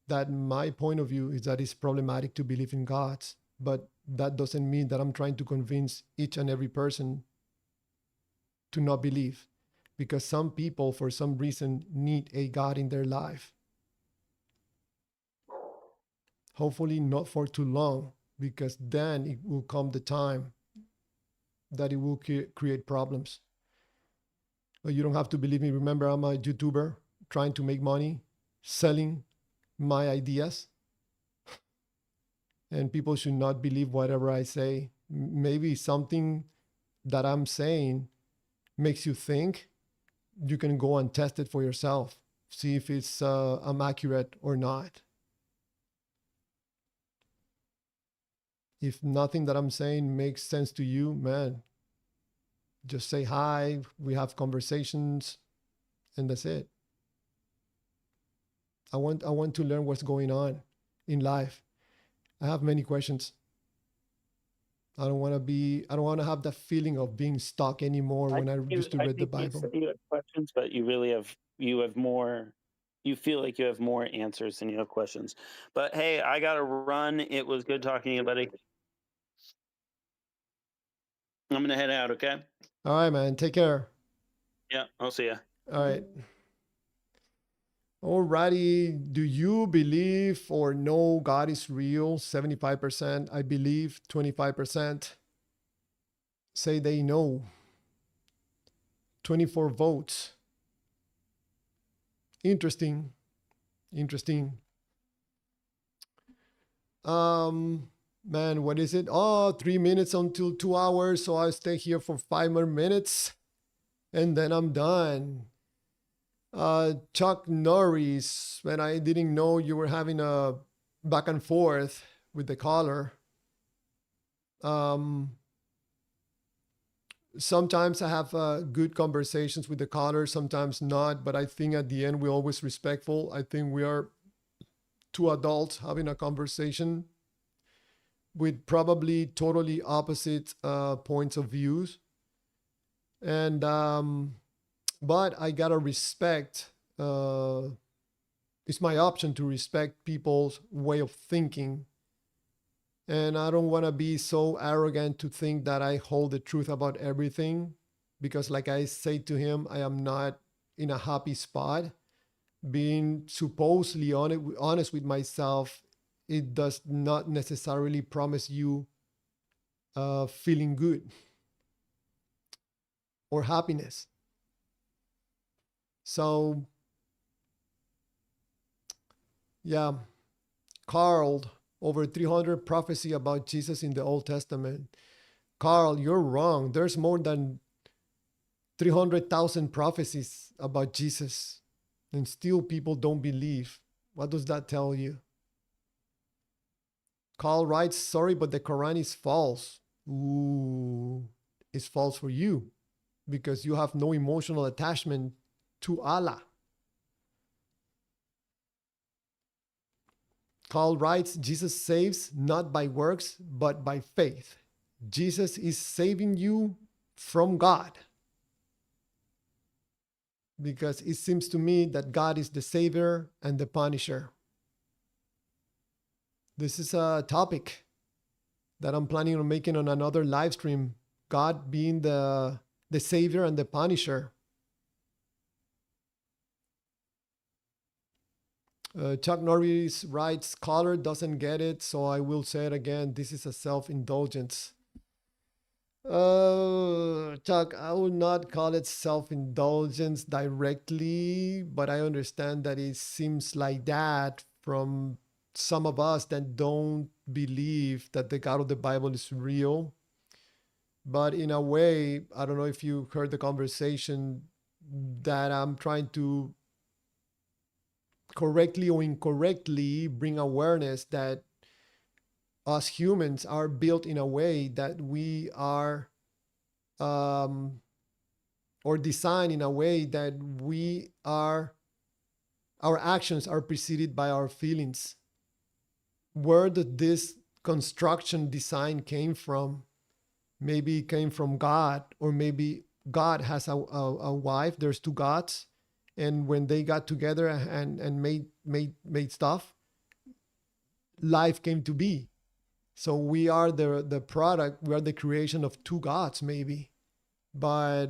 [SPEAKER 1] that my point of view is that it's problematic to believe in God, but that doesn't mean that I'm trying to convince each and every person to not believe, because some people, for some reason, need a God in their life. Hopefully not for too long, because then it will come the time that it will create problems. But you don't have to believe me. Remember, I'm a YouTuber trying to make money, selling my ideas. And people should not believe whatever I say. Maybe something that I'm saying makes you think. You can go and test it for yourself. See if it's I'm accurate or not. If nothing that I'm saying makes sense to you, man, just say hi. We have conversations, and that's it. I want to learn what's going on in life. I have many questions. I don't want to have that feeling of being stuck anymore when I used to read the Bible.
[SPEAKER 3] You have questions, but you have more. You feel like you have more answers than you have questions. But hey, I gotta run. It was good talking to you, buddy. I'm gonna head out. Okay.
[SPEAKER 1] All right, man. Take care.
[SPEAKER 3] Yeah, I'll see ya.
[SPEAKER 1] All right. Alrighty. Do you believe or know God is real? 75%. I believe. 25%. Say they know. 24 votes. Interesting. Man, what is it? Oh, 3 minutes until 2 hours. So I'll stay here for 5 more minutes and then I'm done. Chuck Norris, when I didn't know you were having a back and forth with the caller. Sometimes I have good conversations with the caller, sometimes not, but I think at the end we're always respectful. I think we are two adults having a conversation with probably totally opposite points of views. And but I gotta respect, it's my option to respect people's way of thinking. And I don't want to be so arrogant to think that I hold the truth about everything, because like I say to him, I am not in a happy spot. Being supposedly honest with myself, it does not necessarily promise you feeling good or happiness. So, yeah, Carl, over 300 prophecy about Jesus in the Old Testament. Carl, you're wrong. There's more than 300,000 prophecies about Jesus, and still people don't believe. What does that tell you? Carl writes, sorry, but the Quran is false. Ooh, it's false for you because you have no emotional attachment to Allah. Carl writes, Jesus saves not by works, but by faith. Jesus is saving you from God. because it seems to me that God is the savior and the punisher. This is a topic that I'm planning on making on another live stream. God being the savior and the punisher. Chuck Norris writes, scholar doesn't get it, so I will say it again. This is a self-indulgence. Chuck, I would not call it self-indulgence directly, but I understand that it seems like that from some of us that don't believe that the God of the Bible is real. But in a way, I don't know if you heard the conversation that I'm trying to correctly or incorrectly bring awareness that us humans are built in a way that we are or designed in a way that we are our actions are preceded by our feelings. Where did this construction design came from? Maybe it came from God, or maybe God has a wife. There's two gods, and when they got together and made stuff, life came to be. So we are the product. We are the creation of two gods, maybe, but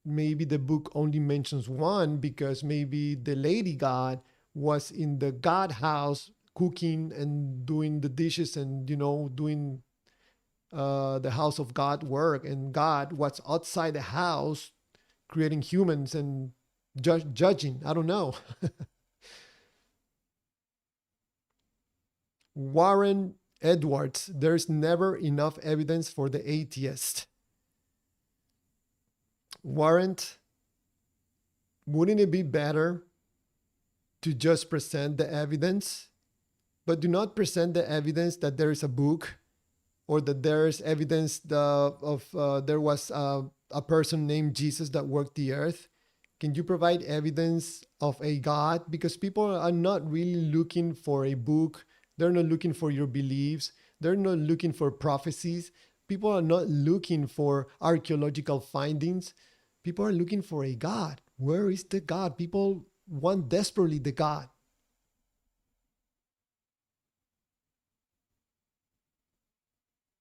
[SPEAKER 1] maybe the book only mentions one because maybe the lady God was in the God house cooking and doing the dishes and doing the house of God work, and God was outside the house creating humans and judging. I don't know. Warren Edwards, there's never enough evidence for the atheist. Warren, wouldn't it be better to just present the evidence, but do not present the evidence that there is a book or that there is evidence there was a person named Jesus that worked the earth? Can you provide evidence of a God? Because people are not really looking for a book. They're not looking for your beliefs. They're not looking for prophecies. People are not looking for archaeological findings. People are looking for a God. Where is the God? People want desperately the God.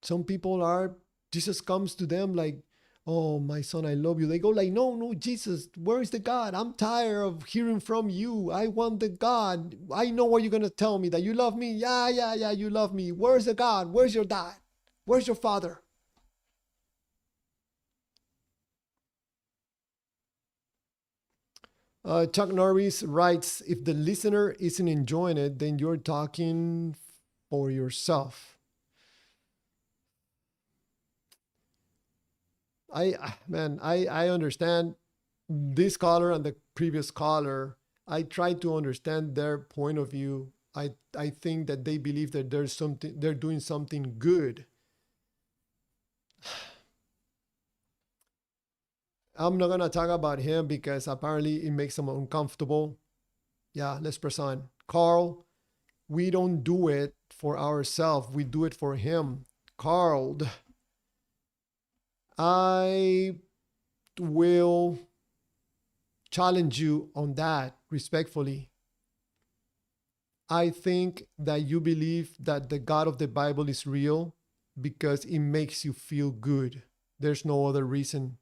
[SPEAKER 1] Some people are, Jesus comes to them like, oh, my son, I love you. They go like, no, Jesus, where is the God? I'm tired of hearing from you. I want the God. I know what you're going to tell me, that you love me. Yeah, you love me. Where's the God? Where's your dad? Where's your father? Chuck Norris writes, if the listener isn't enjoying it, then you're talking for yourself. I understand this caller and the previous caller. I try to understand their point of view. I think that they believe that there's something, they're doing something good. I'm not gonna talk about him because apparently it makes him uncomfortable. Yeah, let's press on. Carl, we don't do it for ourselves. We do it for him. Carl, I will challenge you on that respectfully. I think that you believe that the God of the Bible is real because it makes you feel good. There's no other reason.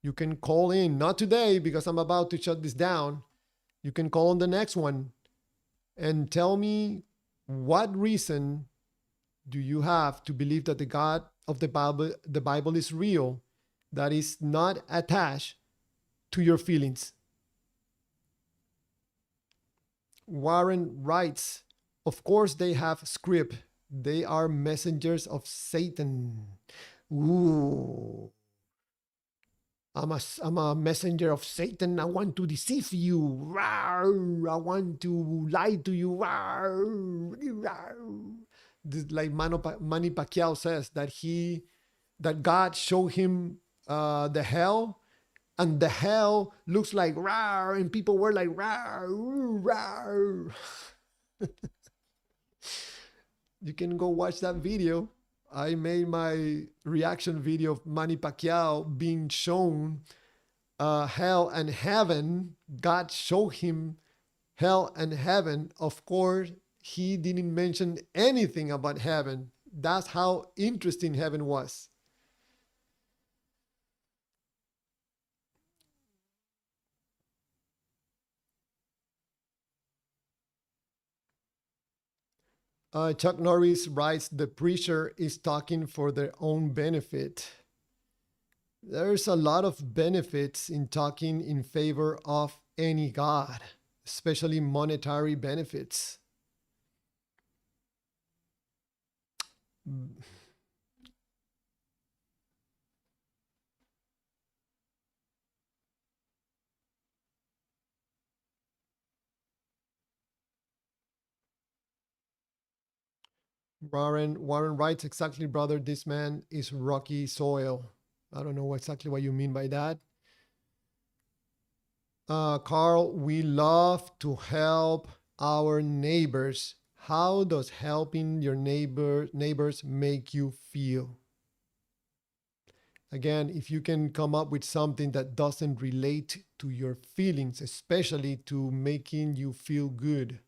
[SPEAKER 1] You can call in, not today because I'm about to shut this down. You can call on the next one and tell me what reason do you have to believe that the God of the Bible is real, that is not attached to your feelings. Warren writes, of course they have script. They are messengers of Satan. Ooh. I'm a messenger of Satan. I want to deceive you. Rawr. I want to lie to you. Rawr. Rawr. This, like Manny Pacquiao says, that God showed him the hell, and the hell looks like rawr, and people were like rawr, rawr. You can go watch that video. I made my reaction video of Manny Pacquiao being shown hell and heaven, God showed him hell and heaven. Of course, he didn't mention anything about heaven. That's how interesting heaven was. Chuck Norris writes, the preacher is talking for their own benefit. There's a lot of benefits in talking in favor of any God, especially monetary benefits. Warren writes, exactly, brother. This man is rocky soil. I don't know exactly what you mean by that. Carl, we love to help our neighbors. How does helping your neighbors make you feel? Again, if you can come up with something that doesn't relate to your feelings, especially to making you feel good.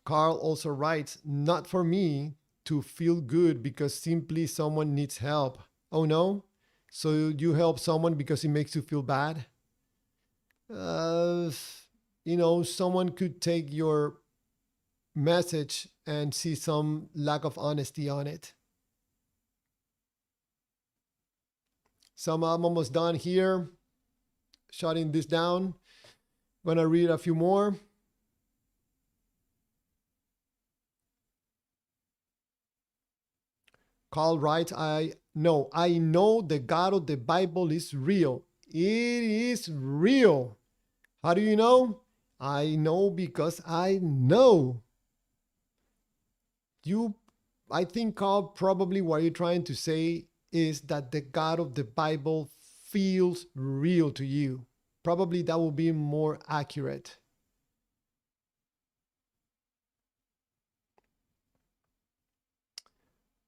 [SPEAKER 1] Carl also writes, not for me to feel good because simply someone needs help. Oh no? So you help someone because it makes you feel bad? Uh, someone could take your message and see some lack of honesty on it. So I'm almost done here, shutting this down. Gonna read a few more. Carl writes, I know the God of the Bible is real. It is real. How do you know? I know because I know. I think, Carl, probably what you're trying to say is that the God of the Bible feels real to you. Probably that will be more accurate.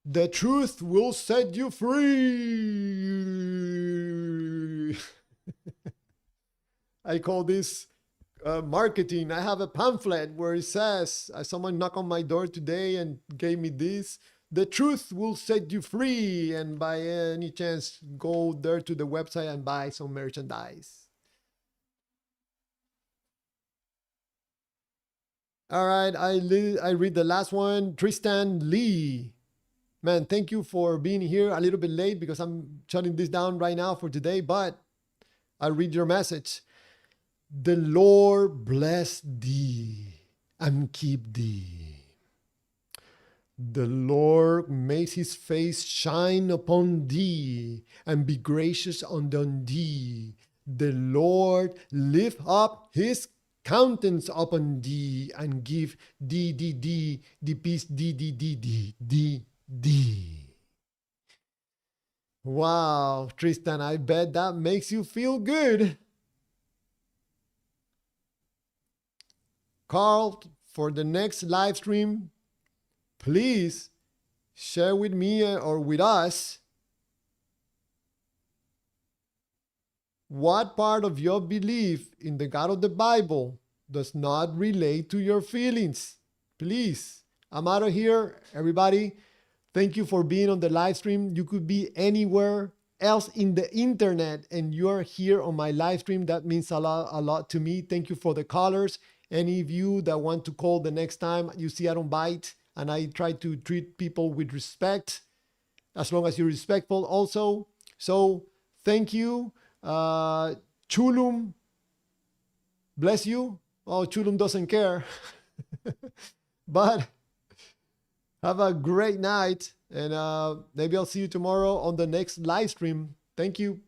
[SPEAKER 1] The truth will set you free. I call this marketing. I have a pamphlet where it says, someone knocked on my door today and gave me this. The truth will set you free. And by any chance, go there to the website and buy some merchandise. All right, I read the last one. Tristan Lee. Man, thank you for being here a little bit late because I'm shutting this down right now for today, but I'll read your message. The Lord bless thee and keep thee. The Lord makes his face shine upon thee and be gracious unto thee. The Lord lift up his countenance upon thee and give thee the peace thee. Wow, Tristan, I bet that makes you feel good. Carl, for the next live stream, please share with me or with us what part of your belief in the God of the Bible does not relate to your feelings. Please, I'm out of here, everybody. Thank you for being on the live stream. You could be anywhere else in the internet and you're here on my live stream. That means a lot to me. Thank you for the callers. Any of you that want to call the next time, you see I don't bite and I try to treat people with respect as long as you're respectful also. So thank you. Chulum, bless you. Oh, Chulum doesn't care. But have a great night, and maybe I'll see you tomorrow on the next live stream. Thank you.